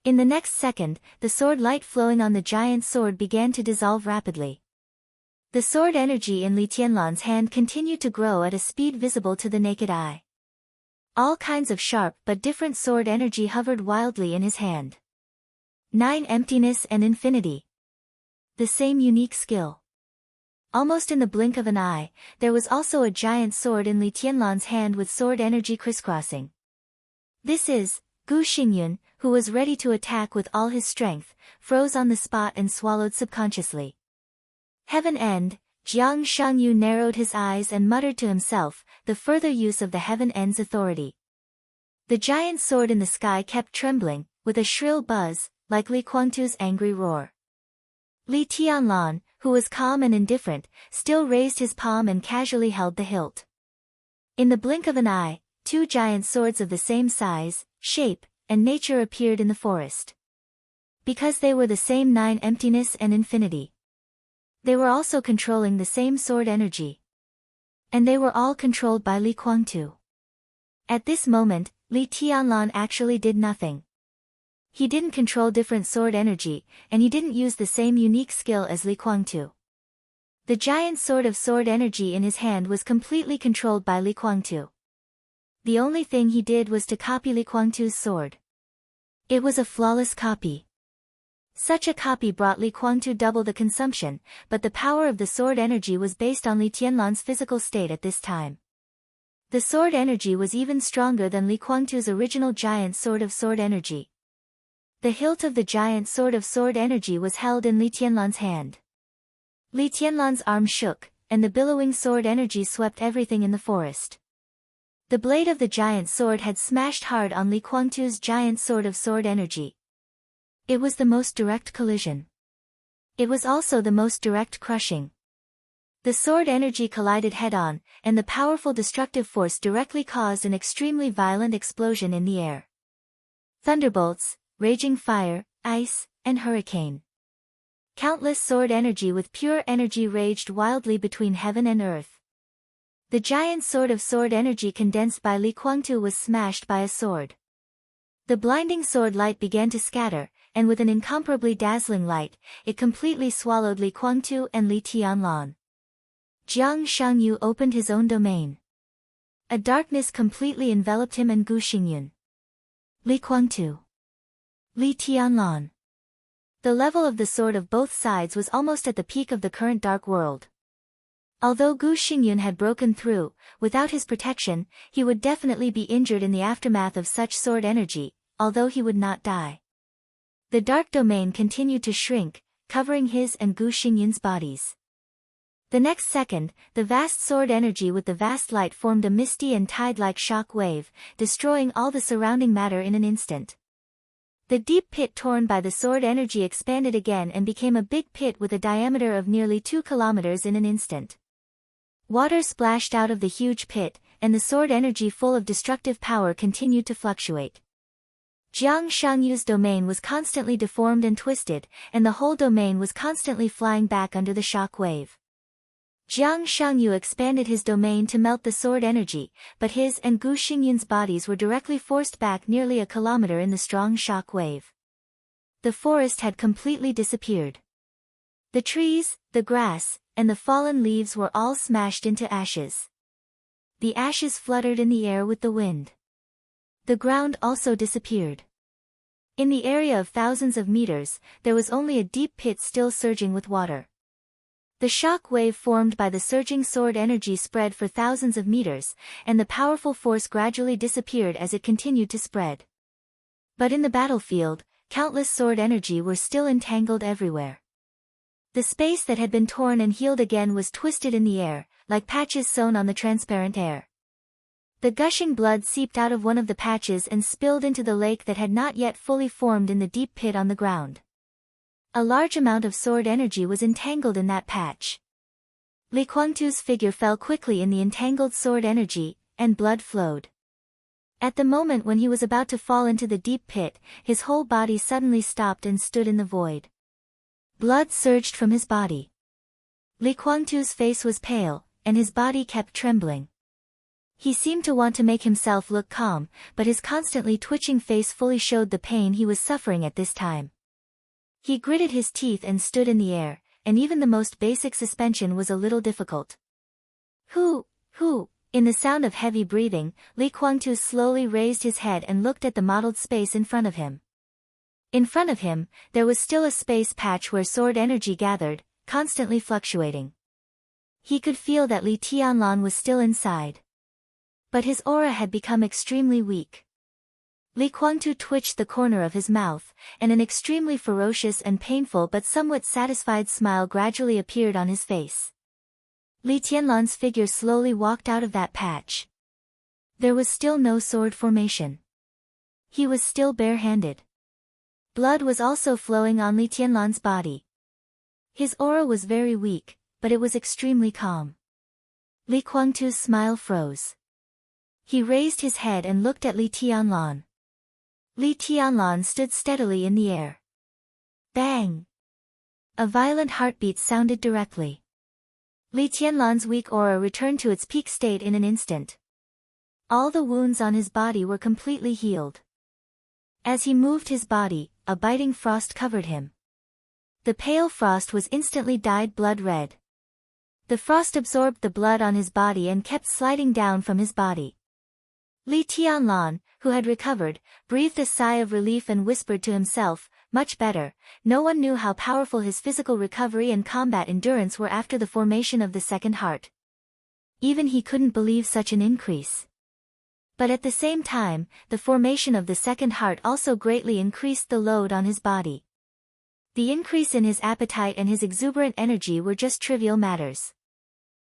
In the next second, the sword light flowing on the giant sword began to dissolve rapidly. The sword energy in Li Tianlan's hand continued to grow at a speed visible to the naked eye. All kinds of sharp but different sword energy hovered wildly in his hand. 9 Emptiness and Infinity. The same unique skill. Almost in the blink of an eye, there was also a giant sword in Li Tianlan's hand with sword energy crisscrossing. This is, Gu Xingyun, who was ready to attack with all his strength, froze on the spot and swallowed subconsciously. Heaven End, Jiang Shangyu narrowed his eyes and muttered to himself, the further use of the Heaven End's authority. The giant sword in the sky kept trembling, with a shrill buzz, like Li Kuangtu's angry roar. Li Tianlan, who was calm and indifferent, still raised his palm and casually held the hilt. In the blink of an eye, 2 giant swords of the same size, shape, and nature appeared in the forest. Because they were the same 9 Emptiness and Infinity. They were also controlling the same sword energy. And they were all controlled by Li Kuangtu. At this moment, Li Tianlan actually did nothing. He didn't control different sword energy, and he didn't use the same unique skill as Li Kuangtu. The giant sword of sword energy in his hand was completely controlled by Li Kuangtu. The only thing he did was to copy Li Kuangtu's sword. It was a flawless copy. Such a copy brought Li Kuangtu double the consumption, but the power of the sword energy was based on Li Tianlan's physical state at this time. The sword energy was even stronger than Li Kuangtu's original giant sword of sword energy. The hilt of the giant sword of sword energy was held in Li Tianlan's hand. Li Tianlan's arm shook, and the billowing sword energy swept everything in the forest. The blade of the giant sword had smashed hard on Li Kuangtu's giant sword of sword energy. It was the most direct collision. It was also the most direct crushing. The sword energy collided head-on, and the powerful destructive force directly caused an extremely violent explosion in the air. Thunderbolts, raging fire, ice, and hurricane. Countless sword energy with pure energy raged wildly between heaven and earth. The giant sword of sword energy condensed by Li Kuangtu was smashed by a sword. The blinding sword light began to scatter, and with an incomparably dazzling light, it completely swallowed Li Kuangtu and Li Tianlan. Jiang Shangyu opened his own domain. A darkness completely enveloped him and Gu Xingyun. Li Kuangtu. Li Tianlan. The level of the sword of both sides was almost at the peak of the current dark world. Although Gu Xingyun had broken through, without his protection, he would definitely be injured in the aftermath of such sword energy, although he would not die. The dark domain continued to shrink, covering his and Gu Xingyun's bodies. The next second, the vast sword energy with the vast light formed a misty and tide-like shock wave, destroying all the surrounding matter in an instant. The deep pit torn by the sword energy expanded again and became a big pit with a diameter of nearly 2 kilometers in an instant. Water splashed out of the huge pit, and the sword energy full of destructive power continued to fluctuate. Jiang Shangyu's domain was constantly deformed and twisted, and the whole domain was constantly flying back under the shock wave. Jiang Shangyu expanded his domain to melt the sword energy, but his and Gu Xingyun's bodies were directly forced back nearly a kilometer in the strong shock wave. The forest had completely disappeared. The trees, the grass, and the fallen leaves were all smashed into ashes. The ashes fluttered in the air with the wind. The ground also disappeared. In the area of thousands of meters, there was only a deep pit still surging with water. The shock wave formed by the surging sword energy spread for thousands of meters, and the powerful force gradually disappeared as it continued to spread. But in the battlefield, countless sword energy were still entangled everywhere. The space that had been torn and healed again was twisted in the air, like patches sewn on the transparent air. The gushing blood seeped out of one of the patches and spilled into the lake that had not yet fully formed in the deep pit on the ground. A large amount of sword energy was entangled in that patch. Li Kuangtu's figure fell quickly in the entangled sword energy, and blood flowed. At the moment when he was about to fall into the deep pit, his whole body suddenly stopped and stood in the void. Blood surged from his body. Li Guangtu's face was pale, and his body kept trembling. He seemed to want to make himself look calm, but his constantly twitching face fully showed the pain he was suffering at this time. He gritted his teeth and stood in the air, and even the most basic suspension was a little difficult. Who? In the sound of heavy breathing, Li Guangtu slowly raised his head and looked at the mottled space in front of him. In front of him, there was still a space patch where sword energy gathered, constantly fluctuating. He could feel that Li Tianlan was still inside. But his aura had become extremely weak. Li Guangtu twitched the corner of his mouth, and an extremely ferocious and painful but somewhat satisfied smile gradually appeared on his face. Li Tianlan's figure slowly walked out of that patch. There was still no sword formation. He was still barehanded. Blood was also flowing on Li Tianlan's body. His aura was very weak, but it was extremely calm. Li Guangtu's smile froze. He raised his head and looked at Li Tianlan. Li Tianlan stood steadily in the air. Bang! A violent heartbeat sounded directly. Li Tianlan's weak aura returned to its peak state in an instant. All the wounds on his body were completely healed. As he moved his body, a biting frost covered him. The pale frost was instantly dyed blood red. The frost absorbed the blood on his body and kept sliding down from his body. Li Tianlan, who had recovered, breathed a sigh of relief and whispered to himself, "Much better." No one knew how powerful his physical recovery and combat endurance were after the formation of the second heart. Even he couldn't believe such an increase. But at the same time, the formation of the second heart also greatly increased the load on his body. The increase in his appetite and his exuberant energy were just trivial matters.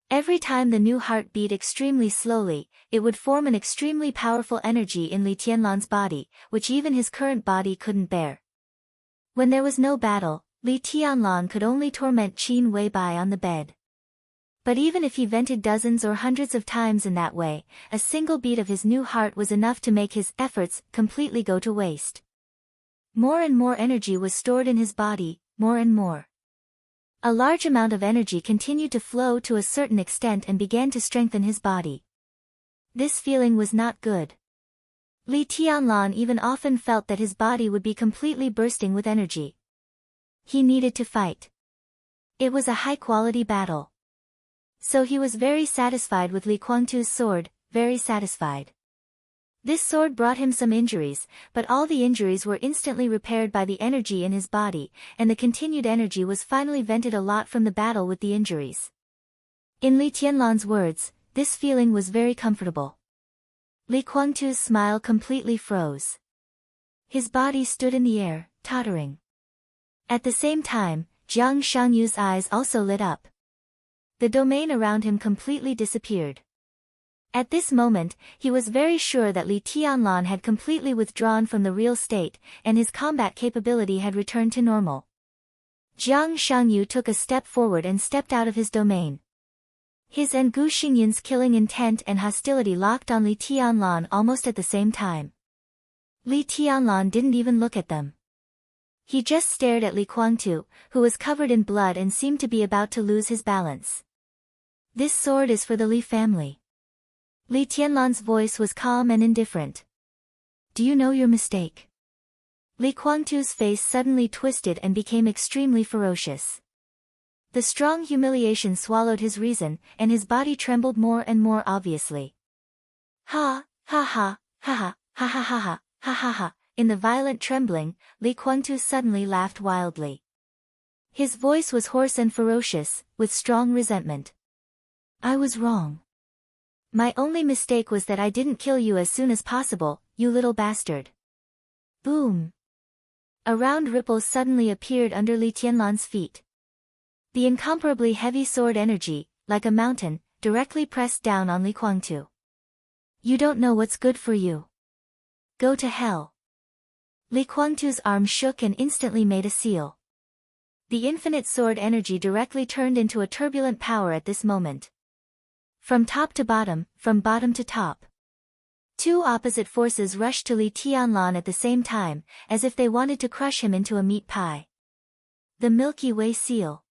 Every time the new heart beat extremely slowly, it would form an extremely powerful energy in Li Tianlan's body, which even his current body couldn't bear. When there was no battle, Li Tianlan could only torment Qin Weibai on the bed. But even if he vented dozens or hundreds of times in that way, a single beat of his new heart was enough to make his efforts completely go to waste. More and more energy was stored in his body, more and more. A large amount of energy continued to flow to a certain extent and began to strengthen his body. This feeling was not good. Li Tianlan even often felt that his body would be completely bursting with energy. He needed to fight. It was a high-quality battle. So he was very satisfied with Li Guangtu's sword, very satisfied. This sword brought him some injuries, but all the injuries were instantly repaired by the energy in his body, and the continued energy was finally vented a lot from the battle with the injuries. In Li Tianlan's words, this feeling was very comfortable. Li Guangtu's smile completely froze. His body stood in the air, tottering. At the same time, Jiang Shangyu's eyes also lit up. The domain around him completely disappeared. At this moment, he was very sure that Li Tianlan had completely withdrawn from the real state, and his combat capability had returned to normal. Jiang Shangyu took a step forward and stepped out of his domain. His and Gu Xingyun's killing intent and hostility locked on Li Tianlan almost at the same time. Li Tianlan didn't even look at them. He just stared at Li Guangtu, who was covered in blood and seemed to be about to lose his balance. "This sword is for the Li family." Li Tianlan's voice was calm and indifferent. "Do you know your mistake?" Li Guangtu's face suddenly twisted and became extremely ferocious. The strong humiliation swallowed his reason, and his body trembled more and more obviously. Ha, ha ha, ha ha, ha ha ha ha, ha ha ha. In the violent trembling, Li Guangtu suddenly laughed wildly. His voice was hoarse and ferocious, with strong resentment. "I was wrong. My only mistake was that I didn't kill you as soon as possible, you little bastard." Boom! A round ripple suddenly appeared under Li Tianlan's feet. The incomparably heavy sword energy, like a mountain, directly pressed down on Li Guangtu. "You don't know what's good for you. Go to hell." Li Guangtu's arm shook and instantly made a seal. The infinite sword energy directly turned into a turbulent power at this moment. From top to bottom, from bottom to top. Two opposite forces rushed to Li Tianlan at the same time, as if they wanted to crush him into a meat pie. The Milky Way seal.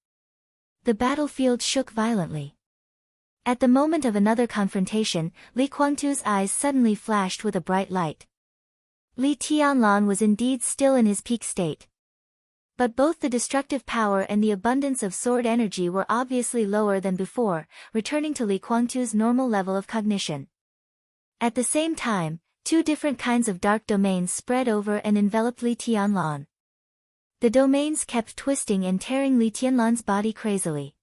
The battlefield shook violently. At the moment of another confrontation, Li Guangtu's eyes suddenly flashed with a bright light. Li Tianlan was indeed still in his peak state. But both the destructive power and the abundance of sword energy were obviously lower than before, returning to Li Guangtu's normal level of cognition. At the same time, two different kinds of dark domains spread over and enveloped Li Tianlan. The domains kept twisting and tearing Li Tianlan's body crazily.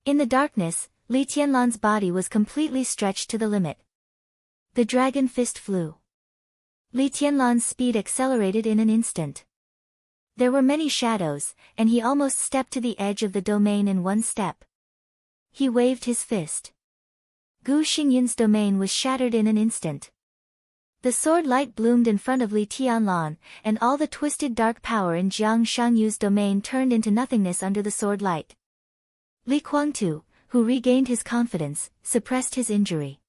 In the darkness, Li Tianlan's body was completely stretched to the limit. The dragon fist flew. Li Tianlan's speed accelerated in an instant. There were many shadows, and he almost stepped to the edge of the domain in one step. He waved his fist. Gu Xingyun's domain was shattered in an instant. The sword light bloomed in front of Li Tianlan, and all the twisted dark power in Jiang Shangyu's domain turned into nothingness under the sword light. Li Guangtu, who regained his confidence, suppressed his injury.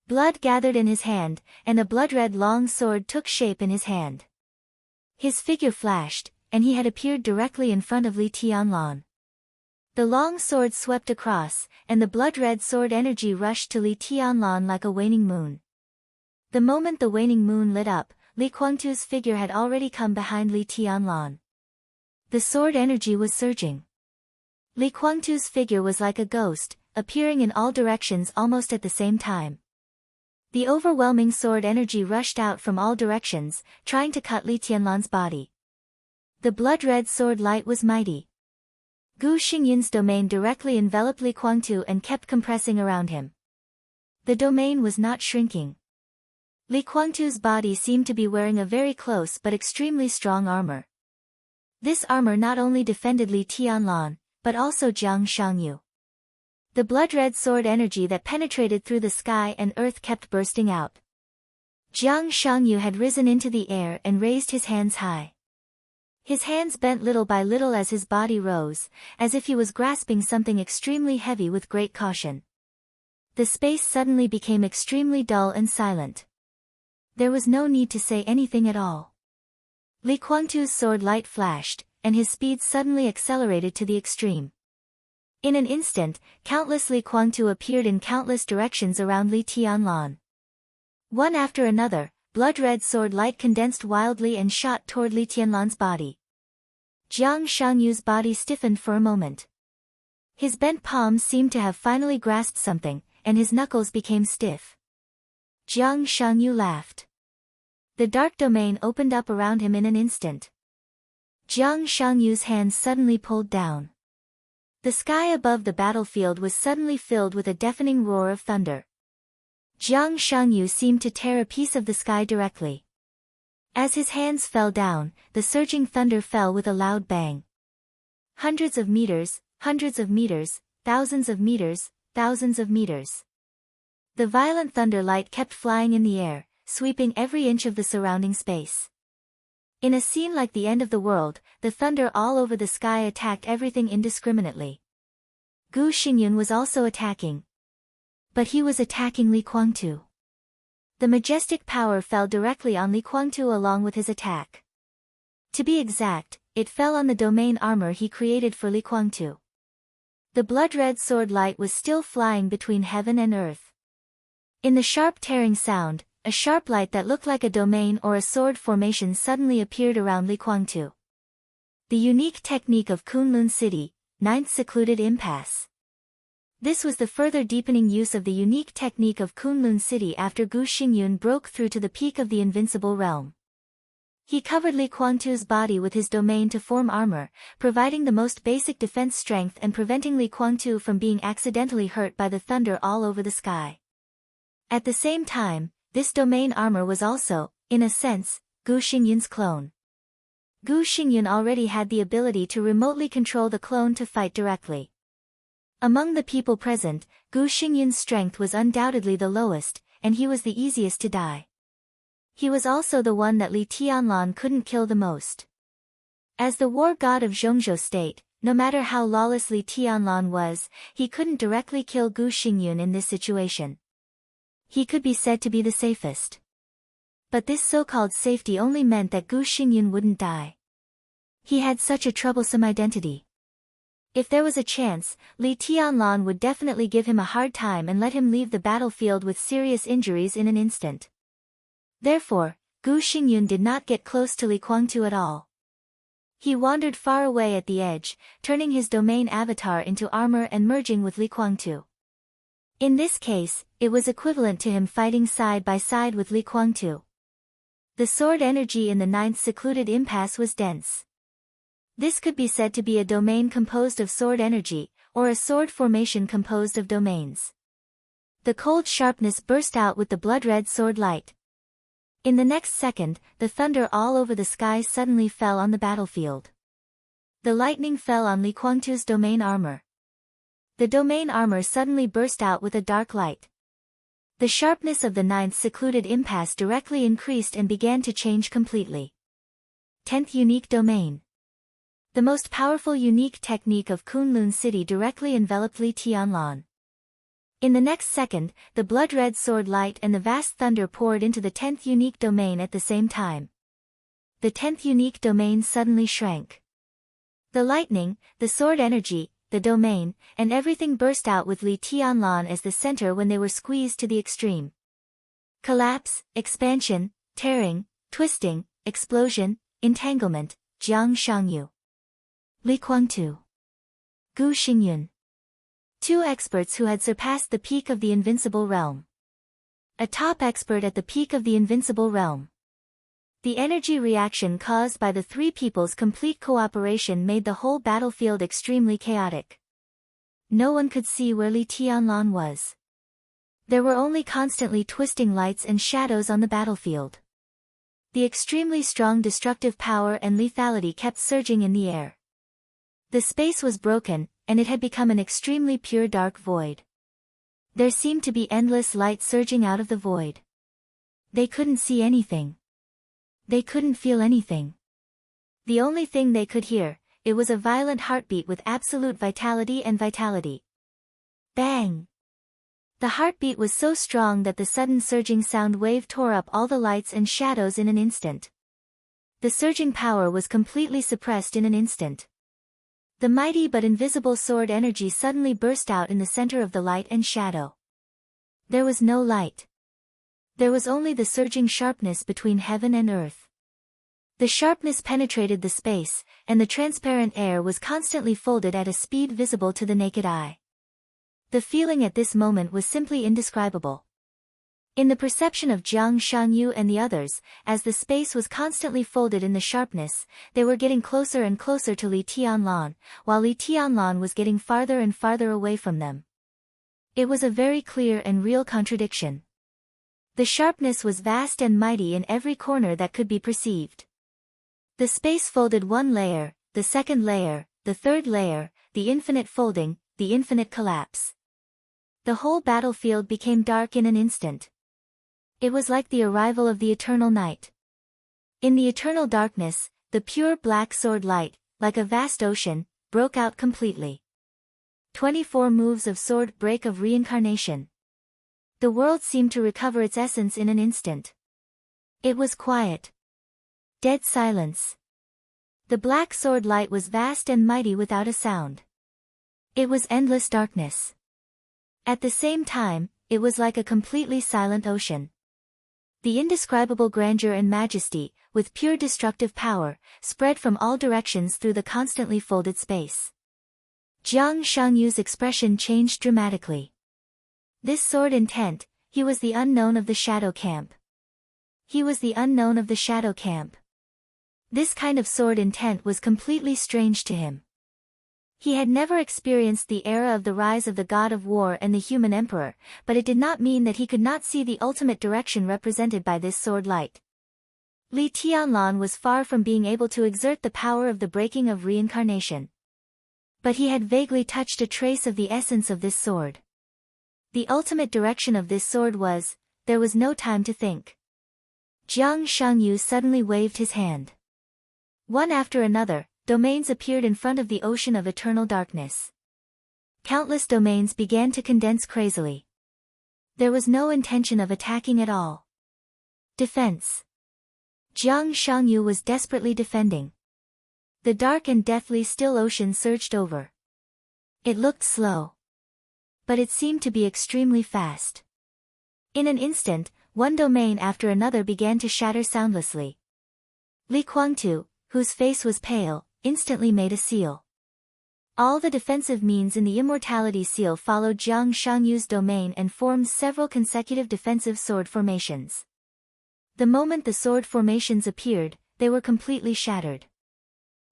Blood gathered in his hand, and a blood-red long sword took shape in his hand. His figure flashed, and he had appeared directly in front of Li Tianlan. The long sword swept across, and the blood-red sword energy rushed to Li Tianlan like a waning moon. The moment the waning moon lit up, Li Guangtu's figure had already come behind Li Tianlan. The sword energy was surging. Li Guangtu's figure was like a ghost, appearing in all directions almost at the same time. The overwhelming sword energy rushed out from all directions, trying to cut Li Tianlan's body. The blood-red sword light was mighty. Gu Xingyun's domain directly enveloped Li Guangtu and kept compressing around him. The domain was not shrinking. Li Guangtu's body seemed to be wearing a very close but extremely strong armor. This armor not only defended Li Tianlan, but also Jiang Shangyu. The blood-red sword energy that penetrated through the sky and earth kept bursting out. Jiang Shangyu had risen into the air and raised his hands high. His hands bent little by little as his body rose, as if he was grasping something extremely heavy with great caution. The space suddenly became extremely dull and silent. There was no need to say anything at all. Li Guangtu's sword light flashed, and his speed suddenly accelerated to the extreme. In an instant, countless Li Guangtu appeared in countless directions around Li Tianlan. One after another, blood-red sword light condensed wildly and shot toward Li Tianlan's body. Jiang Shangyu's body stiffened for a moment. His bent palms seemed to have finally grasped something, and his knuckles became stiff. Jiang Shangyu laughed. The dark domain opened up around him in an instant. Jiang Shangyu's hands suddenly pulled down. The sky above the battlefield was suddenly filled with a deafening roar of thunder. Jiang Shangyu seemed to tear a piece of the sky directly. As his hands fell down, the surging thunder fell with a loud bang. Hundreds of meters, thousands of meters, thousands of meters. The violent thunder light kept flying in the air, sweeping every inch of the surrounding space. In a scene like the end of the world, the thunder all over the sky attacked everything indiscriminately. Gu Xingyun was also attacking. But he was attacking Li Guangtu. The majestic power fell directly on Li Guangtu along with his attack. To be exact, it fell on the domain armor he created for Li Guangtu. The blood-red sword light was still flying between heaven and earth. In the sharp tearing sound, a sharp light that looked like a domain or a sword formation suddenly appeared around Li Guangtu. The unique technique of Kunlun City, 9th Secluded Impasse. This was the further deepening use of the unique technique of Kunlun City after Gu Xingyun broke through to the peak of the invincible realm. He covered Li Guangtu's body with his domain to form armor, providing the most basic defense strength and preventing Li Guangtu from being accidentally hurt by the thunder all over the sky. At the same time, this domain armor was also, in a sense, Gu Xingyun's clone. Gu Xingyun already had the ability to remotely control the clone to fight directly. Among the people present, Gu Xingyun's strength was undoubtedly the lowest, and he was the easiest to die. He was also the one that Li Tianlan couldn't kill the most. As the war god of Zhongzhou state, no matter how lawless Li Tianlan was, he couldn't directly kill Gu Xingyun in this situation. He could be said to be the safest. But this so-called safety only meant that Gu Xingyun wouldn't die. He had such a troublesome identity. If there was a chance, Li Tianlan would definitely give him a hard time and let him leave the battlefield with serious injuries in an instant. Therefore, Gu Xingyun did not get close to Li Guangtu at all. He wandered far away at the edge, turning his domain avatar into armor and merging with Li Guangtu. In this case, it was equivalent to him fighting side by side with Li Guangtu. The sword energy in the ninth secluded impasse was dense. This could be said to be a domain composed of sword energy, or a sword formation composed of domains. The cold sharpness burst out with the blood-red sword light. In the next second, the thunder all over the sky suddenly fell on the battlefield. The lightning fell on Li Guangtu's domain armor. The domain armor suddenly burst out with a dark light. The sharpness of the ninth secluded impasse directly increased and began to change completely. 10th unique domain. The most powerful unique technique of Kunlun City directly enveloped Li Tianlan. In the next second, the blood-red sword light and the vast thunder poured into the 10th unique domain at the same time. The 10th unique domain suddenly shrank. The lightning, the sword energy, the domain, and everything burst out with Li Tianlan as the center when they were squeezed to the extreme. Collapse, expansion, tearing, twisting, explosion, entanglement, Jiang Shangyu. Li Guangtu. Gu Xingyun. Two experts who had surpassed the peak of the invincible realm. A top expert at the peak of the invincible realm. The energy reaction caused by the three people's complete cooperation made the whole battlefield extremely chaotic. No one could see where Li Tianlan was. There were only constantly twisting lights and shadows on the battlefield. The extremely strong destructive power and lethality kept surging in the air. The space was broken, and it had become an extremely pure dark void. There seemed to be endless light surging out of the void. They couldn't see anything. They couldn't feel anything. The only thing they could hear, it was a violent heartbeat with absolute vitality and vitality. Bang! The heartbeat was so strong that the sudden surging sound wave tore up all the lights and shadows in an instant. The surging power was completely suppressed in an instant. The mighty but invisible sword energy suddenly burst out in the center of the light and shadow. There was no light. There was only the surging sharpness between heaven and earth. The sharpness penetrated the space, and the transparent air was constantly folded at a speed visible to the naked eye. The feeling at this moment was simply indescribable. In the perception of Jiang Shangyu and the others, as the space was constantly folded in the sharpness, they were getting closer and closer to Li Tianlan, while Li Tianlan was getting farther and farther away from them. It was a very clear and real contradiction. The sharpness was vast and mighty in every corner that could be perceived. The space folded one layer, the second layer, the third layer, the infinite folding, the infinite collapse. The whole battlefield became dark in an instant. It was like the arrival of the eternal night. In the eternal darkness, the pure black sword light, like a vast ocean, broke out completely. 24 moves of sword break of reincarnation. The world seemed to recover its essence in an instant. It was quiet. Dead silence. The black sword light was vast and mighty without a sound. It was endless darkness. At the same time, it was like a completely silent ocean. The indescribable grandeur and majesty, with pure destructive power, spread from all directions through the constantly folded space. Jiang Shangyu's expression changed dramatically. This sword intent, he was the unknown of the shadow camp. He was the unknown of the shadow camp. This kind of sword intent was completely strange to him. He had never experienced the era of the rise of the god of war and the human emperor, but it did not mean that he could not see the ultimate direction represented by this sword light. Li Tianlan was far from being able to exert the power of the breaking of reincarnation. But he had vaguely touched a trace of the essence of this sword. The ultimate direction of this sword was, there was no time to think. Jiang Shangyu suddenly waved his hand. One after another, domains appeared in front of the ocean of eternal darkness. Countless domains began to condense crazily. There was no intention of attacking at all. Defense. Jiang Shangyu was desperately defending. The dark and deathly still ocean surged over. It looked slow. But it seemed to be extremely fast. In an instant, one domain after another began to shatter soundlessly. Li Kuangtu, whose face was pale, instantly made a seal. All the defensive means in the Immortality Seal followed Jiang Shangyu's domain and formed several consecutive defensive sword formations. The moment the sword formations appeared, they were completely shattered.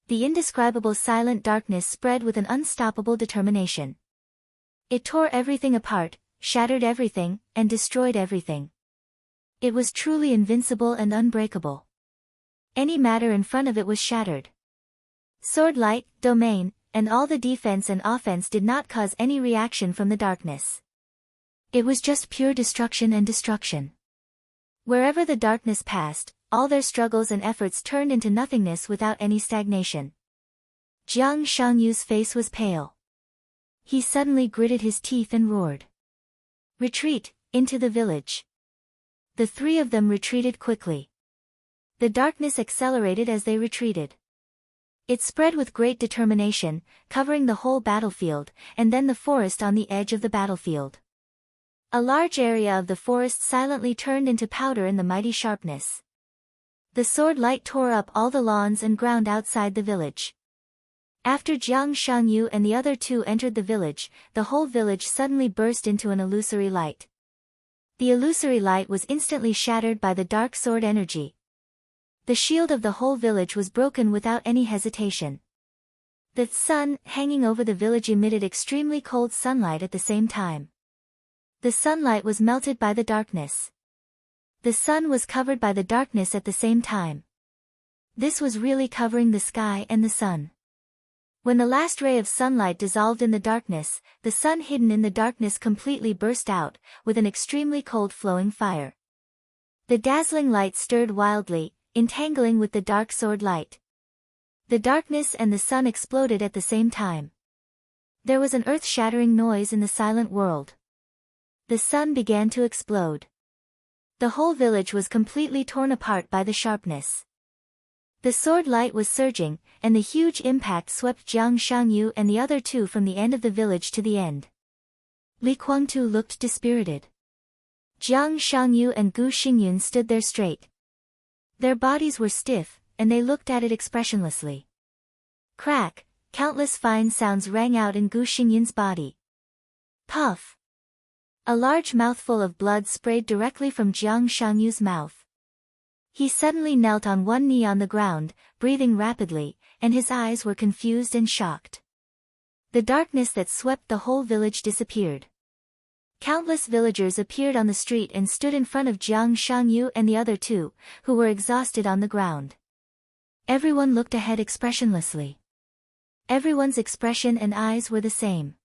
The indescribable silent darkness spread with an unstoppable determination. It tore everything apart, shattered everything, and destroyed everything. It was truly invincible and unbreakable. Any matter in front of it was shattered. Sword light, domain, and all the defense and offense did not cause any reaction from the darkness. It was just pure destruction and destruction. Wherever the darkness passed, all their struggles and efforts turned into nothingness without any stagnation. Jiang Shangyu's face was pale. He suddenly gritted his teeth and roared. Retreat, into the village. The three of them retreated quickly. The darkness accelerated as they retreated. It spread with great determination, covering the whole battlefield, and then the forest on the edge of the battlefield. A large area of the forest silently turned into powder in the mighty sharpness. The sword light tore up all the lawns and ground outside the village. After Jiang Shangyu and the other two entered the village, the whole village suddenly burst into an illusory light. The illusory light was instantly shattered by the dark sword energy. The shield of the whole village was broken without any hesitation. The sun, hanging over the village, emitted extremely cold sunlight at the same time. The sunlight was melted by the darkness. The sun was covered by the darkness at the same time. This was really covering the sky and the sun. When the last ray of sunlight dissolved in the darkness, the sun hidden in the darkness completely burst out, with an extremely cold flowing fire. The dazzling light stirred wildly, entangling with the dark sword light. The darkness and the sun exploded at the same time. There was an earth-shattering noise in the silent world. The sun began to explode. The whole village was completely torn apart by the sharpness. The sword light was surging, and the huge impact swept Jiang Shangyu and the other two from the end of the village to the end. Li Kuangtu looked dispirited. Jiang Shangyu and Gu Xingyun stood there straight. Their bodies were stiff, and they looked at it expressionlessly. Crack, countless fine sounds rang out in Gu Xingyun's body. Puff. A large mouthful of blood sprayed directly from Jiang Shangyu's mouth. He suddenly knelt on one knee on the ground, breathing rapidly, and his eyes were confused and shocked. The darkness that swept the whole village disappeared. Countless villagers appeared on the street and stood in front of Jiang Shangyu and the other two, who were exhausted on the ground. Everyone looked ahead expressionlessly. Everyone's expression and eyes were the same.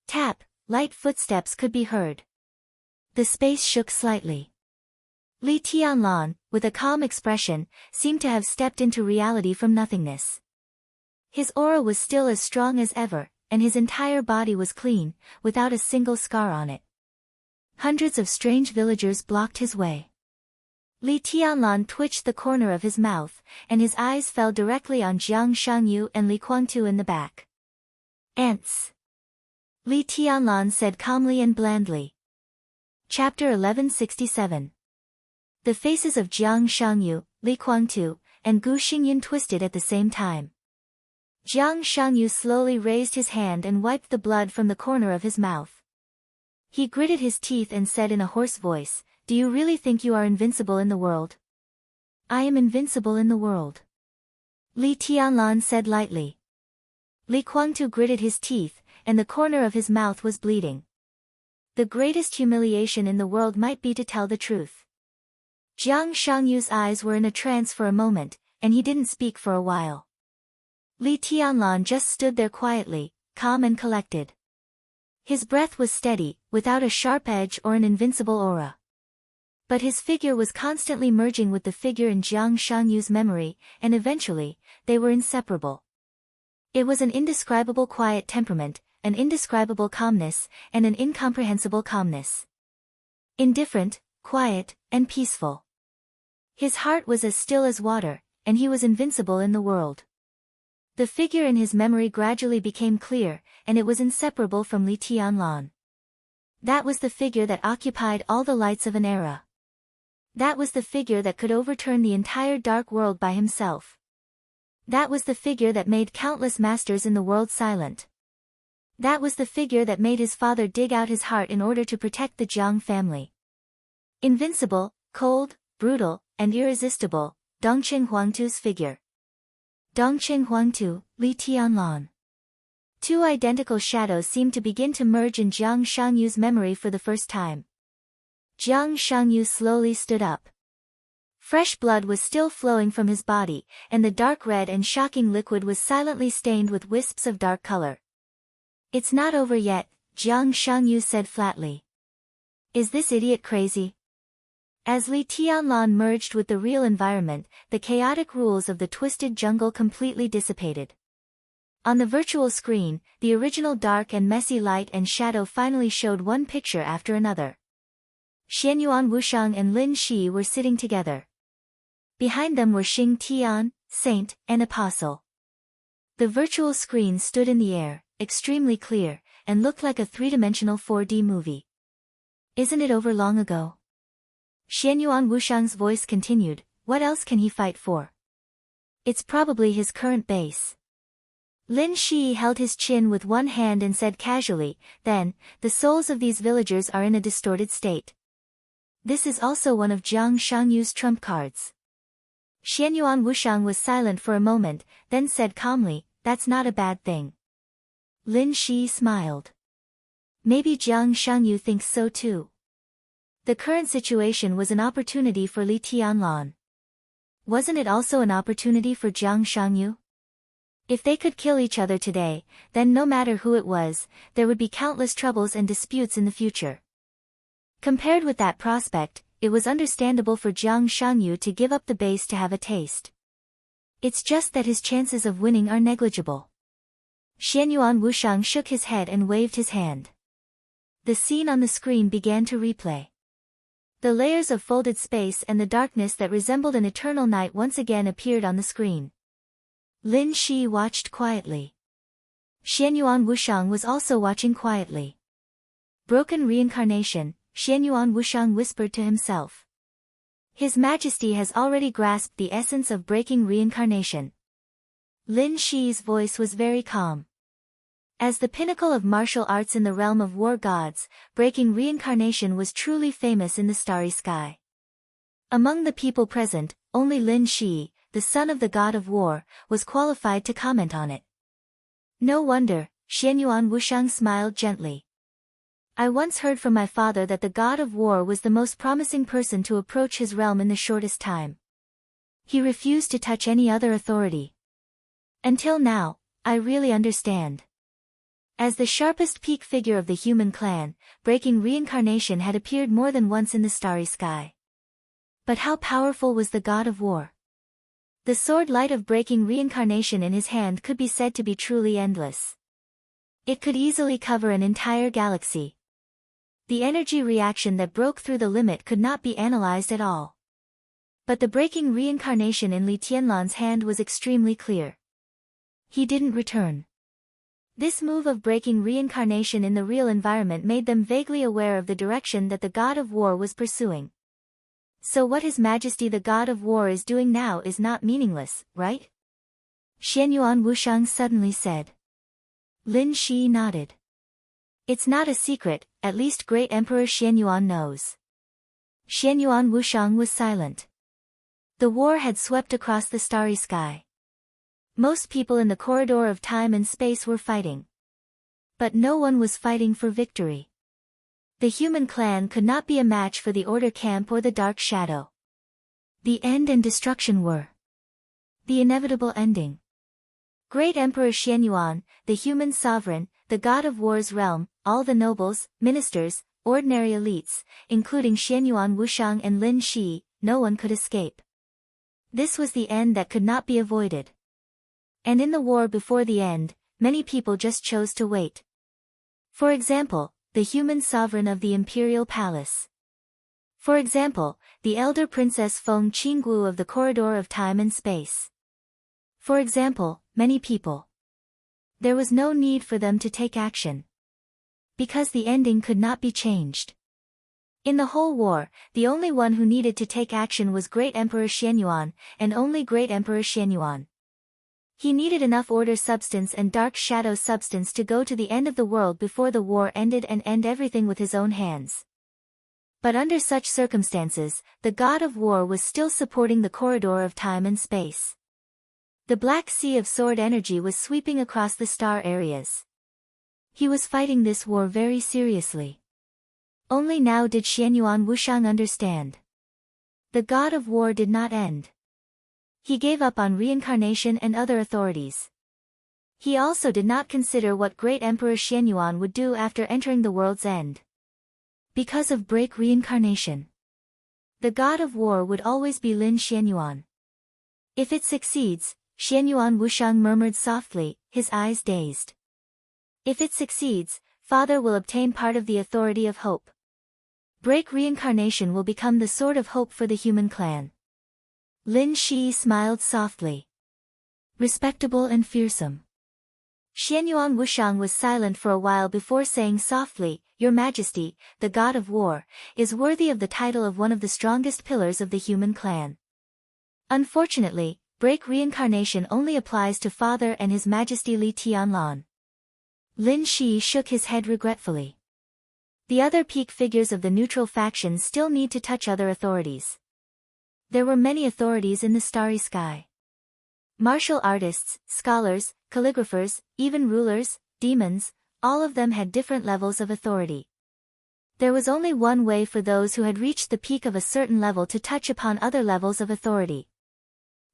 Tap, light footsteps could be heard. The space shook slightly. Li Tianlan, with a calm expression, seemed to have stepped into reality from nothingness. His aura was still as strong as ever, and his entire body was clean, without a single scar on it. Hundreds of strange villagers blocked his way. Li Tianlan twitched the corner of his mouth, and his eyes fell directly on Jiang Shangyu and Li Kuangtu in the back. Ants. Li Tianlan said calmly and blandly. Chapter 1167. The faces of Jiang Shangyu, Li Kuangtu, and Gu Xingyun twisted at the same time. Jiang Shangyu slowly raised his hand and wiped the blood from the corner of his mouth. He gritted his teeth and said in a hoarse voice, "Do you really think you are invincible in the world?" "I am invincible in the world," Li Tianlan said lightly. Li Kuangtu gritted his teeth, and the corner of his mouth was bleeding. The greatest humiliation in the world might be to tell the truth. Jiang Shangyu's eyes were in a trance for a moment, and he didn't speak for a while. Li Tianlan just stood there quietly, calm and collected. His breath was steady, without a sharp edge or an invincible aura. But his figure was constantly merging with the figure in Jiang Shangyu's memory, and eventually, they were inseparable. It was an indescribable quiet temperament, an indescribable calmness, and an incomprehensible calmness. Indifferent, quiet, and peaceful. His heart was as still as water, and he was invincible in the world. The figure in his memory gradually became clear, and it was inseparable from Li Tianlan. That was the figure that occupied all the lights of an era. That was the figure that could overturn the entire dark world by himself. That was the figure that made countless masters in the world silent. That was the figure that made his father dig out his heart in order to protect the Jiang family. Invincible, cold, brutal, and irresistible, Dongqing Huangtu's figure. Dongqing Huangtu, Li Tianlan. Two identical shadows seemed to begin to merge in Jiang Shangyu's memory for the first time. Jiang Shangyu slowly stood up. Fresh blood was still flowing from his body, and the dark red and shocking liquid was silently stained with wisps of dark color. "It's not over yet," Jiang Shangyu said flatly. "Is this idiot crazy?" As Li Tianlan merged with the real environment, the chaotic rules of the twisted jungle completely dissipated. On the virtual screen, the original dark and messy light and shadow finally showed one picture after another. Xianyuan Wushang and Lin Shi were sitting together. Behind them were Xing Tian, saint, and apostle. The virtual screen stood in the air, extremely clear, and looked like a three-dimensional 4D movie. "Isn't it over long ago?" Xianyuan Wushang's voice continued. "What else can he fight for? It's probably his current base." Lin Shi held his chin with one hand and said casually, "Then, the souls of these villagers are in a distorted state. This is also one of Jiang Shangyu's trump cards." Xianyuan Wushang was silent for a moment, then said calmly, "That's not a bad thing." Lin Shi smiled. Maybe Jiang Shangyu thinks so too. The current situation was an opportunity for Li Tianlan. Wasn't it also an opportunity for Jiang Shangyu? If they could kill each other today, then no matter who it was, there would be countless troubles and disputes in the future. Compared with that prospect, it was understandable for Jiang Shangyu to give up the base to have a taste. It's just that his chances of winning are negligible. Xianyuan Wushang shook his head and waved his hand. The scene on the screen began to replay. The layers of folded space and the darkness that resembled an eternal night once again appeared on the screen. Lin Shi watched quietly. Xianyuan Wushang was also watching quietly. Broken reincarnation, Xianyuan Wushang whispered to himself. His Majesty has already grasped the essence of breaking reincarnation. Lin Shi's voice was very calm. As the pinnacle of martial arts in the realm of war gods, breaking reincarnation was truly famous in the starry sky. Among the people present, only Lin Shi, the son of the god of war, was qualified to comment on it. No wonder, Xianyuan Wushang smiled gently. I once heard from my father that the god of war was the most promising person to approach his realm in the shortest time. He refused to touch any other authority. Until now, I really understand. As the sharpest peak figure of the human clan, breaking reincarnation had appeared more than once in the starry sky. But how powerful was the god of war? The sword light of breaking reincarnation in his hand could be said to be truly endless. It could easily cover an entire galaxy. The energy reaction that broke through the limit could not be analyzed at all. But the breaking reincarnation in Li Tianlan's hand was extremely clear. He didn't return. This move of breaking reincarnation in the real environment made them vaguely aware of the direction that the god of war was pursuing. So what His Majesty the god of war is doing now is not meaningless, right? Xianyuan Wushang suddenly said. Lin Shi nodded. It's not a secret, at least Great Emperor Xianyuan knows. Xianyuan Wushang was silent. The war had swept across the starry sky. Most people in the corridor of time and space were fighting. But no one was fighting for victory. The human clan could not be a match for the Order camp or the Dark Shadow. The end and destruction were the inevitable ending. Great Emperor Xianyuan, the human sovereign, the god of war's realm, all the nobles, ministers, ordinary elites, including Xianyuan Wushang and Lin Shi, no one could escape. This was the end that could not be avoided. And in the war before the end, many people just chose to wait. For example, the human sovereign of the imperial palace. For example, the elder Princess Feng Qinggu of the Corridor of Time and Space. For example, many people. There was no need for them to take action, because the ending could not be changed. In the whole war, the only one who needed to take action was Great Emperor Xianyuan, and only Great Emperor Xianyuan. He needed enough order substance and dark shadow substance to go to the end of the world before the war ended and end everything with his own hands. But under such circumstances, the god of war was still supporting the corridor of time and space. The black sea of sword energy was sweeping across the star areas. He was fighting this war very seriously. Only now did Xianyuan Wushang understand. The god of war did not end. He gave up on reincarnation and other authorities. He also did not consider what Great Emperor Xianyuan would do after entering the world's end. Because of break reincarnation, the god of war would always be Lin Xianyuan. If it succeeds, Xianyuan Wushang murmured softly, his eyes dazed. If it succeeds, Father will obtain part of the authority of hope. Break reincarnation will become the sword of hope for the human clan. Lin Shi smiled softly. Respectable and fearsome. Xianyuan Wushang was silent for a while before saying softly, Your Majesty, the god of war, is worthy of the title of one of the strongest pillars of the human clan. Unfortunately, break reincarnation only applies to Father and His Majesty Li Tianlan. Lin Shi shook his head regretfully. The other peak figures of the neutral faction still need to touch other authorities. There were many authorities in the starry sky. Martial artists, scholars, calligraphers, even rulers, demons, all of them had different levels of authority. There was only one way for those who had reached the peak of a certain level to touch upon other levels of authority.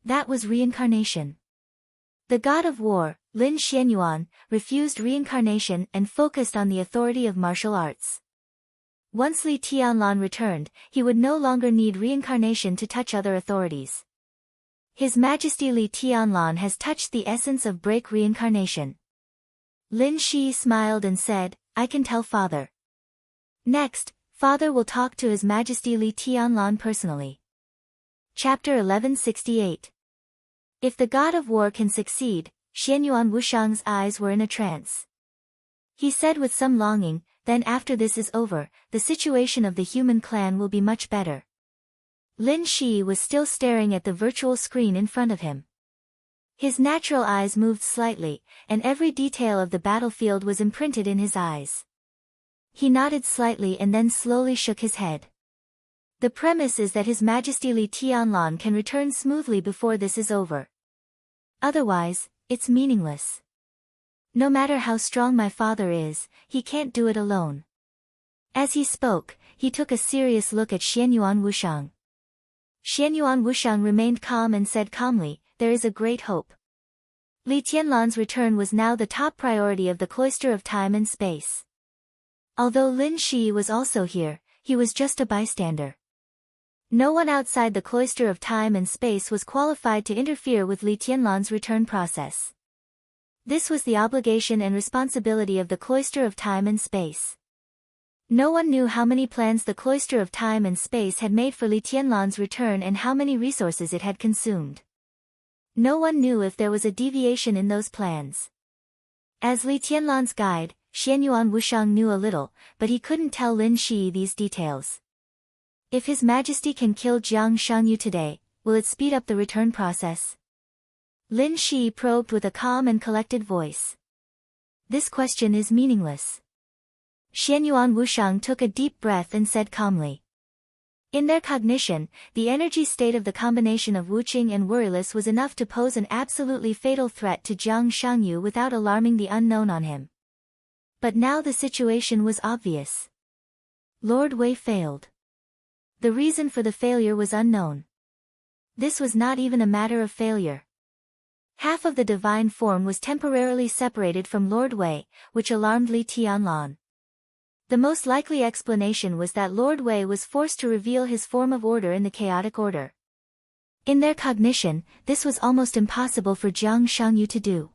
That was reincarnation. The god of war, Lin Xianyuan, refused reincarnation and focused on the authority of martial arts. Once Li Tianlan returned, he would no longer need reincarnation to touch other authorities. His Majesty Li Tianlan has touched the essence of break reincarnation. Lin Shi smiled and said, I can tell Father. Next, Father will talk to His Majesty Li Tianlan personally. Chapter 1168. If the god of war can succeed, Xianyuan Wushang's eyes were in a trance. He said with some longing, then after this is over, the situation of the human clan will be much better. Lin Shi was still staring at the virtual screen in front of him. His natural eyes moved slightly, and every detail of the battlefield was imprinted in his eyes. He nodded slightly and then slowly shook his head. The premise is that His Majesty Li Tianlan can return smoothly before this is over. Otherwise, it's meaningless. No matter how strong my father is, he can't do it alone. As he spoke, he took a serious look at Xianyuan Wushang. Xianyuan Wushang remained calm and said calmly, There is a great hope. Li Tianlan's return was now the top priority of the cloister of time and space. Although Lin Shi was also here, he was just a bystander. No one outside the cloister of time and space was qualified to interfere with Li Tianlan's return process. This was the obligation and responsibility of the cloister of time and space. No one knew how many plans the cloister of time and space had made for Li Tianlan's return and how many resources it had consumed. No one knew if there was a deviation in those plans. As Li Tianlan's guide, Xianyuan Wushang knew a little, but he couldn't tell Lin Shi these details. If His Majesty can kill Jiang Shangyu today, will it speed up the return process? Lin Shi probed with a calm and collected voice. This question is meaningless. Xianyuan Wushang took a deep breath and said calmly. In their cognition, the energy state of the combination of Wuqing and Worryless was enough to pose an absolutely fatal threat to Jiang Shangyu without alarming the unknown on him. But now the situation was obvious. Lord Wei failed. The reason for the failure was unknown. This was not even a matter of failure. Half of the divine form was temporarily separated from Lord Wei, which alarmed Li Tianlan. The most likely explanation was that Lord Wei was forced to reveal his form of order in the chaotic order. In their cognition, this was almost impossible for Jiang Shangyu to do.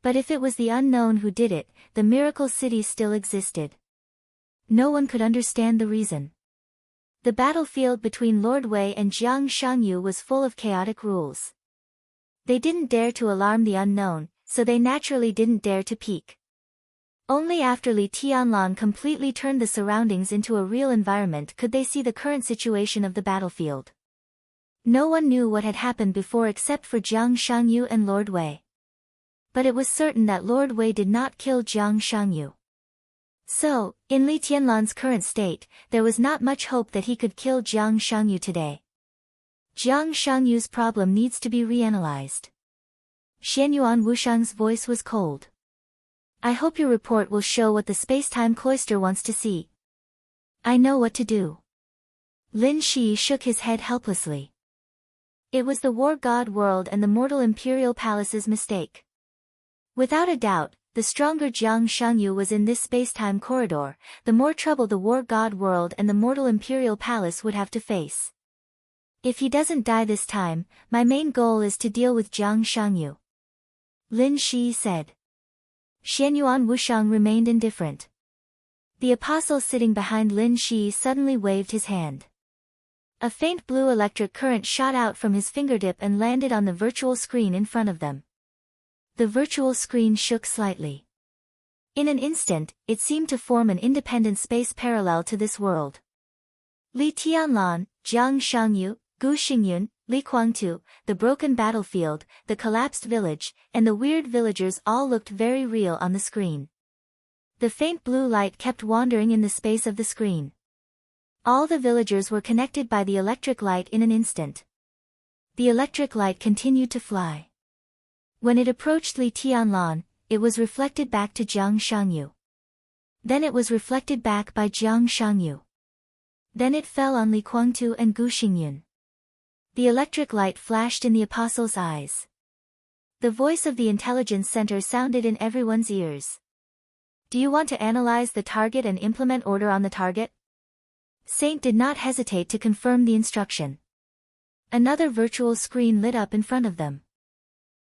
But if it was the unknown who did it, the miracle city still existed. No one could understand the reason. The battlefield between Lord Wei and Jiang Shangyu was full of chaotic rules. They didn't dare to alarm the unknown, so they naturally didn't dare to peek. Only after Li Tianlan completely turned the surroundings into a real environment could they see the current situation of the battlefield. No one knew what had happened before except for Jiang Shangyu and Lord Wei. But it was certain that Lord Wei did not kill Jiang Shangyu. So, in Li Tianlan's current state, there was not much hope that he could kill Jiang Shangyu today. Jiang Shangyu's problem needs to be reanalyzed. Xianyuan Wushang's voice was cold. I hope your report will show what the space-time cloister wants to see. I know what to do. Lin Shi shook his head helplessly. It was the war god world and the mortal imperial palace's mistake. Without a doubt, the stronger Jiang Shangyu was in this space-time corridor, the more trouble the war god world and the mortal imperial palace would have to face. If he doesn't die this time, my main goal is to deal with Jiang Shangyu. Lin Shi said. Xianyuan Wushang remained indifferent. The apostle sitting behind Lin Shi suddenly waved his hand. A faint blue electric current shot out from his fingertip and landed on the virtual screen in front of them. The virtual screen shook slightly. In an instant, it seemed to form an independent space parallel to this world. Li Tianlan, Jiang Shangyu, Gu Xingyun, Li Kuangtu, the broken battlefield, the collapsed village, and the weird villagers all looked very real on the screen. The faint blue light kept wandering in the space of the screen. All the villagers were connected by the electric light in an instant. The electric light continued to fly. When it approached Li Tianlan, it was reflected back to Jiang Shangyu. Then it was reflected back by Jiang Shangyu. Then it fell on Li Kuangtu and Gu Xingyun. The electric light flashed in the apostle's eyes. The voice of the intelligence center sounded in everyone's ears. Do you want to analyze the target and implement order on the target? Saint did not hesitate to confirm the instruction. Another virtual screen lit up in front of them.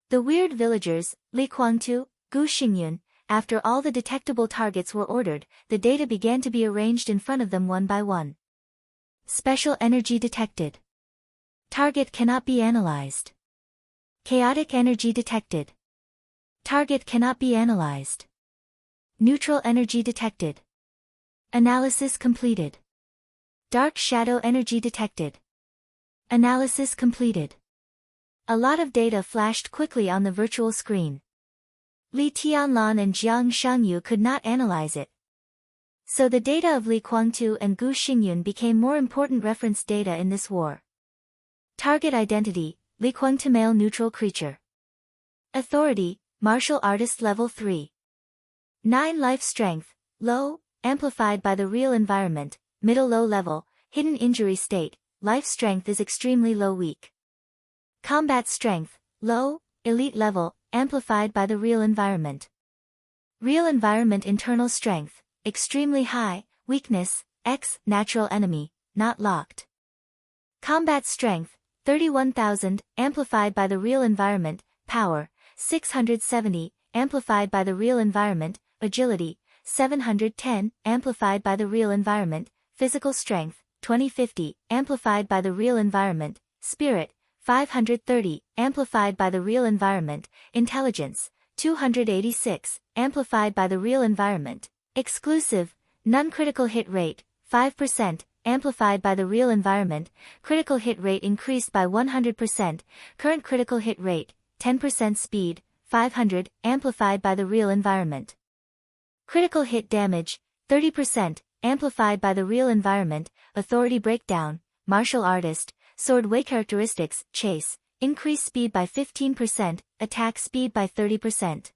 The weird villagers, Li Kuangtu, Gu Xingyun, after all the detectable targets were ordered, the data began to be arranged in front of them one by one. Special energy detected. Target cannot be analyzed. Chaotic energy detected. Target cannot be analyzed. Neutral energy detected. Analysis completed. Dark shadow energy detected. Analysis completed. A lot of data flashed quickly on the virtual screen. Li Tianlan and Jiang Shangyu could not analyze it. So the data of Li Kuangtu and Gu Xingyun became more important reference data in this war. Target identity, Li Kuangtu male neutral creature. Authority, martial artist level 3. 9 life strength, low, amplified by the real environment, middle low level, hidden injury state, life strength is extremely low weak. Combat strength, low, elite level, amplified by the real environment. Real environment internal strength, extremely high, weakness, X, natural enemy, not locked. Combat strength, 31,000, amplified by the real environment, power, 670, amplified by the real environment, agility, 710, amplified by the real environment, physical strength, 2050, amplified by the real environment, spirit, 530, amplified by the real environment, intelligence, 286, amplified by the real environment, exclusive, non-critical hit rate, 5%, amplified by the real environment, critical hit rate increased by 100%, current critical hit rate, 10% speed, 500, amplified by the real environment. Critical hit damage, 30%, amplified by the real environment, authority breakdown, martial artist, sword way characteristics, chase, increase speed by 15%, attack speed by 30%.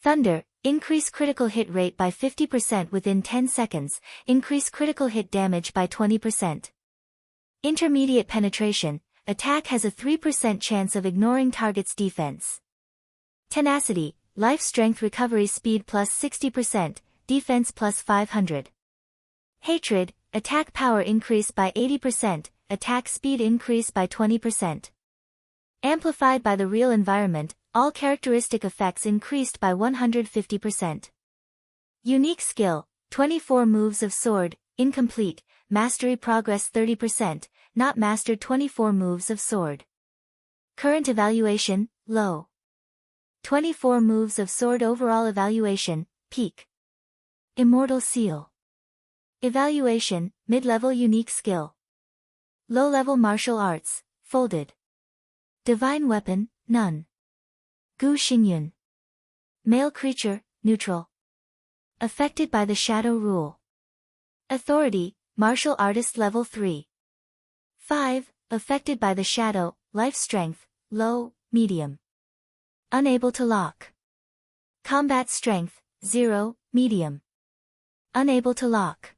Thunder, increase critical hit rate by 50% within 10 seconds, increase critical hit damage by 20%. Intermediate penetration, attack has a 3% chance of ignoring target's defense. Tenacity, life strength recovery speed plus 60%, defense plus 500. Hatred, attack power increase by 80%, attack speed increase by 20%. Amplified by the real environment, all characteristic effects increased by 150%. Unique skill, 24 moves of sword, incomplete, mastery progress 30%, not mastered 24 moves of sword. Current evaluation, low. 24 moves of sword overall evaluation, peak. Immortal seal. Evaluation, mid-level unique skill. Low-level martial arts, folded. Divine weapon, none. Gu Xingyun. Male creature, neutral. Affected by the shadow rule. Authority, martial artist level 3. 5, affected by the shadow, life strength, low, medium. Unable to lock. Combat strength, 0, medium. Unable to lock.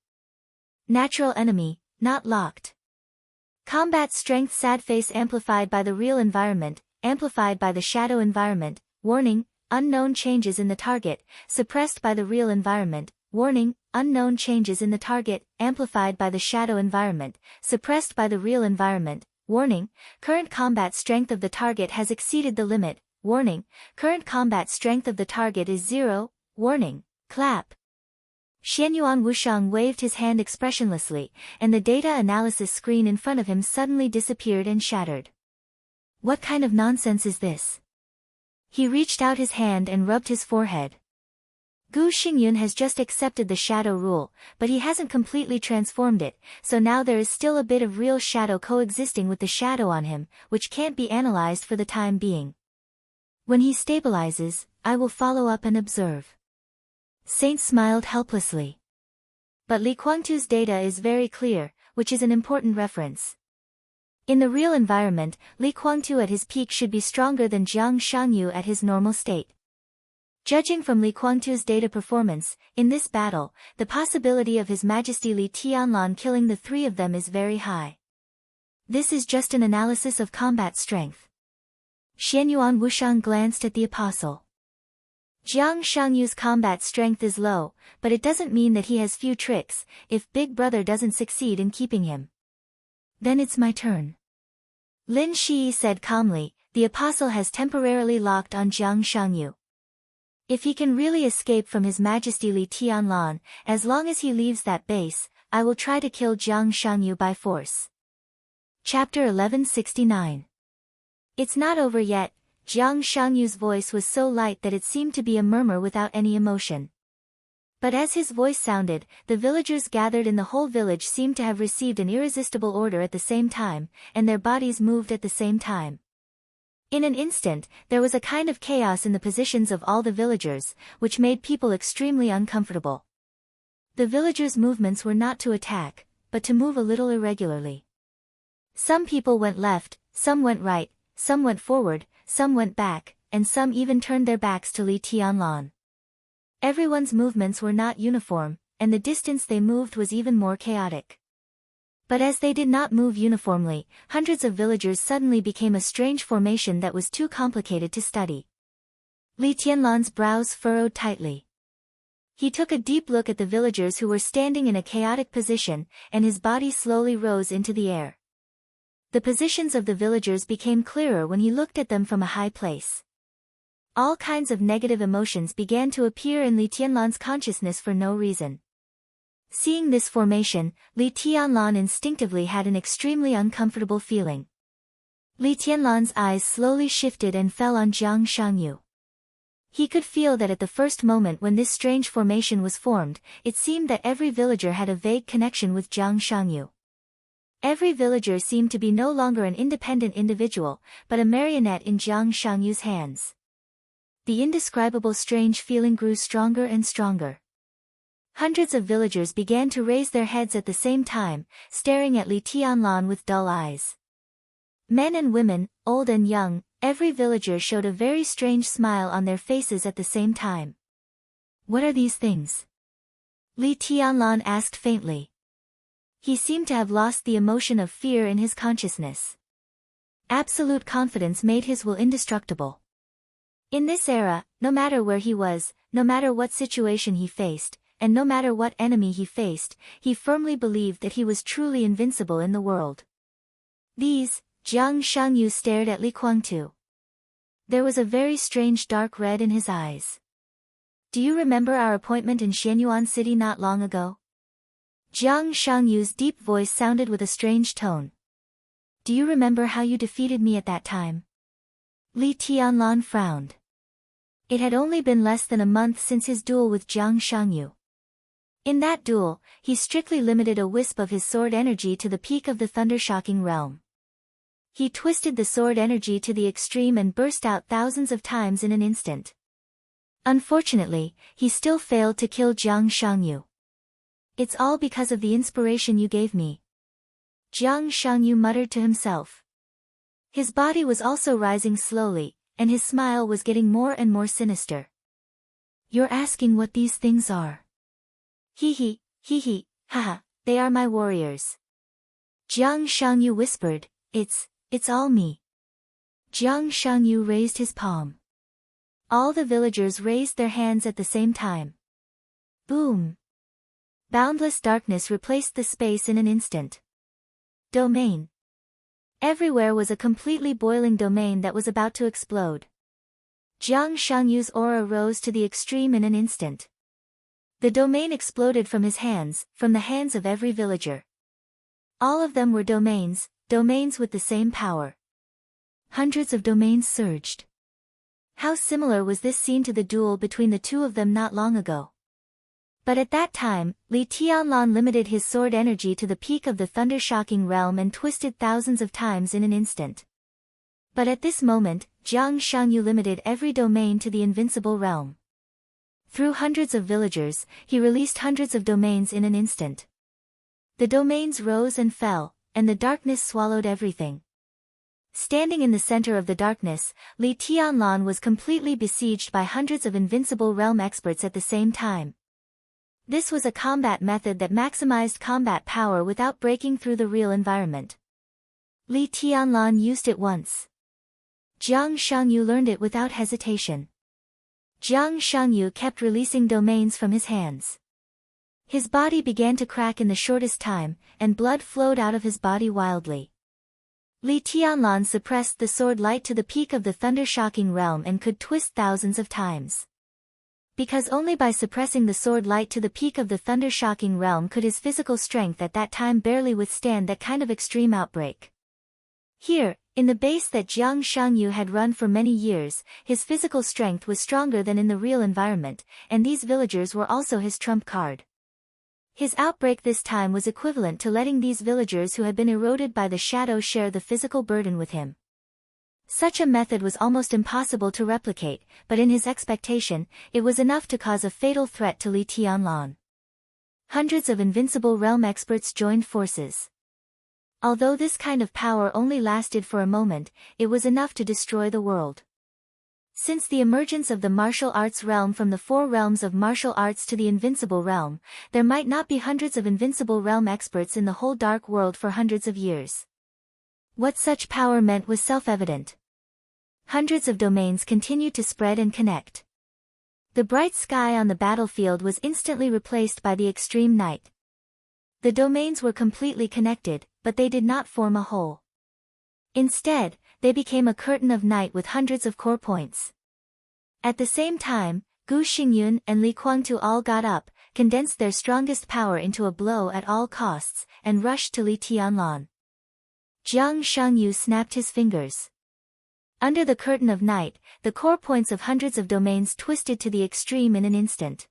Natural enemy, not locked. Combat strength sad face amplified by the real environment, amplified by the shadow environment, warning, unknown changes in the target, suppressed by the real environment, warning, unknown changes in the target, amplified by the shadow environment, suppressed by the real environment, warning, current combat strength of the target has exceeded the limit, warning, current combat strength of the target is 0, warning, clap. Xianyuan Wusheng waved his hand expressionlessly, and the data analysis screen in front of him suddenly disappeared and shattered. What kind of nonsense is this? He reached out his hand and rubbed his forehead. Gu Xingyun has just accepted the shadow rule, but he hasn't completely transformed it, so now there is still a bit of real shadow coexisting with the shadow on him, which can't be analyzed for the time being. When he stabilizes, I will follow up and observe. Saint smiled helplessly. But Li Guangtu's data is very clear, which is an important reference. In the real environment, Li Guangtu at his peak should be stronger than Jiang Shangyu at his normal state. Judging from Li Guangtu's data performance, in this battle, the possibility of His Majesty Li Tianlan killing the three of them is very high. This is just an analysis of combat strength. Xianyuan Wusheng glanced at the apostle. Jiang Shangyu's combat strength is low, but it doesn't mean that he has few tricks, if Big Brother doesn't succeed in keeping him. Then it's my turn. Lin Shi said calmly, the apostle has temporarily locked on Jiang Shangyu. If he can really escape from His Majesty Li Tianlan, as long as he leaves that base, I will try to kill Jiang Shangyu by force. Chapter 1169. It's not over yet. Jiang Shangyu's voice was so light that it seemed to be a murmur without any emotion. But as his voice sounded, the villagers gathered in the whole village seemed to have received an irresistible order at the same time, and their bodies moved at the same time. In an instant, there was a kind of chaos in the positions of all the villagers, which made people extremely uncomfortable. The villagers' movements were not to attack, but to move a little irregularly. Some people went left, some went right, some went forward, some went back, and some even turned their backs to Li Tianlan. Everyone's movements were not uniform, and the distance they moved was even more chaotic. But as they did not move uniformly, hundreds of villagers suddenly became a strange formation that was too complicated to study. Li Tianlan's brows furrowed tightly. He took a deep look at the villagers who were standing in a chaotic position, and his body slowly rose into the air. The positions of the villagers became clearer when he looked at them from a high place. All kinds of negative emotions began to appear in Li Tianlan's consciousness for no reason. Seeing this formation, Li Tianlan instinctively had an extremely uncomfortable feeling. Li Tianlan's eyes slowly shifted and fell on Jiang Shangyu. He could feel that at the first moment when this strange formation was formed, it seemed that every villager had a vague connection with Jiang Shangyu. Every villager seemed to be no longer an independent individual, but a marionette in Jiang Shangyu's hands. The indescribable strange feeling grew stronger and stronger. Hundreds of villagers began to raise their heads at the same time, staring at Li Tianlan with dull eyes. Men and women, old and young, every villager showed a very strange smile on their faces at the same time. What are these things? Li Tianlan asked faintly. He seemed to have lost the emotion of fear in his consciousness. Absolute confidence made his will indestructible. In this era, no matter where he was, no matter what situation he faced, and no matter what enemy he faced, he firmly believed that he was truly invincible in the world. Jiang Shangyu stared at Li Guangtu. There was a very strange dark red in his eyes. Do you remember our appointment in Xianyuan City not long ago? Jiang Shangyu's deep voice sounded with a strange tone. Do you remember how you defeated me at that time? Li Tianlan frowned. It had only been less than a month since his duel with Jiang Shangyu. In that duel, he strictly limited a wisp of his sword energy to the peak of the thunder-shocking realm. He twisted the sword energy to the extreme and burst out thousands of times in an instant. Unfortunately, he still failed to kill Jiang Shangyu. It's all because of the inspiration you gave me. Jiang Shangyu muttered to himself. His body was also rising slowly, and his smile was getting more and more sinister. You're asking what these things are? Hee, haha, they are my warriors. Jiang Shangyu whispered, It's all me. Jiang Shangyu raised his palm. All the villagers raised their hands at the same time. Boom! Boundless darkness replaced the space in an instant. Domain. Everywhere was a completely boiling domain that was about to explode. Jiang Shangyu's aura rose to the extreme in an instant. The domain exploded from his hands, from the hands of every villager. All of them were domains with the same power. Hundreds of domains surged. How similar was this scene to the duel between the two of them not long ago? But at that time, Li Tianlan limited his sword energy to the peak of the thunder-shocking realm and twisted thousands of times in an instant. But at this moment, Jiang Shangyu limited every domain to the invincible realm. Through hundreds of villagers, he released hundreds of domains in an instant. The domains rose and fell, and the darkness swallowed everything. Standing in the center of the darkness, Li Tianlan was completely besieged by hundreds of invincible realm experts at the same time. This was a combat method that maximized combat power without breaking through the real environment. Li Tianlan used it once. Jiang Shangyu learned it without hesitation. Jiang Shangyu kept releasing domains from his hands. His body began to crack in the shortest time, and blood flowed out of his body wildly. Li Tianlan suppressed the sword light to the peak of the thunder-shocking realm and could twist thousands of times. Because only by suppressing the sword light to the peak of the thunder-shocking realm could his physical strength at that time barely withstand that kind of extreme outbreak. Here, in the base that Jiang Shangyu had run for many years, his physical strength was stronger than in the real environment, and these villagers were also his trump card. His outbreak this time was equivalent to letting these villagers who had been eroded by the shadow share the physical burden with him. Such a method was almost impossible to replicate, but in his expectation, it was enough to cause a fatal threat to Li Tianlan. Hundreds of invincible realm experts joined forces. Although this kind of power only lasted for a moment, it was enough to destroy the world. Since the emergence of the martial arts realm from the four realms of martial arts to the invincible realm, there might not be hundreds of invincible realm experts in the whole dark world for hundreds of years. What such power meant was self-evident. Hundreds of domains continued to spread and connect. The bright sky on the battlefield was instantly replaced by the extreme night. The domains were completely connected, but they did not form a whole. Instead, they became a curtain of night with hundreds of core points. At the same time, Gu Xingyun and Li Guangtu all got up, condensed their strongest power into a blow at all costs, and rushed to Li Tianlan. Jiang Shangyu snapped his fingers. Under the curtain of night, the core points of hundreds of domains twisted to the extreme in an instant.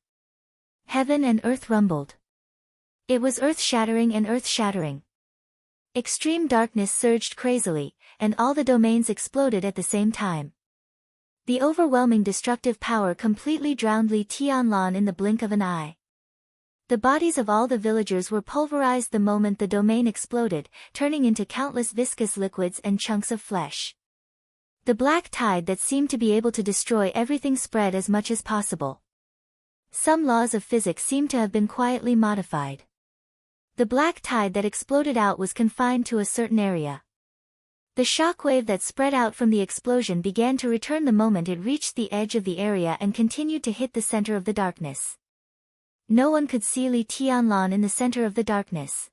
Heaven and earth rumbled. It was earth-shattering and earth-shattering. Extreme darkness surged crazily, and all the domains exploded at the same time. The overwhelming destructive power completely drowned Li Tianlan in the blink of an eye. The bodies of all the villagers were pulverized the moment the domain exploded, turning into countless viscous liquids and chunks of flesh. The black tide that seemed to be able to destroy everything spread as much as possible. Some laws of physics seemed to have been quietly modified. The black tide that exploded out was confined to a certain area. The shockwave that spread out from the explosion began to return the moment it reached the edge of the area and continued to hit the center of the darkness. No one could see Li Tianlan in the center of the darkness.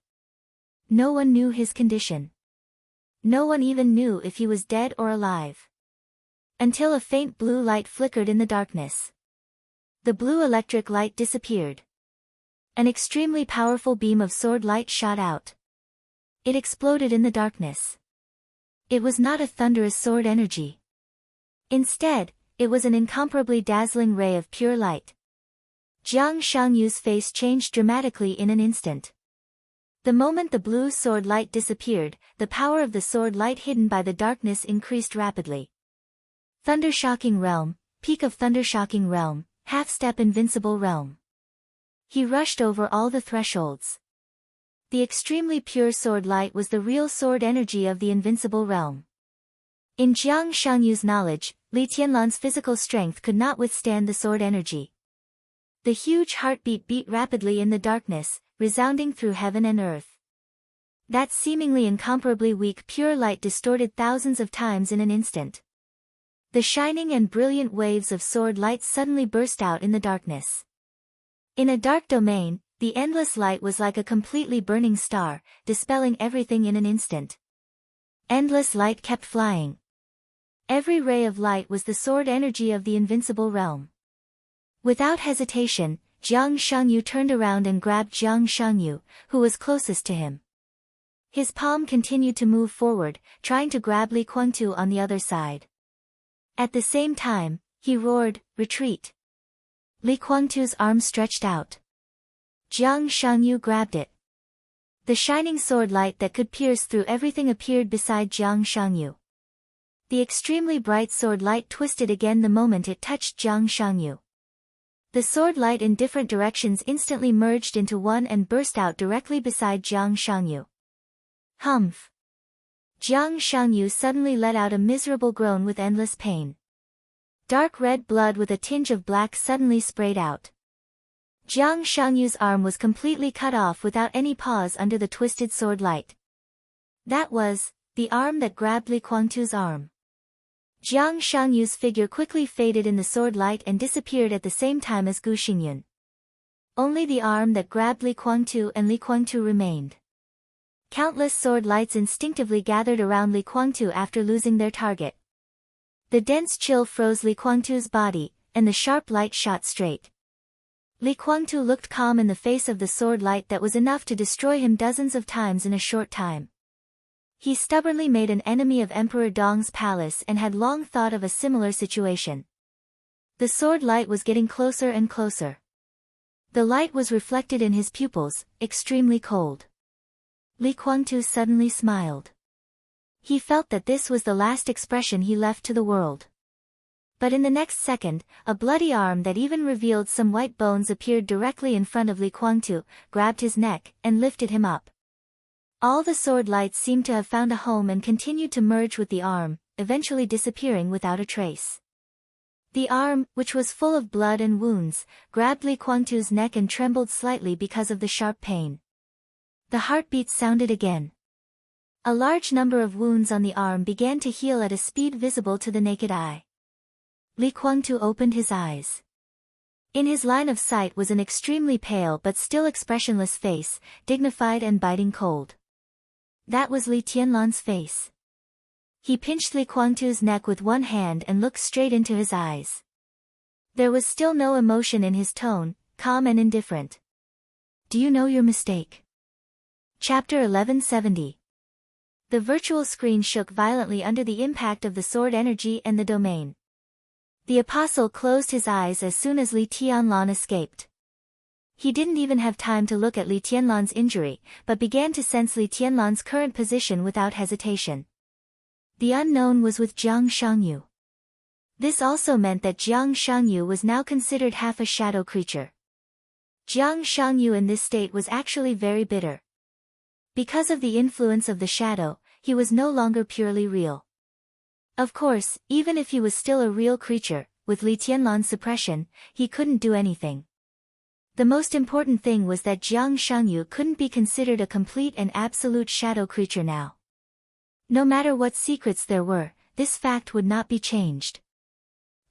No one knew his condition. No one even knew if he was dead or alive. Until a faint blue light flickered in the darkness. The blue electric light disappeared. An extremely powerful beam of sword light shot out. It exploded in the darkness. It was not a thunderous sword energy. Instead, it was an incomparably dazzling ray of pure light. Jiang Shangyu's face changed dramatically in an instant. The moment the blue sword light disappeared, the power of the sword light hidden by the darkness increased rapidly. Thundershocking Realm, Peak of Thundershocking Realm, Half-Step Invincible Realm. He rushed over all the thresholds. The extremely pure sword light was the real sword energy of the Invincible Realm. In Jiang Shangyu's knowledge, Li Tianlan's physical strength could not withstand the sword energy. The huge heartbeat beat rapidly in the darkness, resounding through heaven and earth. That seemingly incomparably weak pure light distorted thousands of times in an instant. The shining and brilliant waves of sword light suddenly burst out in the darkness. In a dark domain, the endless light was like a completely burning star, dispelling everything in an instant. Endless light kept flying. Every ray of light was the sword energy of the Invincible Realm. Without hesitation, Jiang Shangyu turned around and grabbed Jiang Shangyu, who was closest to him. His palm continued to move forward, trying to grab Li Guangtu on the other side. At the same time, he roared, "Retreat!" Li Guangtu's arm stretched out. Jiang Shangyu grabbed it. The shining sword light that could pierce through everything appeared beside Jiang Shangyu. The extremely bright sword light twisted again the moment it touched Jiang Shangyu. The sword light in different directions instantly merged into one and burst out directly beside Jiang Shangyu. Humph! Jiang Shangyu suddenly let out a miserable groan with endless pain. Dark red blood with a tinge of black suddenly sprayed out. Jiang Shangyu's arm was completely cut off without any pause under the twisted sword light. That was the arm that grabbed Li Guangtu's arm. Jiang Shangyu's figure quickly faded in the sword light and disappeared at the same time as Gu Xingyun. Only the arm that grabbed Li Guangtu and Li Guangtu remained. Countless sword lights instinctively gathered around Li Guangtu after losing their target. The dense chill froze Li Guangtu's body, and the sharp light shot straight. Li Guangtu looked calm in the face of the sword light that was enough to destroy him dozens of times in a short time. He stubbornly made an enemy of Emperor Dong's palace and had long thought of a similar situation. The sword light was getting closer and closer. The light was reflected in his pupils, extremely cold. Li Guangtu suddenly smiled. He felt that this was the last expression he left to the world. But in the next second, a bloody arm that even revealed some white bones appeared directly in front of Li Guangtu, grabbed his neck, and lifted him up. All the sword lights seemed to have found a home and continued to merge with the arm, eventually disappearing without a trace. The arm, which was full of blood and wounds, grabbed Li Guangtu's neck and trembled slightly because of the sharp pain. The heartbeats sounded again. A large number of wounds on the arm began to heal at a speed visible to the naked eye. Li Guangtu opened his eyes. In his line of sight was an extremely pale but still expressionless face, dignified and biting cold. That was Li Tianlan's face. He pinched Li Guangtu's neck with one hand and looked straight into his eyes. There was still no emotion in his tone, calm and indifferent. "Do you know your mistake?" Chapter 1170. The virtual screen shook violently under the impact of the sword energy and the domain. The apostle closed his eyes as soon as Li Tianlan escaped. He didn't even have time to look at Li Tianlan's injury, but began to sense Li Tianlan's current position without hesitation. The unknown was with Jiang Shangyu. This also meant that Jiang Shangyu was now considered half a shadow creature. Jiang Shangyu in this state was actually very bitter. Because of the influence of the shadow, he was no longer purely real. Of course, even if he was still a real creature, with Li Tianlan's suppression, he couldn't do anything. The most important thing was that Jiang Shangyu couldn't be considered a complete and absolute shadow creature now. No matter what secrets there were, this fact would not be changed.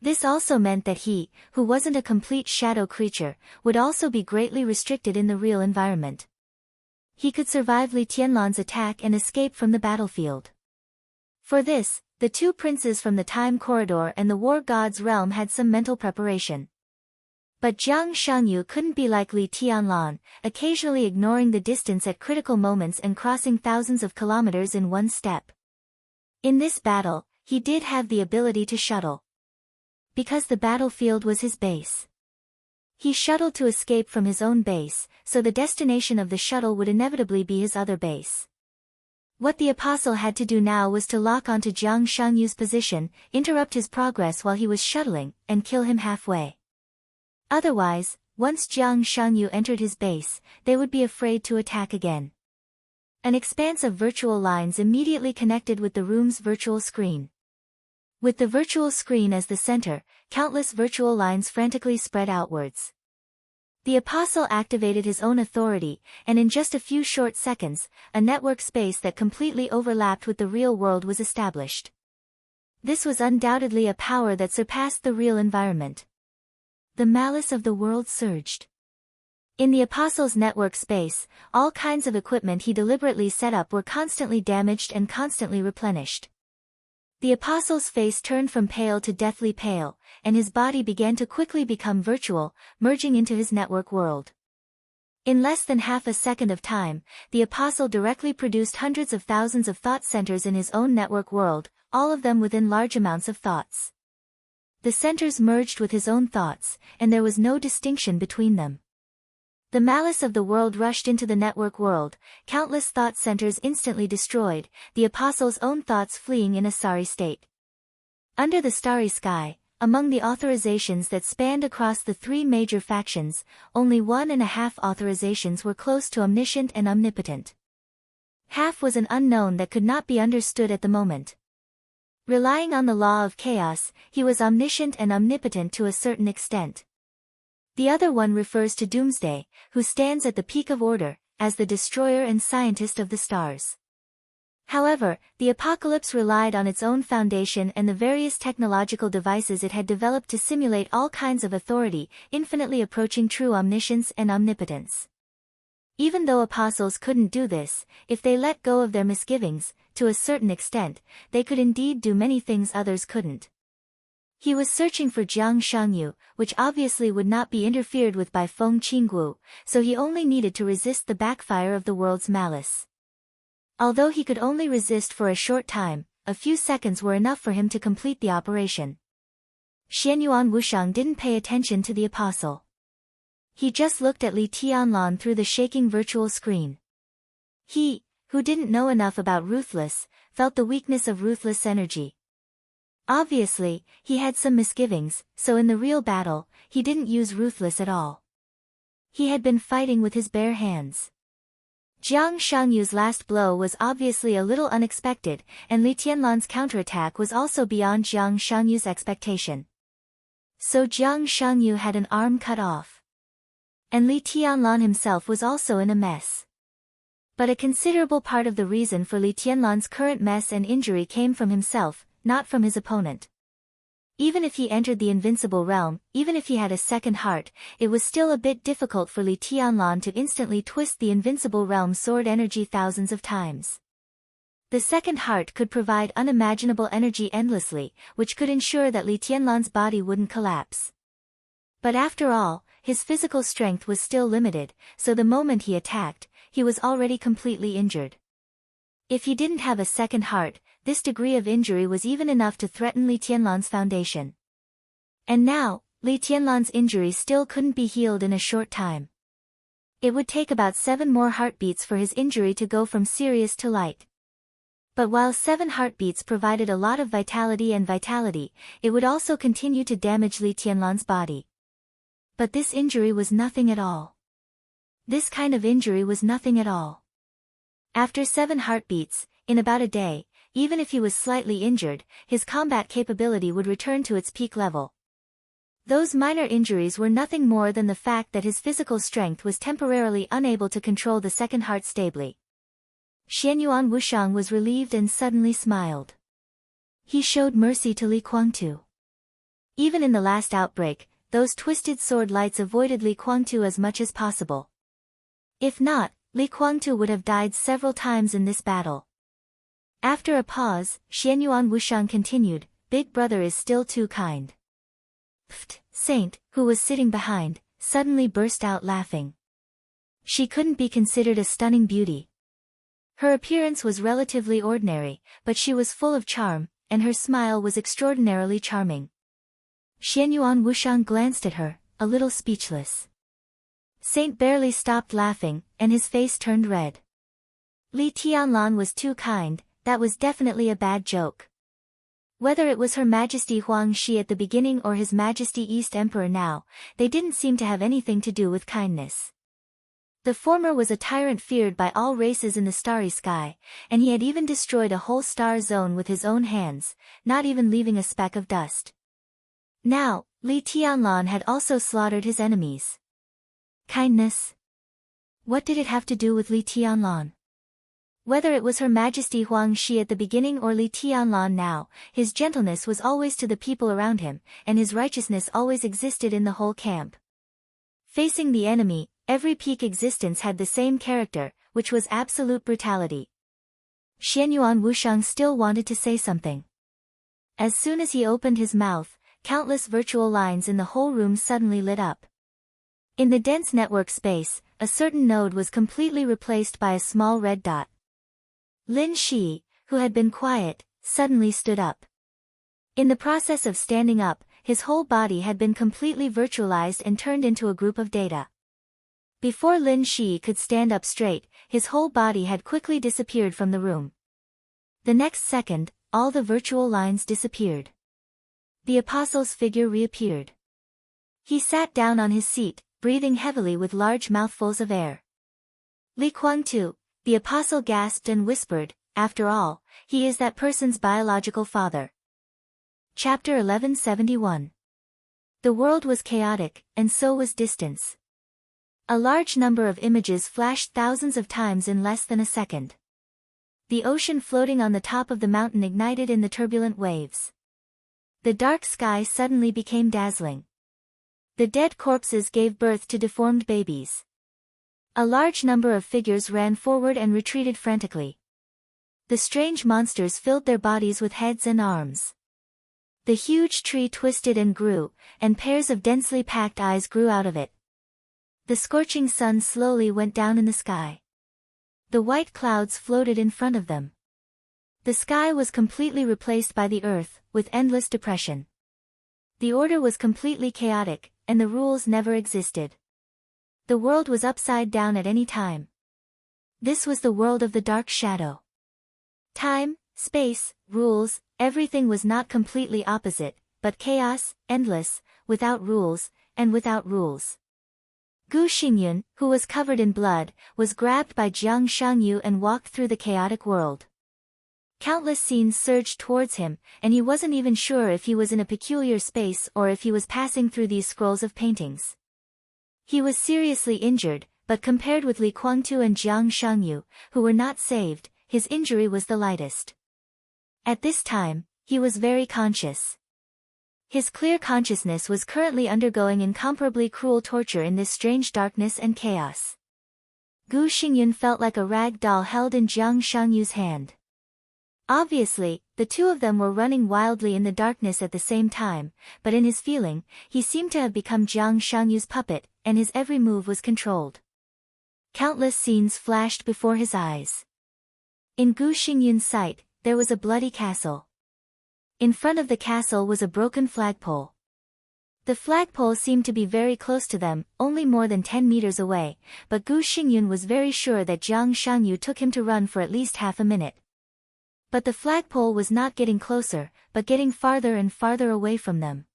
This also meant that he, who wasn't a complete shadow creature, would also be greatly restricted in the real environment. He could survive Li Tianlan's attack and escape from the battlefield. For this, the two princes from the time corridor and the war god's realm had some mental preparation. But Jiang Shangyu couldn't be like Li Tianlan, occasionally ignoring the distance at critical moments and crossing thousands of kilometers in one step. In this battle, he did have the ability to shuttle. Because the battlefield was his base. He shuttled to escape from his own base, so the destination of the shuttle would inevitably be his other base. What the apostle had to do now was to lock onto Jiang Shangyu's position, interrupt his progress while he was shuttling, and kill him halfway. Otherwise, once Jiang Shangyu entered his base, they would be afraid to attack again. An expanse of virtual lines immediately connected with the room's virtual screen. With the virtual screen as the center, countless virtual lines frantically spread outwards. The apostle activated his own authority, and in just a few short seconds, a network space that completely overlapped with the real world was established. This was undoubtedly a power that surpassed the real environment. The malice of the world surged. In the apostle's network space, all kinds of equipment he deliberately set up were constantly damaged and constantly replenished. The apostle's face turned from pale to deathly pale, and his body began to quickly become virtual, merging into his network world. In less than half a second of time, the apostle directly produced hundreds of thousands of thought centers in his own network world, all of them within large amounts of thoughts. The centers merged with his own thoughts, and there was no distinction between them. The malice of the world rushed into the network world, countless thought centers instantly destroyed, the apostle's own thoughts fleeing in a sorry state. Under the starry sky, among the authorizations that spanned across the three major factions, only 1.5 authorizations were close to omniscient and omnipotent. Half was an unknown that could not be understood at the moment. Relying on the law of chaos, he was omniscient and omnipotent to a certain extent. The other one refers to Doomsday, who stands at the peak of order, as the destroyer and scientist of the stars. However, the apocalypse relied on its own foundation and the various technological devices it had developed to simulate all kinds of authority, infinitely approaching true omniscience and omnipotence. Even though apostles couldn't do this, if they let go of their misgivings, to a certain extent, they could indeed do many things others couldn't. He was searching for Jiang Shangyu, which obviously would not be interfered with by Feng Qingguo, so he only needed to resist the backfire of the world's malice. Although he could only resist for a short time, a few seconds were enough for him to complete the operation. Xianyuan Wushang didn't pay attention to the apostle. He just looked at Li Tianlan through the shaking virtual screen. He, who didn't know enough about Ruthless, felt the weakness of Ruthless energy. Obviously, he had some misgivings, so in the real battle, he didn't use Ruthless at all. He had been fighting with his bare hands. Jiang Shangyu's last blow was obviously a little unexpected, and Li Tianlan's counterattack was also beyond Jiang Shangyu's expectation. So Jiang Shangyu had an arm cut off. And Li Tianlan himself was also in a mess. But a considerable part of the reason for Li Tianlan's current mess and injury came from himself, not from his opponent. Even if he entered the invincible realm, even if he had a second heart, it was still a bit difficult for Li Tianlan to instantly twist the invincible realm sword energy thousands of times. The second heart could provide unimaginable energy endlessly, which could ensure that Li Tianlan's body wouldn't collapse. But after all, his physical strength was still limited, so the moment he attacked, he was already completely injured. If he didn't have a second heart, this degree of injury was even enough to threaten Li Tianlan's foundation. And now, Li Tianlan's injury still couldn't be healed in a short time. It would take about 7 more heartbeats for his injury to go from serious to light. But while 7 heartbeats provided a lot of vitality, it would also continue to damage Li Tianlan's body. But this injury was nothing at all. This kind of injury was nothing at all. After 7 heartbeats, in about a day, even if he was slightly injured, his combat capability would return to its peak level. Those minor injuries were nothing more than the fact that his physical strength was temporarily unable to control the second heart stably. Xianyuan Wushang was relieved and suddenly smiled. He showed mercy to Li Guangtu. Even in the last outbreak, those twisted sword lights avoided Li Guangtu as much as possible. If not, Li Guangtu would have died several times in this battle. After Xianyuan Wushang continued, Big Brother is still too kind. Pfft, Saint, who was sitting behind, suddenly burst out laughing. She couldn't be considered a stunning beauty. Her appearance was relatively ordinary, but she was full of charm, and her smile was extraordinarily charming. Xianyuan Wushang glanced at her, a little speechless. Saint barely stopped laughing, and his face turned red. Li Tianlan was too kind, that was definitely a bad joke. Whether it was Her Majesty Huang Shi at the beginning or His Majesty East Emperor now, they didn't seem to have anything to do with kindness. The former was a tyrant feared by all races in the starry sky, and he had even destroyed a whole star zone with his own hands, not even leaving a speck of dust. Now, Li Tianlan had also slaughtered his enemies. Kindness? What did it have to do with Li Tianlan? Whether it was Her Majesty Huang Shi at the beginning or Li Tianlan now, his gentleness was always to the people around him, and his righteousness always existed in the whole camp. Facing the enemy, every peak existence had the same character, which was absolute brutality. Xianyuan Wushang still wanted to say something. As soon as he opened his mouth, countless virtual lines in the whole room suddenly lit up. In the dense network space, a certain node was completely replaced by a small red dot. Lin Shi, who had been quiet, suddenly stood up. In the process of standing up, his whole body had been completely virtualized and turned into a group of data. Before Lin Shi could stand up straight, his whole body had quickly disappeared from the room. The next second, all the virtual lines disappeared. The apostle's figure reappeared. He sat down on his seat, breathing heavily with large mouthfuls of air. Li Kuangtu, the apostle gasped and whispered, "After all, he is that person's biological father." Chapter 1171. The world was chaotic, and so was distance. A large number of images flashed thousands of times in less than a second. The ocean floating on the top of the mountain ignited in the turbulent waves. The dark sky suddenly became dazzling. The dead corpses gave birth to deformed babies. A large number of figures ran forward and retreated frantically. The strange monsters filled their bodies with heads and arms. The huge tree twisted and grew, and pairs of densely packed eyes grew out of it. The scorching sun slowly went down in the sky. The white clouds floated in front of them. The sky was completely replaced by the earth, with endless depression. The order was completely chaotic, and the rules never existed. The world was upside down at any time. This was the world of the dark shadow. Time, space, rules, everything was not completely opposite, but chaos, endless, without rules, and without rules. Gu Xingyun, who was covered in blood, was grabbed by Jiang Shangyu and walked through the chaotic world. Countless scenes surged towards him, and he wasn't even sure if he was in a peculiar space or if he was passing through these scrolls of paintings. He was seriously injured, but compared with Li Kuangtu and Jiang Shangyu, who were not saved, his injury was the lightest. At this time, he was very conscious. His clear consciousness was currently undergoing incomparably cruel torture in this strange darkness and chaos. Gu Xingyun felt like a rag doll held in Jiang Shangyu's hand. Obviously, the two of them were running wildly in the darkness at the same time, but in his feeling, he seemed to have become Jiang Shangyu's puppet, and his every move was controlled. Countless scenes flashed before his eyes. In Gu Xingyun's sight, there was a bloody castle. In front of the castle was a broken flagpole. The flagpole seemed to be very close to them, only more than 10 meters away, but Gu Xingyun was very sure that Jiang Shangyu took him to run for at least half a minute. But the flagpole was not getting closer, but getting farther and farther away from them.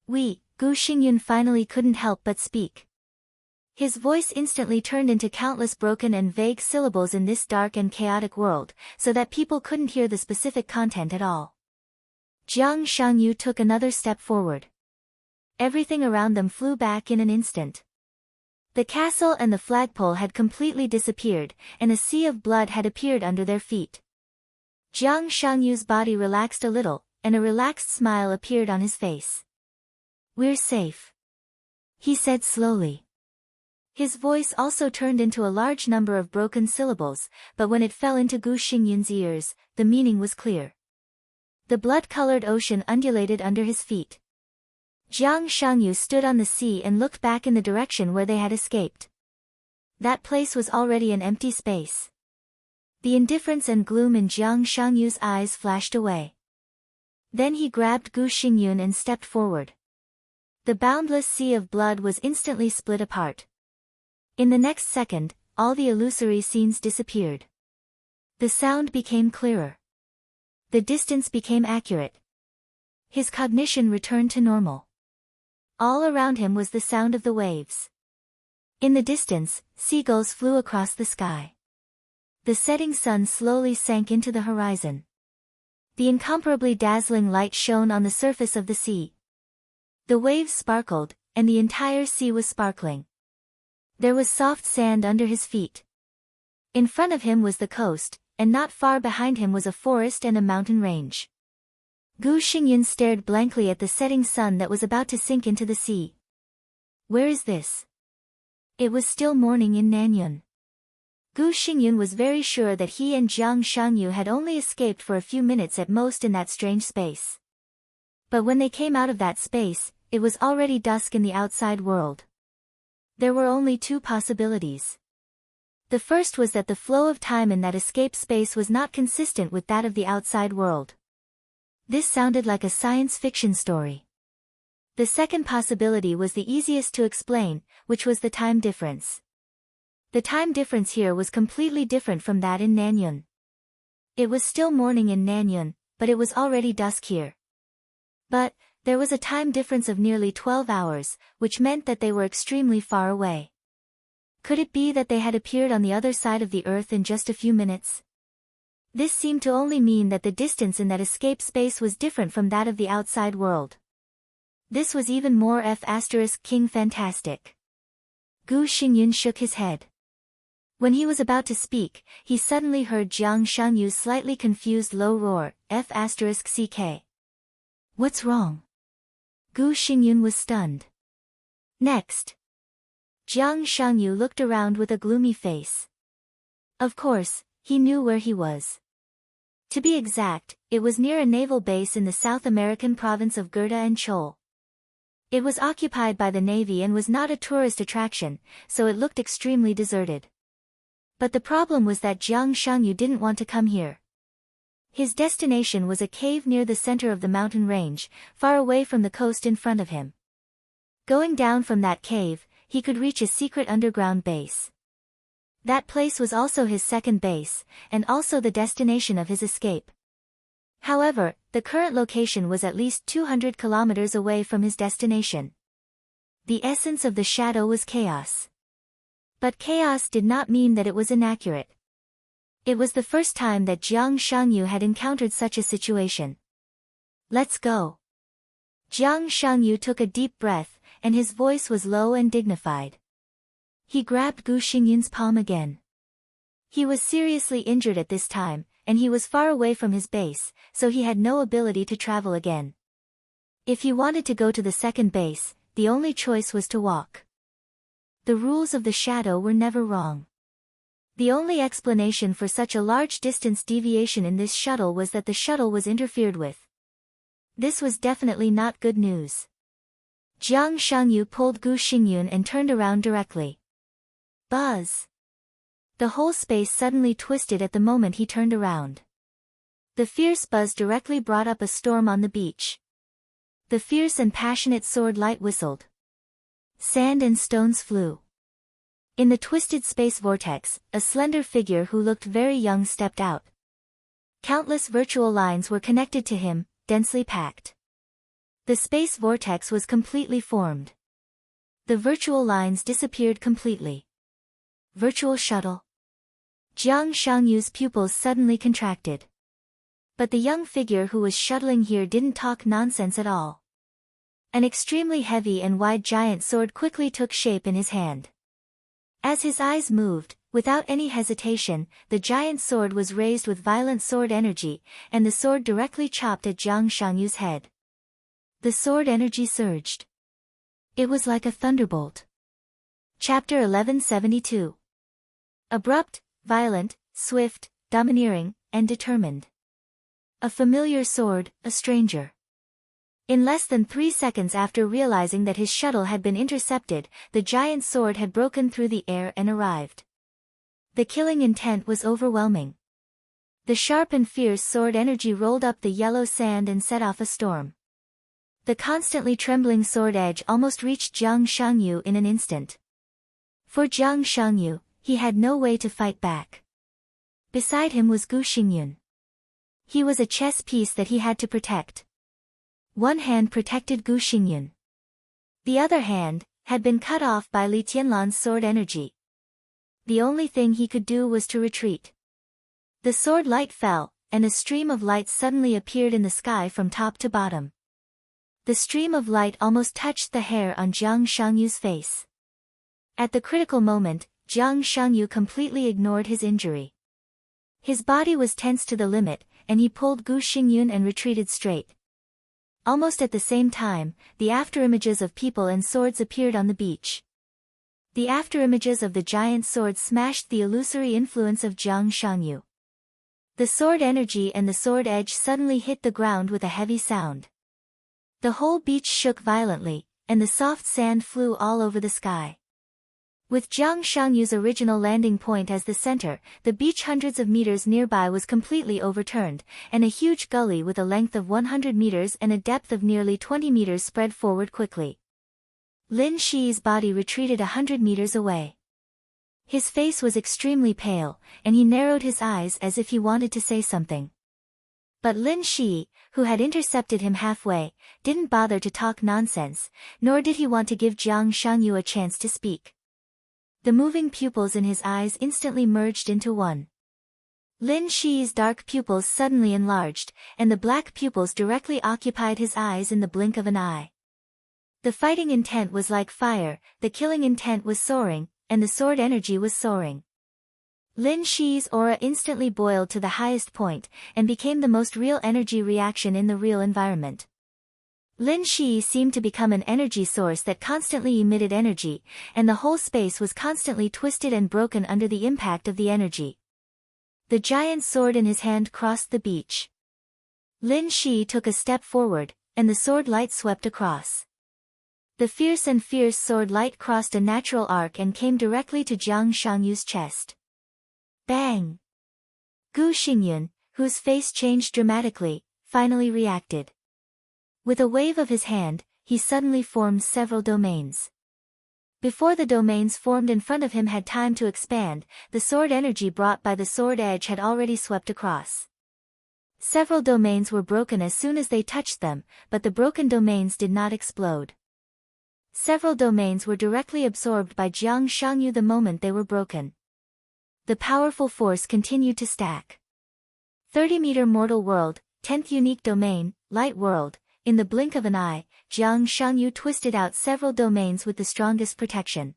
Gu Xingyun finally couldn't help but speak. His voice instantly turned into countless broken and vague syllables in this dark and chaotic world, so that people couldn't hear the specific content at all. Jiang Shangyu took another step forward. Everything around them flew back in an instant. The castle and the flagpole had completely disappeared, and a sea of blood had appeared under their feet. Jiang Shangyu's body relaxed a little, and a relaxed smile appeared on his face. "We're safe," he said slowly. His voice also turned into a large number of broken syllables, but when it fell into Gu Xingyun's ears, the meaning was clear. The blood-colored ocean undulated under his feet. Jiang Shangyu stood on the sea and looked back in the direction where they had escaped. That place was already an empty space. The indifference and gloom in Jiang Shangyu's eyes flashed away. Then he grabbed Gu Xingyun and stepped forward. The boundless sea of blood was instantly split apart. In the next second, all the illusory scenes disappeared. The sound became clearer. The distance became accurate. His cognition returned to normal. All around him was the sound of the waves. In the distance, seagulls flew across the sky. The setting sun slowly sank into the horizon. The incomparably dazzling light shone on the surface of the sea. The waves sparkled, and the entire sea was sparkling. There was soft sand under his feet. In front of him was the coast, and not far behind him was a forest and a mountain range. Gu Xingyun stared blankly at the setting sun that was about to sink into the sea. Where is this? It was still morning in Nanyun. Gu Xingyun was very sure that he and Jiang Shangyu had only escaped for a few minutes at most in that strange space. But when they came out of that space, it was already dusk in the outside world. There were only two possibilities. The first was that the flow of time in that escape space was not consistent with that of the outside world. This sounded like a science fiction story. The second possibility was the easiest to explain, which was the time difference. The time difference here was completely different from that in Nanyun. It was still morning in Nanyun, but it was already dusk here. But there was a time difference of nearly 12 hours, which meant that they were extremely far away. Could it be that they had appeared on the other side of the earth in just a few minutes? This seemed to only mean that the distance in that escape space was different from that of the outside world. This was even more King fantastic. Gu Xingyun shook his head. When he was about to speak, he suddenly heard Jiang Shangyu's slightly confused low roar, F***ck. What's wrong? Gu Xingyun was stunned. Next. Jiang Shangyu looked around with a gloomy face. Of course, he knew where he was. To be exact, it was near a naval base in the South American province of Gerda and Chol. It was occupied by the Navy and was not a tourist attraction, so it looked extremely deserted. But the problem was that Jiang Shangyu didn't want to come here. His destination was a cave near the center of the mountain range, far away from the coast in front of him. Going down from that cave, he could reach a secret underground base. That place was also his second base, and also the destination of his escape. However, the current location was at least 200 kilometers away from his destination. The essence of the shadow was chaos. But chaos did not mean that it was inaccurate. It was the first time that Jiang Shangyu had encountered such a situation. Let's go. Jiang Shangyu took a deep breath, and his voice was low and dignified. He grabbed Gu Xingyun's palm again. He was seriously injured at this time, and he was far away from his base, so he had no ability to travel again. If he wanted to go to the second base, the only choice was to walk. The rules of the shadow were never wrong. The only explanation for such a large distance deviation in this shuttle was that the shuttle was interfered with. This was definitely not good news. Jiang Shangyu pulled Gu Xingyun and turned around directly. Buzz! The whole space suddenly twisted at the moment he turned around. The fierce buzz directly brought up a storm on the beach. The fierce and passionate sword light whistled. Sand and stones flew. In the twisted space vortex, a slender figure who looked very young stepped out. Countless virtual lines were connected to him, densely packed. The space vortex was completely formed. The virtual lines disappeared completely. Virtual shuttle. Jiang Shangyu's pupils suddenly contracted. But the young figure who was shuttling here didn't talk nonsense at all. An extremely heavy and wide giant sword quickly took shape in his hand. As his eyes moved, without any hesitation, the giant sword was raised with violent sword energy, and the sword directly chopped at Jiang Shangyu's head. The sword energy surged. It was like a thunderbolt. Chapter 1172. Abrupt, violent, swift, domineering, and determined. A familiar sword, a stranger. In less than 3 seconds after realizing that his shuttle had been intercepted, the giant sword had broken through the air and arrived. The killing intent was overwhelming. The sharp and fierce sword energy rolled up the yellow sand and set off a storm. The constantly trembling sword edge almost reached Jiang Shangyu in an instant. For Jiang Shangyu, he had no way to fight back. Beside him was Gu Xingyun. He was a chess piece that he had to protect. One hand protected Gu Xingyun. The other hand had been cut off by Li Tianlan's sword energy. The only thing he could do was to retreat. The sword light fell, and a stream of light suddenly appeared in the sky from top to bottom. The stream of light almost touched the hair on Jiang Shangyu's face. At the critical moment, Jiang Shangyu completely ignored his injury. His body was tense to the limit, and he pulled Gu Xingyun and retreated straight. Almost at the same time, the afterimages of people and swords appeared on the beach. The afterimages of the giant sword smashed the illusory influence of Jiang Shangyu. The sword energy and the sword edge suddenly hit the ground with a heavy sound. The whole beach shook violently, and the soft sand flew all over the sky. With Jiang Shangyu's original landing point as the center, the beach hundreds of meters nearby was completely overturned, and a huge gully with a length of 100 meters and a depth of nearly 20 meters spread forward quickly. Lin Shi's body retreated 100 meters away. His face was extremely pale, and he narrowed his eyes as if he wanted to say something. But Lin Shi, who had intercepted him halfway, didn't bother to talk nonsense, nor did he want to give Jiang Shangyu a chance to speak. The moving pupils in his eyes instantly merged into one. Lin Shi's dark pupils suddenly enlarged, and the black pupils directly occupied his eyes in the blink of an eye. The fighting intent was like fire, the killing intent was soaring, and the sword energy was soaring. Lin Shi's aura instantly boiled to the highest point, and became the most real energy reaction in the real environment. Lin Shi seemed to become an energy source that constantly emitted energy, and the whole space was constantly twisted and broken under the impact of the energy. The giant sword in his hand crossed the beach. Lin Shi took a step forward, and the sword light swept across. The fierce sword light crossed a natural arc and came directly to Jiang Shangyu's chest. Bang! Gu Xingyun, whose face changed dramatically, finally reacted. With a wave of his hand, he suddenly formed several domains. Before the domains formed in front of him had time to expand, the sword energy brought by the sword edge had already swept across. Several domains were broken as soon as they touched them, but the broken domains did not explode. Several domains were directly absorbed by Jiang Shangyu the moment they were broken. The powerful force continued to stack. 30-meter mortal world, 10th unique domain, light world. In the blink of an eye, Jiang Shangyu twisted out several domains with the strongest protection.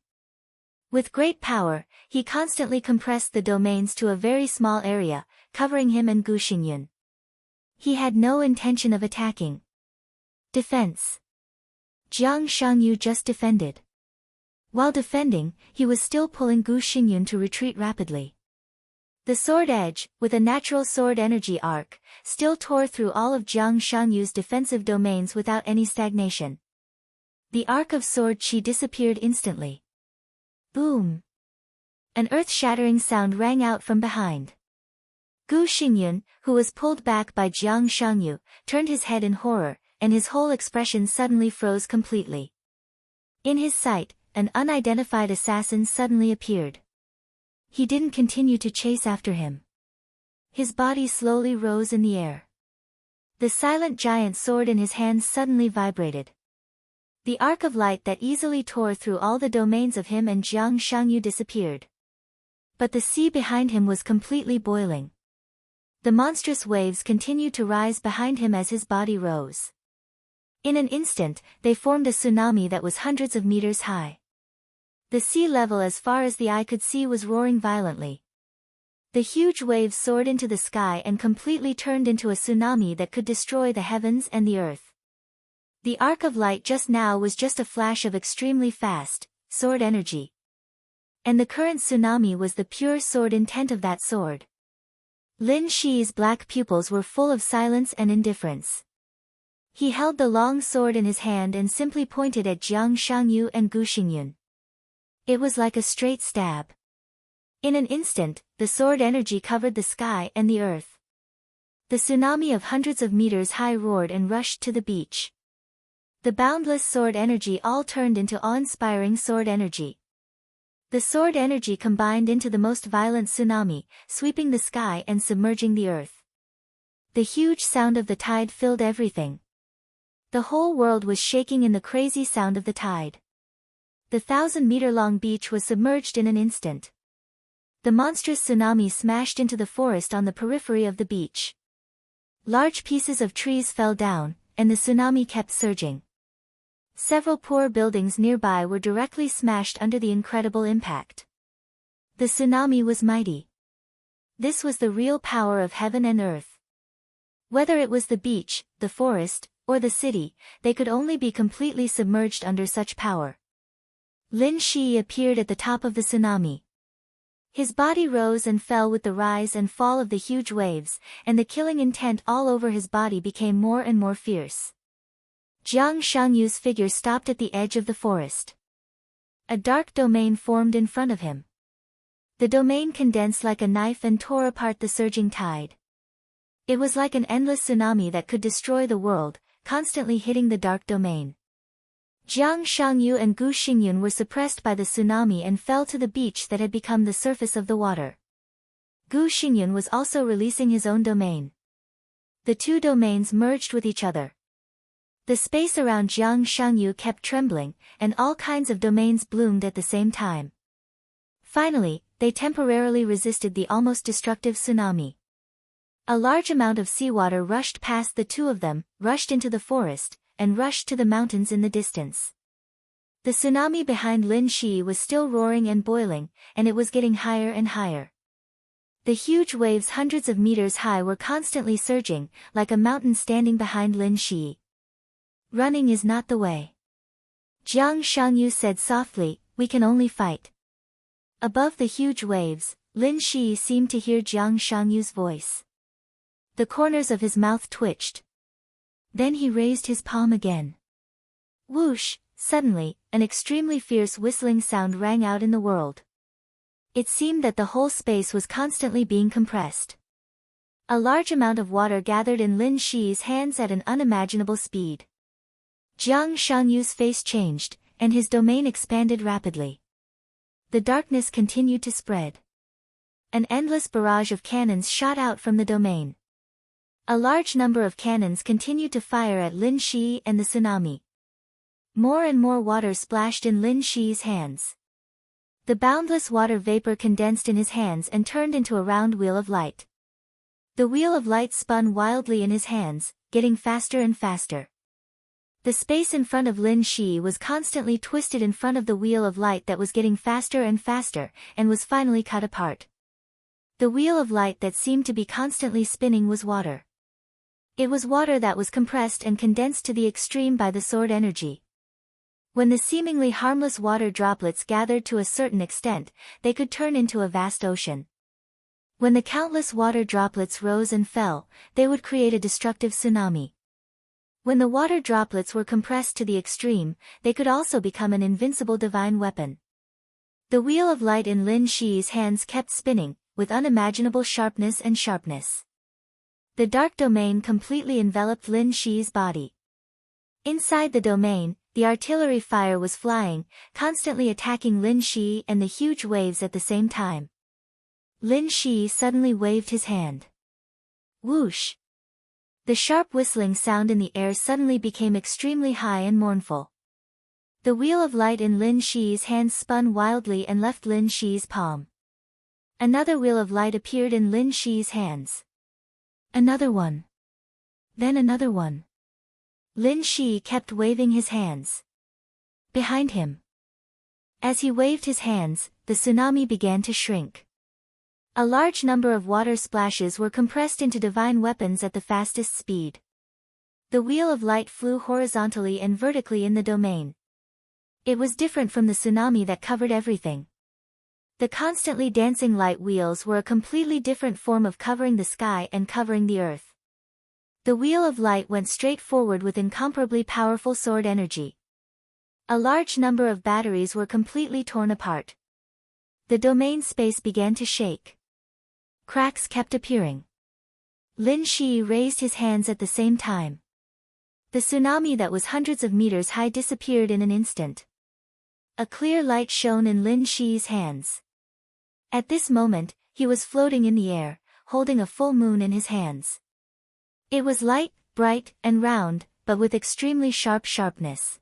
With great power, he constantly compressed the domains to a very small area, covering him and Gu Xingyun. He had no intention of attacking. Defense. Jiang Shangyu just defended. While defending, he was still pulling Gu Xingyun to retreat rapidly. The sword edge, with a natural sword energy arc, still tore through all of Jiang Shangyu's defensive domains without any stagnation. The arc of sword chi disappeared instantly. Boom! An earth-shattering sound rang out from behind. Gu Xingyun, who was pulled back by Jiang Shangyu, turned his head in horror, and his whole expression suddenly froze completely. In his sight, an unidentified assassin suddenly appeared. He didn't continue to chase after him. His body slowly rose in the air. The silent giant sword in his hands suddenly vibrated. The arc of light that easily tore through all the domains of him and Jiang Shangyu disappeared. But the sea behind him was completely boiling. The monstrous waves continued to rise behind him as his body rose. In an instant, they formed a tsunami that was hundreds of meters high. The sea level as far as the eye could see was roaring violently. The huge waves soared into the sky and completely turned into a tsunami that could destroy the heavens and the earth. The arc of light just now was just a flash of extremely fast, sword energy. And the current tsunami was the pure sword intent of that sword. Lin Shi's black pupils were full of silence and indifference. He held the long sword in his hand and simply pointed at Jiang Shangyu and Gu Xingyun. It was like a straight stab. In an instant, the sword energy covered the sky and the earth. The tsunami of hundreds of meters high roared and rushed to the beach. The boundless sword energy all turned into awe-inspiring sword energy. The sword energy combined into the most violent tsunami, sweeping the sky and submerging the earth. The huge sound of the tide filled everything. The whole world was shaking in the crazy sound of the tide. The 1,000-meter-long beach was submerged in an instant. The monstrous tsunami smashed into the forest on the periphery of the beach. Large pieces of trees fell down, and the tsunami kept surging. Several poor buildings nearby were directly smashed under the incredible impact. The tsunami was mighty. This was the real power of heaven and earth. Whether it was the beach, the forest, or the city, they could only be completely submerged under such power. Lin Shi appeared at the top of the tsunami. His body rose and fell with the rise and fall of the huge waves, and the killing intent all over his body became more and more fierce. Jiang Shangyu's figure stopped at the edge of the forest. A dark domain formed in front of him. The domain condensed like a knife and tore apart the surging tide. It was like an endless tsunami that could destroy the world, constantly hitting the dark domain. Jiang Shangyu and Gu Xingyun were suppressed by the tsunami and fell to the beach that had become the surface of the water. Gu Xingyun was also releasing his own domain. The two domains merged with each other. The space around Jiang Shangyu kept trembling, and all kinds of domains bloomed at the same time. Finally, they temporarily resisted the almost destructive tsunami. A large amount of seawater rushed past the two of them, rushed into the forest, and rushed to the mountains in the distance. The tsunami behind Lin Shi was still roaring and boiling, and it was getting higher and higher. The huge waves hundreds of meters high were constantly surging, like a mountain standing behind Lin Shi. Running is not the way. Jiang Shangyu said softly, "We can only fight." Above the huge waves, Lin Shi seemed to hear Jiang Shangyu's voice. The corners of his mouth twitched. Then he raised his palm again. Whoosh! Suddenly, an extremely fierce whistling sound rang out in the world. It seemed that the whole space was constantly being compressed. A large amount of water gathered in Lin Shi's hands at an unimaginable speed. Jiang Shangyu's face changed, and his domain expanded rapidly. The darkness continued to spread. An endless barrage of cannons shot out from the domain. A large number of cannons continued to fire at Lin Shi and the tsunami. More and more water splashed in Lin Shi's hands. The boundless water vapor condensed in his hands and turned into a round wheel of light. The wheel of light spun wildly in his hands, getting faster and faster. The space in front of Lin Shi was constantly twisted in front of the wheel of light that was getting faster and faster, and was finally cut apart. The wheel of light that seemed to be constantly spinning was water. It was water that was compressed and condensed to the extreme by the sword energy. When the seemingly harmless water droplets gathered to a certain extent, they could turn into a vast ocean. When the countless water droplets rose and fell, they would create a destructive tsunami. When the water droplets were compressed to the extreme, they could also become an invincible divine weapon. The wheel of light in Lin Shi's hands kept spinning, with unimaginable sharpness and sharpness. The dark domain completely enveloped Lin Shi's body. Inside the domain, the artillery fire was flying, constantly attacking Lin Shi and the huge waves at the same time. Lin Shi suddenly waved his hand. Whoosh! The sharp whistling sound in the air suddenly became extremely high and mournful. The wheel of light in Lin Shi's hands spun wildly and left Lin Shi's palm. Another wheel of light appeared in Lin Shi's hands. Another one. Then another one. Lin Shi kept waving his hands. Behind him. As he waved his hands, the tsunami began to shrink. A large number of water splashes were compressed into divine weapons at the fastest speed. The wheel of light flew horizontally and vertically in the domain. It was different from the tsunami that covered everything. The constantly dancing light wheels were a completely different form of covering the sky and covering the earth. The wheel of light went straight forward with incomparably powerful sword energy. A large number of batteries were completely torn apart. The domain space began to shake. Cracks kept appearing. Lin Shi raised his hands at the same time. The tsunami that was hundreds of meters high disappeared in an instant. A clear light shone in Lin Shi's hands. At this moment, he was floating in the air, holding a full moon in his hands. It was light, bright, and round, but with extremely sharp sharpness.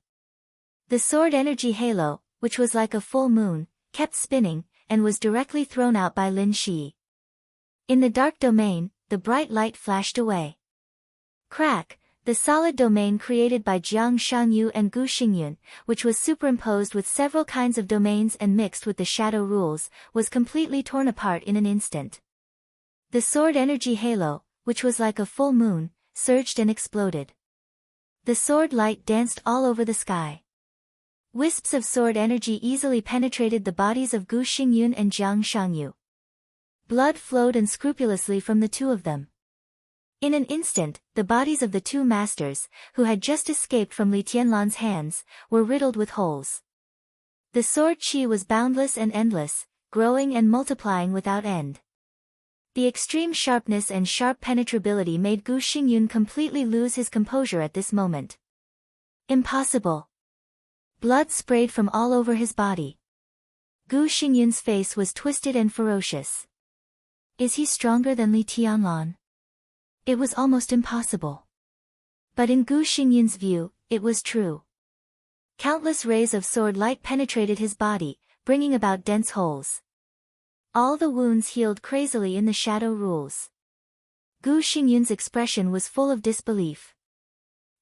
The sword energy halo, which was like a full moon, kept spinning, and was directly thrown out by Lin Shi. In the dark domain, the bright light flashed away. Crack, the solid domain created by Jiang Shangyu and Gu Xingyun, which was superimposed with several kinds of domains and mixed with the shadow rules, was completely torn apart in an instant. The sword energy halo, which was like a full moon, surged and exploded. The sword light danced all over the sky. Wisps of sword energy easily penetrated the bodies of Gu Xingyun and Jiang Shangyu. Blood flowed unscrupulously from the two of them. In an instant, the bodies of the two masters, who had just escaped from Li Tianlan's hands, were riddled with holes. The sword qi was boundless and endless, growing and multiplying without end. The extreme sharpness and sharp penetrability made Gu Xingyun completely lose his composure at this moment. Impossible! Blood sprayed from all over his body. Gu Xingyun's face was twisted and ferocious. Is he stronger than Li Tianlan? It was almost impossible. But in Gu Xingyun's view, it was true. Countless rays of sword light penetrated his body, bringing about dense holes. All the wounds healed crazily in the shadow rules. Gu Xingyun's expression was full of disbelief.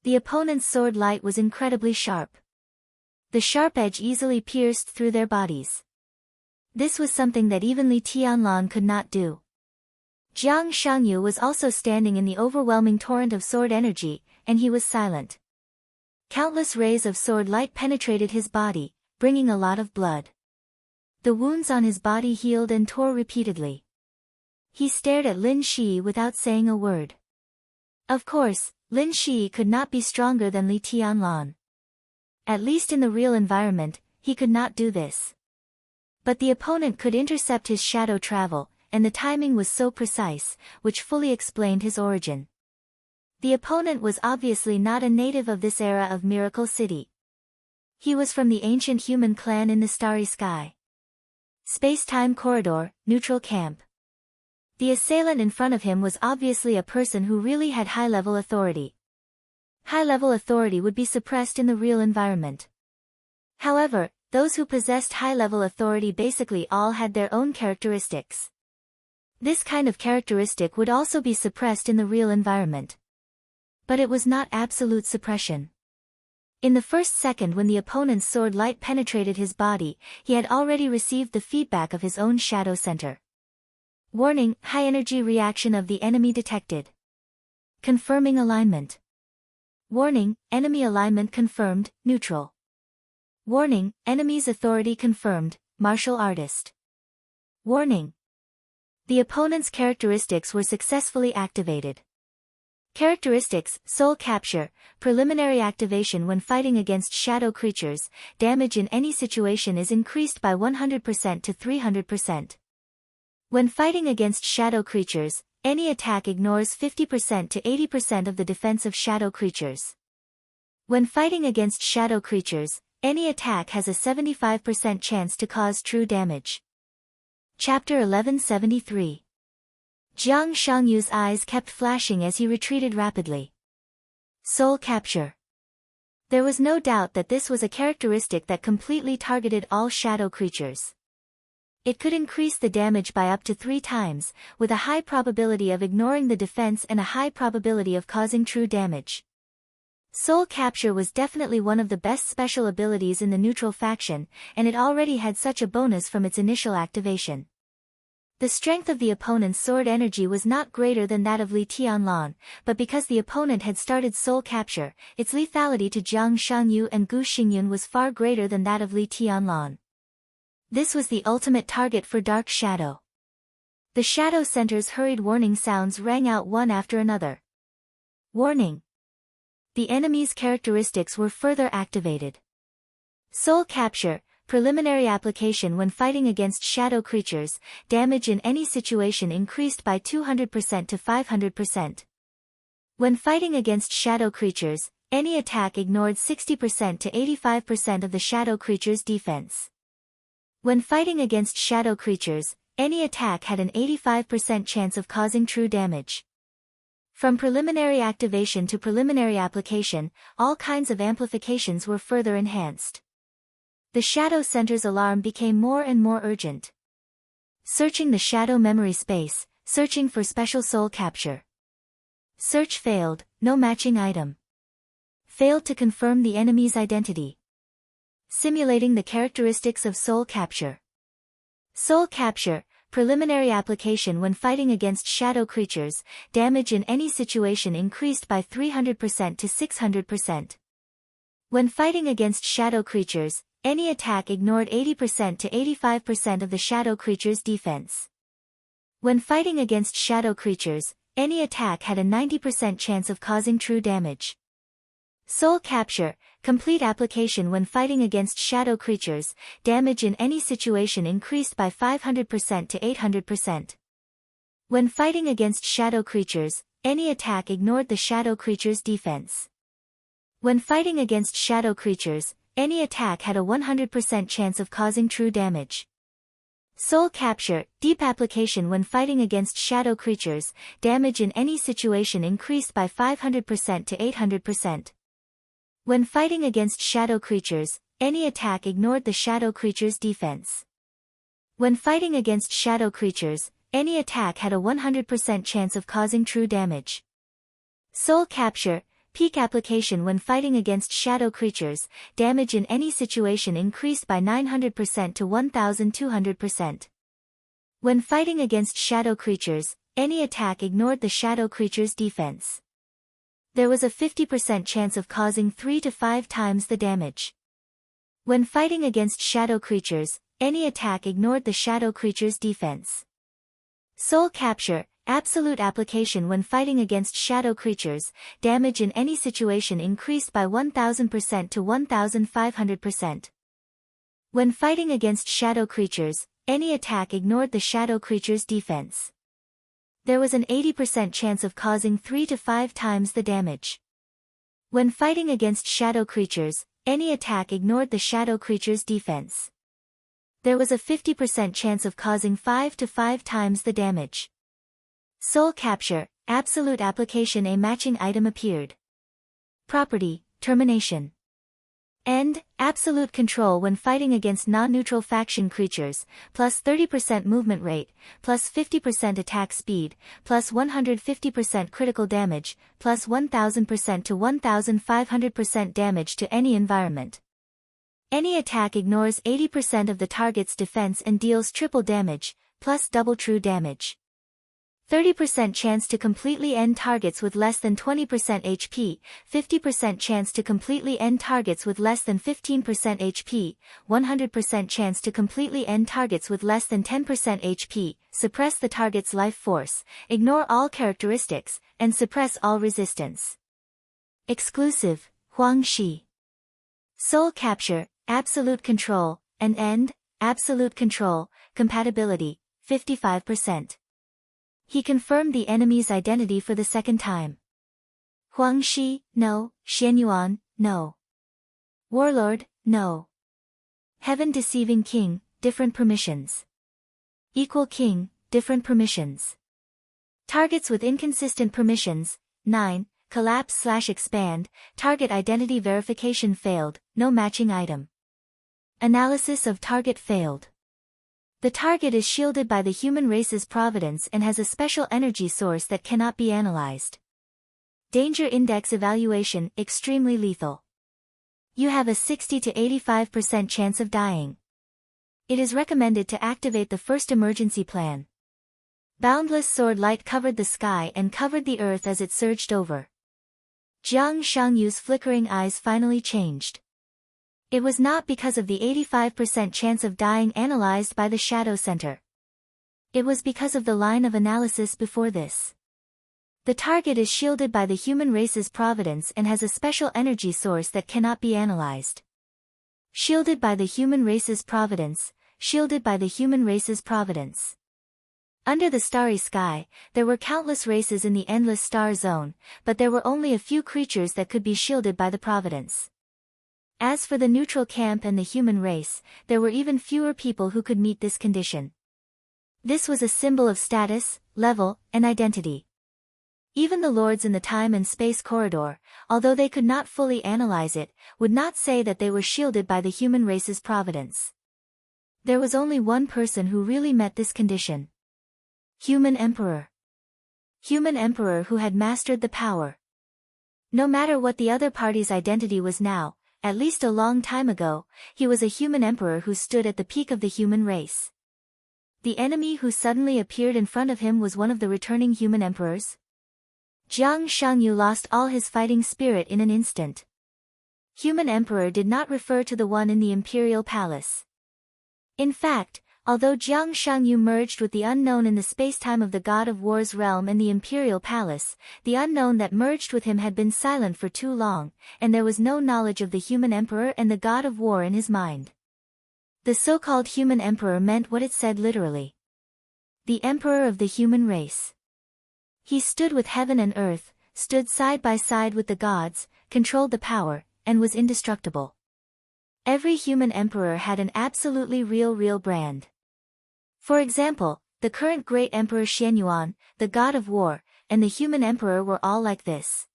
The opponent's sword light was incredibly sharp. The sharp edge easily pierced through their bodies. This was something that even Li Tianlan could not do. Jiang Shangyu was also standing in the overwhelming torrent of sword energy, and he was silent. Countless rays of sword light penetrated his body, bringing a lot of blood. The wounds on his body healed and tore repeatedly. He stared at Lin Shi without saying a word. Of course, Lin Shi could not be stronger than Li Tianlan. At least in the real environment, he could not do this. But the opponent could intercept his shadow travel, and the timing was so precise, which fully explained his origin. The opponent was obviously not a native of this era of Miracle City. He was from the ancient human clan in the starry sky. Space-time corridor, neutral camp. The assailant in front of him was obviously a person who really had high-level authority. High-level authority would be suppressed in the real environment. However, those who possessed high-level authority basically all had their own characteristics. This kind of characteristic would also be suppressed in the real environment. But it was not absolute suppression. In the first second when the opponent's sword light penetrated his body, he had already received the feedback of his own shadow center. Warning, high energy reaction of the enemy detected. Confirming alignment. Warning, enemy alignment confirmed, neutral. Warning, enemy's authority confirmed, martial artist. Warning. The opponent's characteristics were successfully activated. Characteristics: soul capture, preliminary activation when fighting against shadow creatures, damage in any situation is increased by 100% to 300%. When fighting against shadow creatures, any attack ignores 50% to 80% of the defense of shadow creatures. When fighting against shadow creatures, any attack has a 75% chance to cause true damage. Chapter 1173. Jiang Shangyu's eyes kept flashing as he retreated rapidly. Soul capture. There was no doubt that this was a characteristic that completely targeted all shadow creatures. It could increase the damage by up to 3 times, with a high probability of ignoring the defense and a high probability of causing true damage. Soul capture was definitely one of the best special abilities in the neutral faction, and it already had such a bonus from its initial activation. The strength of the opponent's sword energy was not greater than that of Li Tianlan, but because the opponent had started soul capture, its lethality to Jiang Shangyu and Gu Xingyun was far greater than that of Li Tianlan. This was the ultimate target for Dark Shadow. The Shadow Center's hurried warning sounds rang out one after another. Warning. The enemy's characteristics were further activated. Soul capture, preliminary application when fighting against shadow creatures, damage in any situation increased by 200% to 500%. When fighting against shadow creatures, any attack ignored 60% to 85% of the shadow creature's defense. When fighting against shadow creatures, any attack had an 85% chance of causing true damage. From preliminary activation to preliminary application, all kinds of amplifications were further enhanced. The Shadow Center's alarm became more and more urgent. Searching the shadow memory space, searching for special soul capture. Search failed, no matching item. Failed to confirm the enemy's identity. Simulating the characteristics of soul capture. Soul capture, preliminary application when fighting against shadow creatures, damage in any situation increased by 300% to 600%. When fighting against shadow creatures, any attack ignored 80% to 85% of the shadow creature's defense. When fighting against shadow creatures, any attack had a 90% chance of causing true damage. Soul capture, complete application when fighting against shadow creatures, damage in any situation increased by 500% to 800%. When fighting against shadow creatures, any attack ignored the shadow creature's defense. When fighting against shadow creatures, any attack had a 100% chance of causing true damage. Soul capture, deep application when fighting against shadow creatures, damage in any situation increased by 500% to 800%. When fighting against shadow creatures, any attack ignored the shadow creature's defense. When fighting against shadow creatures, any attack had a 100% chance of causing true damage. Soul capture, peak application when fighting against shadow creatures, damage in any situation increased by 900% to 1200%. When fighting against shadow creatures, any attack ignored the shadow creature's defense. There was a 50% chance of causing 3 to 5 times the damage. When fighting against shadow creatures, any attack ignored the shadow creature's defense. Soul capture, absolute application when fighting against shadow creatures, damage in any situation increased by 1000% to 1500%. When fighting against shadow creatures, any attack ignored the shadow creature's defense. There was an 80% chance of causing 3 to 5 times the damage. When fighting against shadow creatures, any attack ignored the shadow creature's defense. There was a 50% chance of causing 5 to 5 times the damage. Soul capture, absolute application. A matching item appeared. Property, termination. End, absolute control when fighting against non-neutral faction creatures, plus 30% movement rate, plus 50% attack speed, plus 150% critical damage, plus 1000% to 1500% damage to any environment. Any attack ignores 80% of the target's defense and deals triple damage, plus double true damage. 30% chance to completely end targets with less than 20% HP, 50% chance to completely end targets with less than 15% HP, 100% chance to completely end targets with less than 10% HP, suppress the target's life force, ignore all characteristics, and suppress all resistance. Exclusive, Huang Shi. Soul capture, absolute control, and end, absolute control, compatibility, 55%. He confirmed the enemy's identity for the second time. Huang Shi, no. Xianyuan, no. Warlord, no. Heaven Deceiving King, different permissions. Equal King, different permissions. Targets with inconsistent permissions, 9. Collapse/expand, target identity verification failed, no matching item. Analysis of target failed. The target is shielded by the human race's providence and has a special energy source that cannot be analyzed. Danger index evaluation, extremely lethal. You have a 60 to 85% chance of dying. It is recommended to activate the first emergency plan. Boundless sword light covered the sky and covered the earth as it surged over. Jiang Shangyu's flickering eyes finally changed. It was not because of the 85% chance of dying analyzed by the Shadow Center. It was because of the line of analysis before this. The target is shielded by the human race's providence and has a special energy source that cannot be analyzed. Shielded by the human race's providence, shielded by the human race's providence. Under the starry sky, there were countless races in the endless star zone, but there were only a few creatures that could be shielded by the providence. As for the neutral camp and the human race, there were even fewer people who could meet this condition. This was a symbol of status, level, and identity. Even the lords in the time and space corridor, although they could not fully analyze it, would not say that they were shielded by the human race's providence. There was only one person who really met this condition. Human Emperor. Human Emperor who had mastered the power. No matter what the other party's identity was now, at least a long time ago, he was a human emperor who stood at the peak of the human race. The enemy who suddenly appeared in front of him was one of the returning human emperors. Jiang Shangyu lost all his fighting spirit in an instant. Human emperor did not refer to the one in the imperial palace. In fact, although Jiang Shangyu merged with the unknown in the space-time of the God of War's realm and the Imperial Palace, the unknown that merged with him had been silent for too long, and there was no knowledge of the human emperor and the God of War in his mind. The so-called human emperor meant what it said literally. The emperor of the human race. He stood with heaven and earth, stood side by side with the gods, controlled the power, and was indestructible. Every human emperor had an absolutely real brand. For example, the current great emperor Xianyuan, the god of war, and the human emperor were all like this.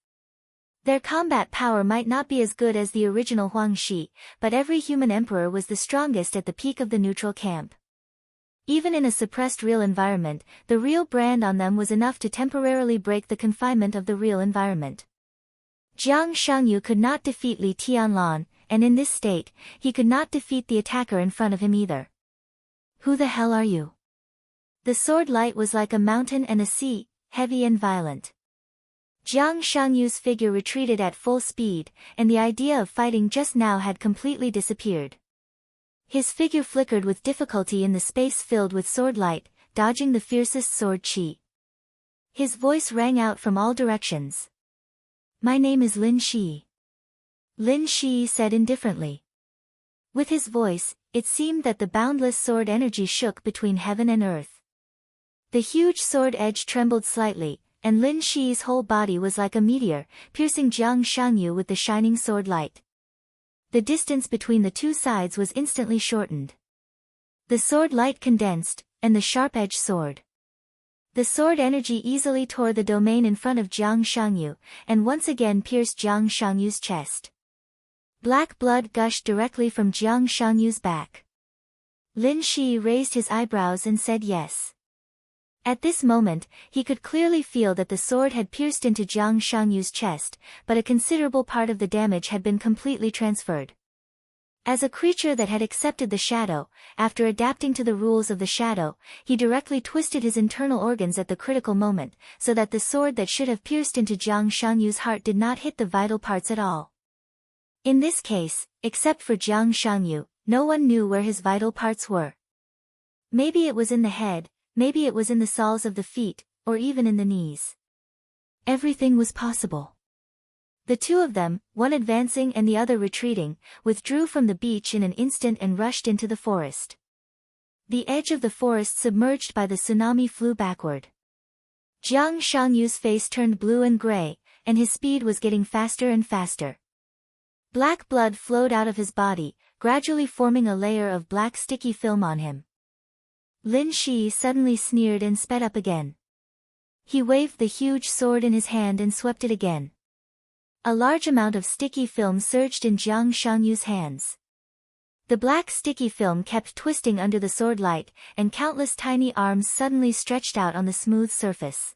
Their combat power might not be as good as the original Huang Shi, but every human emperor was the strongest at the peak of the neutral camp. Even in a suppressed real environment, the real brand on them was enough to temporarily break the confinement of the real environment. Jiang Shangyu could not defeat Li Tianlan, and in this state, he could not defeat the attacker in front of him either. Who the hell are you? The sword light was like a mountain and a sea, heavy and violent. Jiang Shangyu's figure retreated at full speed, and the idea of fighting just now had completely disappeared. His figure flickered with difficulty in the space filled with sword light, dodging the fiercest sword chi. His voice rang out from all directions. My name is Lin Shi. Lin Shi said indifferently. With his voice, it seemed that the boundless sword energy shook between heaven and earth. The huge sword edge trembled slightly, and Lin Shi's whole body was like a meteor, piercing Jiang Shangyu with the shining sword light. The distance between the two sides was instantly shortened. The sword light condensed, and the sharp-edged sword. The sword energy easily tore the domain in front of Jiang Shangyu, and once again pierced Jiang Shangyu's chest. Black blood gushed directly from Jiang Shangyu's back. Lin Shi raised his eyebrows and said yes. At this moment, he could clearly feel that the sword had pierced into Jiang Shangyu's chest, but a considerable part of the damage had been completely transferred. As a creature that had accepted the shadow, after adapting to the rules of the shadow, he directly twisted his internal organs at the critical moment, so that the sword that should have pierced into Jiang Shangyu's heart did not hit the vital parts at all. In this case, except for Jiang Shangyu, no one knew where his vital parts were. Maybe it was in the head, maybe it was in the soles of the feet, or even in the knees. Everything was possible. The two of them, one advancing and the other retreating, withdrew from the beach in an instant and rushed into the forest. The edge of the forest submerged by the tsunami flew backward. Jiang Shangyu's face turned blue and gray, and his speed was getting faster and faster. Black blood flowed out of his body, gradually forming a layer of black sticky film on him. Lin Shi suddenly sneered and sped up again. He waved the huge sword in his hand and swept it again. A large amount of sticky film surged in Jiang Shangyu's hands. The black sticky film kept twisting under the sword light, and countless tiny arms suddenly stretched out on the smooth surface.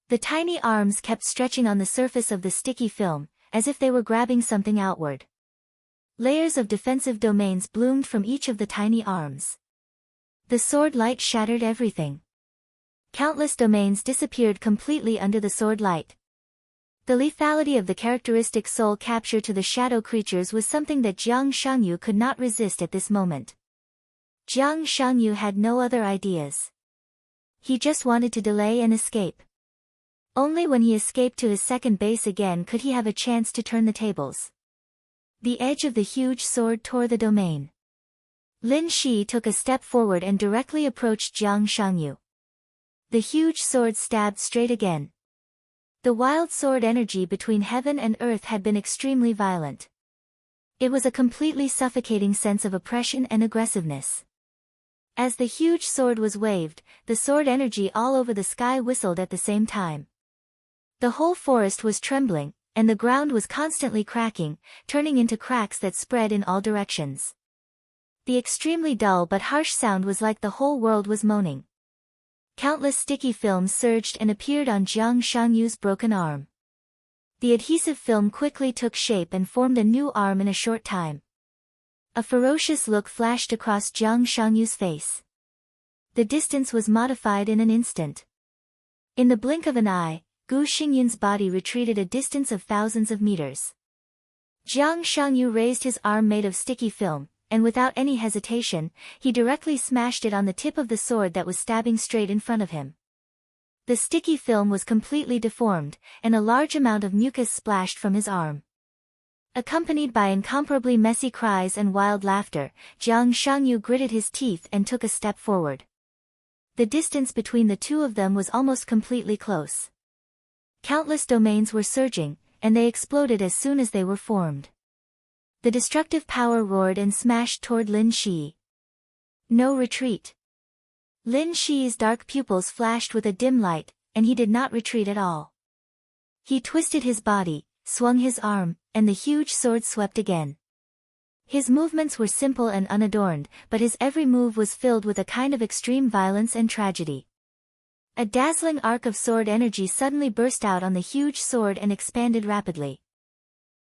The tiny arms kept stretching on the surface of the sticky film, as if they were grabbing something outward. Layers of defensive domains bloomed from each of the tiny arms. The sword light shattered everything. Countless domains disappeared completely under the sword light. The lethality of the characteristic soul capture to the shadow creatures was something that Jiang Shangyu could not resist at this moment. Jiang Shangyu had no other ideas. He just wanted to delay and escape. Only when he escaped to his second base again could he have a chance to turn the tables. The edge of the huge sword tore the domain. Lin Shi took a step forward and directly approached Jiang Shangyu. The huge sword stabbed straight again. The wild sword energy between heaven and earth had been extremely violent. It was a completely suffocating sense of oppression and aggressiveness. As the huge sword was waved, the sword energy all over the sky whistled at the same time. The whole forest was trembling, and the ground was constantly cracking, turning into cracks that spread in all directions. The extremely dull but harsh sound was like the whole world was moaning. Countless sticky films surged and appeared on Jiang Shangyu's broken arm. The adhesive film quickly took shape and formed a new arm in a short time. A ferocious look flashed across Jiang Shangyu's face. The distance was modified in an instant. In the blink of an eye, Gu Xingyun's body retreated a distance of thousands of meters. Jiang Shangyu raised his arm made of sticky film, and without any hesitation, he directly smashed it on the tip of the sword that was stabbing straight in front of him. The sticky film was completely deformed, and a large amount of mucus splashed from his arm. Accompanied by incomparably messy cries and wild laughter, Jiang Shangyu gritted his teeth and took a step forward. The distance between the two of them was almost completely close. Countless domains were surging, and they exploded as soon as they were formed. The destructive power roared and smashed toward Lin Shi. No retreat. Lin Shi's dark pupils flashed with a dim light, and he did not retreat at all. He twisted his body, swung his arm, and the huge sword swept again. His movements were simple and unadorned, but his every move was filled with a kind of extreme violence and tragedy. A dazzling arc of sword energy suddenly burst out on the huge sword and expanded rapidly.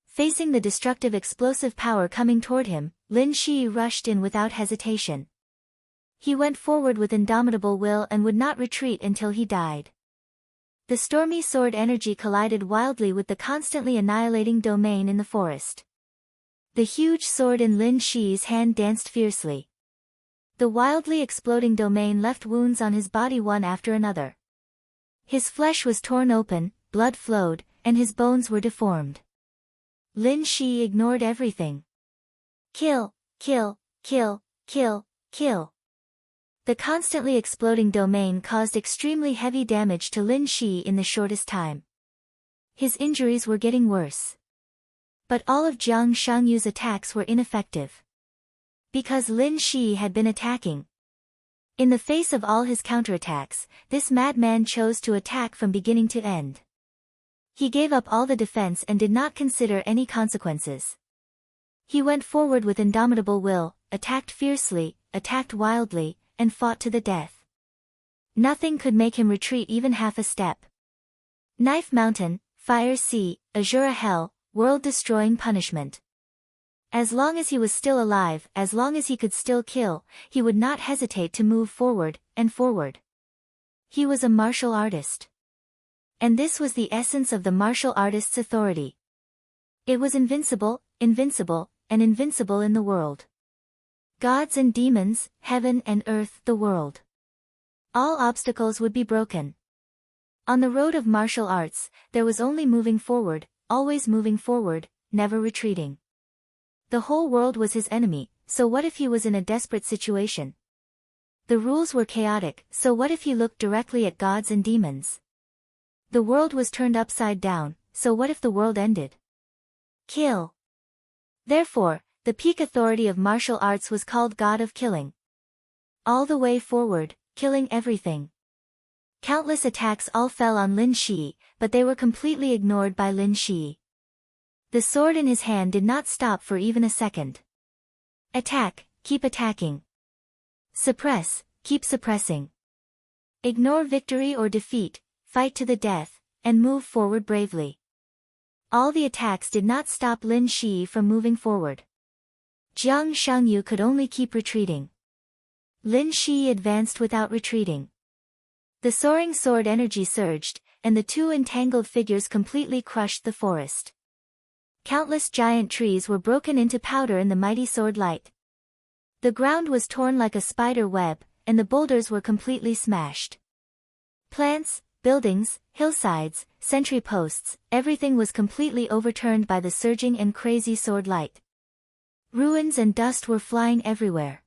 Facing the destructive explosive power coming toward him, Lin Shi rushed in without hesitation. He went forward with indomitable will and would not retreat until he died. The stormy sword energy collided wildly with the constantly annihilating domain in the forest. The huge sword in Lin Shi's hand danced fiercely. The wildly exploding domain left wounds on his body one after another. His flesh was torn open, blood flowed, and his bones were deformed. Lin Shi ignored everything. Kill, kill, kill, kill, kill. The constantly exploding domain caused extremely heavy damage to Lin Shi in the shortest time. His injuries were getting worse. But all of Jiang Shangyu's attacks were ineffective. Because Lin Shi had been attacking. In the face of all his counterattacks, this madman chose to attack from beginning to end. He gave up all the defense and did not consider any consequences. He went forward with indomitable will, attacked fiercely, attacked wildly, and fought to the death. Nothing could make him retreat even half a step. Knife Mountain, Fire Sea, Azura Hell, world-destroying punishment. As long as he was still alive, as long as he could still kill, he would not hesitate to move forward, and forward. He was a martial artist. And this was the essence of the martial artist's authority. It was invincible, invincible, and invincible in the world. Gods and demons, heaven and earth, the world. All obstacles would be broken. On the road of martial arts, there was only moving forward, always moving forward, never retreating. The whole world was his enemy, so what if he was in a desperate situation? The rules were chaotic, so what if he looked directly at gods and demons? The world was turned upside down, so what if the world ended? Kill. Therefore, the peak authority of martial arts was called God of Killing. All the way forward, killing everything. Countless attacks all fell on Lin Shi, but they were completely ignored by Lin Shi. The sword in his hand did not stop for even a second. Attack, keep attacking. Suppress, keep suppressing. Ignore victory or defeat, fight to the death, and move forward bravely. All the attacks did not stop Lin Shi from moving forward. Jiang Shangyu could only keep retreating. Lin Shi advanced without retreating. The soaring sword energy surged, and the two entangled figures completely crushed the forest. Countless giant trees were broken into powder in the mighty sword light. The ground was torn like a spider web, and the boulders were completely smashed. Plants, buildings, hillsides, sentry posts, everything was completely overturned by the surging and crazy sword light. Ruins and dust were flying everywhere.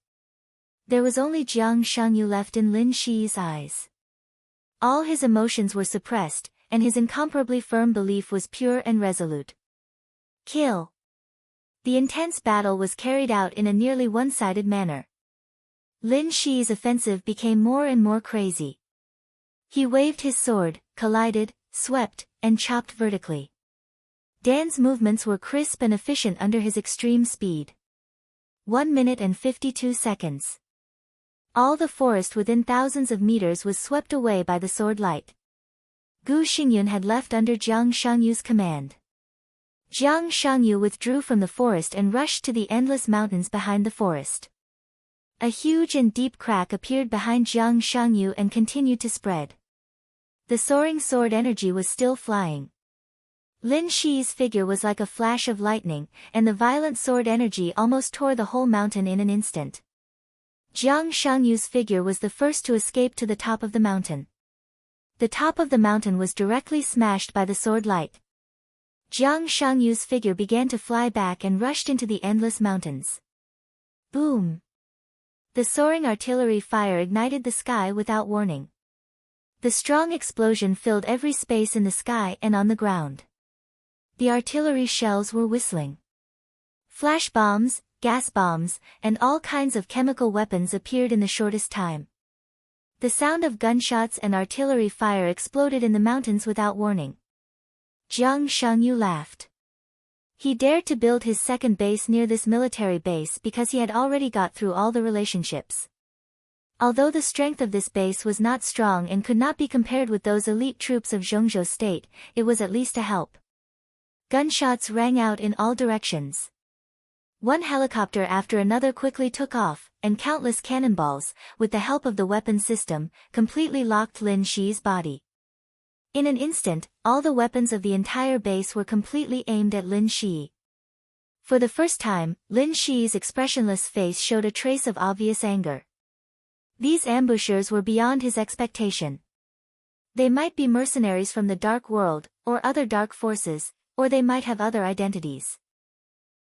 There was only Jiang Shangyu left in Lin Shi's eyes. All his emotions were suppressed, and his incomparably firm belief was pure and resolute. Kill. The intense battle was carried out in a nearly one-sided manner. Lin Shi's offensive became more and more crazy. He waved his sword, collided, swept, and chopped vertically. Dan's movements were crisp and efficient under his extreme speed. 1 minute and 52 seconds. All the forest within thousands of meters was swept away by the sword light. Gu Xingyun had left under Jiang Shangyu's command. Jiang Shangyu withdrew from the forest and rushed to the endless mountains behind the forest. A huge and deep crack appeared behind Jiang Shangyu and continued to spread. The soaring sword energy was still flying. Lin Shi's figure was like a flash of lightning, and the violent sword energy almost tore the whole mountain in an instant. Jiang Shangyu's figure was the first to escape to the top of the mountain. The top of the mountain was directly smashed by the sword light. Jiang Shangyu's figure began to fly back and rushed into the endless mountains. Boom! The soaring artillery fire ignited the sky without warning. The strong explosion filled every space in the sky and on the ground. The artillery shells were whistling. Flash bombs, gas bombs, and all kinds of chemical weapons appeared in the shortest time. The sound of gunshots and artillery fire exploded in the mountains without warning. Jiang Shangyu laughed. He dared to build his second base near this military base because he had already got through all the relationships. Although the strength of this base was not strong and could not be compared with those elite troops of Zhongzhou state, it was at least a help. Gunshots rang out in all directions. One helicopter after another quickly took off, and countless cannonballs, with the help of the weapon system, completely locked Lin Shi's body. In an instant, all the weapons of the entire base were completely aimed at Lin Shi. For the first time, Lin Shi's expressionless face showed a trace of obvious anger. These ambushers were beyond his expectation. They might be mercenaries from the dark world, or other dark forces, or they might have other identities.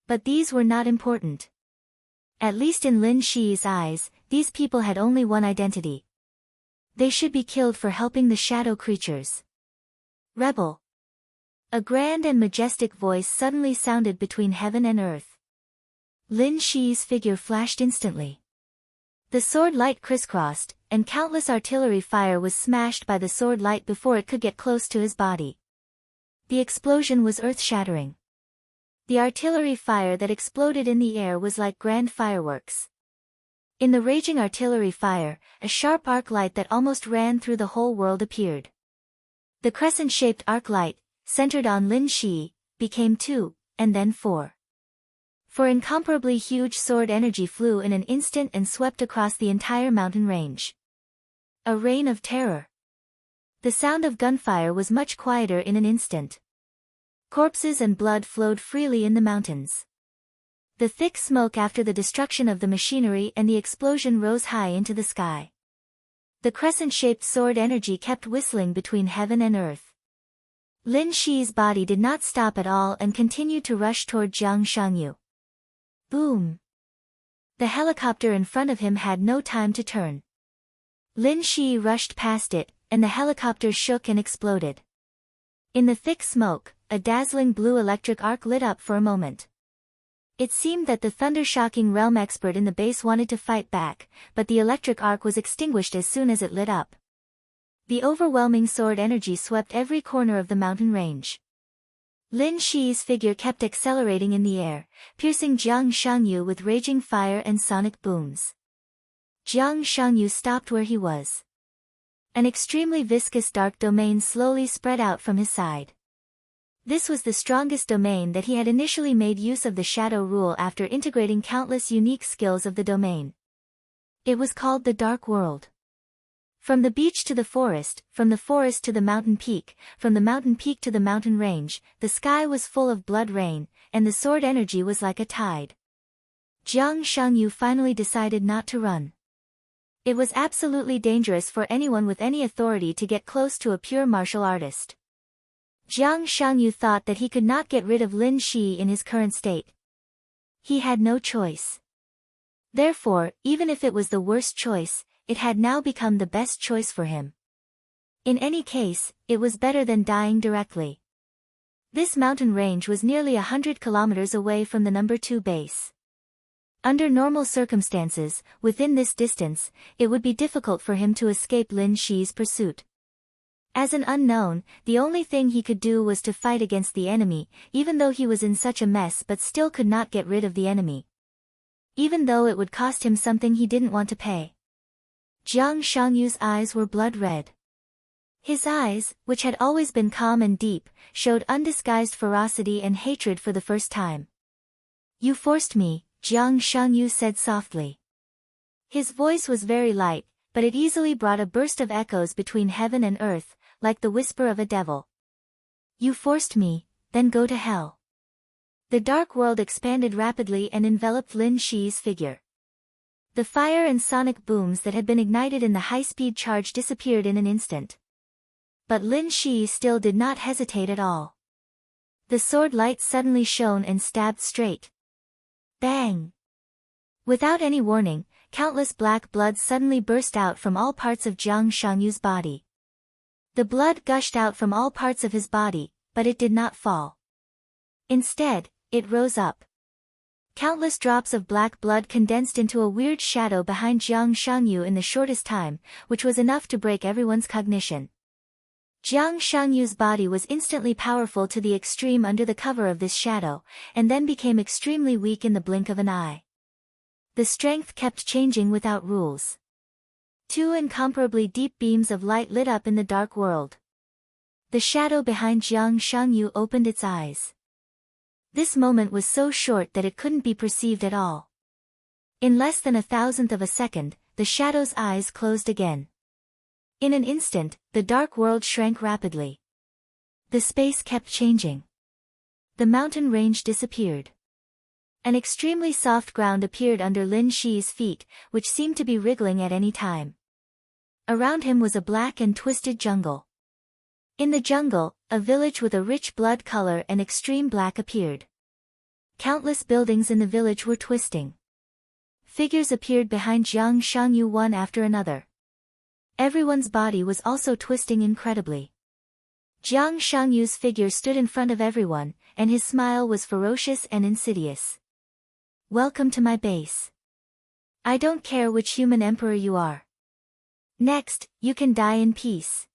But these were not important. At least in Lin Shi's eyes, these people had only one identity. They should be killed for helping the shadow creatures. Rebel. A grand and majestic voice suddenly sounded between heaven and earth. Lin Shi's figure flashed instantly. The sword light crisscrossed, and countless artillery fire was smashed by the sword light before it could get close to his body. The explosion was earth-shattering. The artillery fire that exploded in the air was like grand fireworks. In the raging artillery fire, a sharp arc light that almost ran through the whole world appeared. The crescent-shaped arc light, centered on Lin Shi, became 2, and then 4. For incomparably huge sword energy flew in an instant and swept across the entire mountain range. A reign of terror. The sound of gunfire was much quieter in an instant. Corpses and blood flowed freely in the mountains. The thick smoke after the destruction of the machinery and the explosion rose high into the sky. The crescent-shaped sword energy kept whistling between heaven and earth. Lin Shi's body did not stop at all and continued to rush toward Jiang Shangyu. Boom! The helicopter in front of him had no time to turn. Lin Shi rushed past it, and the helicopter shook and exploded. In the thick smoke, a dazzling blue electric arc lit up for a moment. It seemed that the thunder-shocking realm expert in the base wanted to fight back, but the electric arc was extinguished as soon as it lit up. The overwhelming sword energy swept every corner of the mountain range. Lin Shi's figure kept accelerating in the air, piercing Jiang Shangyu with raging fire and sonic booms. Jiang Shangyu stopped where he was. An extremely viscous dark domain slowly spread out from his side. This was the strongest domain that he had initially made use of the shadow rule after integrating countless unique skills of the domain. It was called the Dark World. From the beach to the forest, from the forest to the mountain peak, from the mountain peak to the mountain range, the sky was full of blood rain, and the sword energy was like a tide. Jiang Shangyu finally decided not to run. It was absolutely dangerous for anyone with any authority to get close to a pure martial artist. Jiang Shangyu thought that he could not get rid of Lin Shi in his current state. He had no choice. Therefore, even if it was the worst choice, it had now become the best choice for him. In any case, it was better than dying directly. This mountain range was nearly 100 kilometers away from the number 2 base. Under normal circumstances, within this distance, it would be difficult for him to escape Lin Shi's pursuit. As an unknown, the only thing he could do was to fight against the enemy, even though he was in such a mess but still could not get rid of the enemy. Even though it would cost him something he didn't want to pay. Jiang Shangyu's eyes were blood red. His eyes, which had always been calm and deep, showed undisguised ferocity and hatred for the first time. "You forced me," Jiang Shangyu said softly. His voice was very light, but it easily brought a burst of echoes between heaven and earth, like the whisper of a devil. "You forced me, then go to hell." The dark world expanded rapidly and enveloped Lin Shi's figure. The fire and sonic booms that had been ignited in the high-speed charge disappeared in an instant. But Lin Shi still did not hesitate at all. The sword light suddenly shone and stabbed straight. Bang! Without any warning, countless black blood suddenly burst out from all parts of Jiang Shangyu's body. The blood gushed out from all parts of his body, but it did not fall. Instead, it rose up. Countless drops of black blood condensed into a weird shadow behind Jiang Shangyu in the shortest time, which was enough to break everyone's cognition. Jiang Shangyu's body was instantly powerful to the extreme under the cover of this shadow, and then became extremely weak in the blink of an eye. The strength kept changing without rules. 2 incomparably deep beams of light lit up in the dark world. The shadow behind Jiang Shangyu opened its eyes. This moment was so short that it couldn't be perceived at all. In less than 1,000th of a second, the shadow's eyes closed again. In an instant, the dark world shrank rapidly. The space kept changing. The mountain range disappeared. An extremely soft ground appeared under Lin Shi's feet, which seemed to be wriggling at any time. Around him was a black and twisted jungle. In the jungle, a village with a rich blood color and extreme black appeared. Countless buildings in the village were twisting. Figures appeared behind Jiang Shangyu one after another. Everyone's body was also twisting incredibly. Jiang Shangyu's figure stood in front of everyone, and his smile was ferocious and insidious. "Welcome to my base. I don't care which human emperor you are. Next, you can die in peace."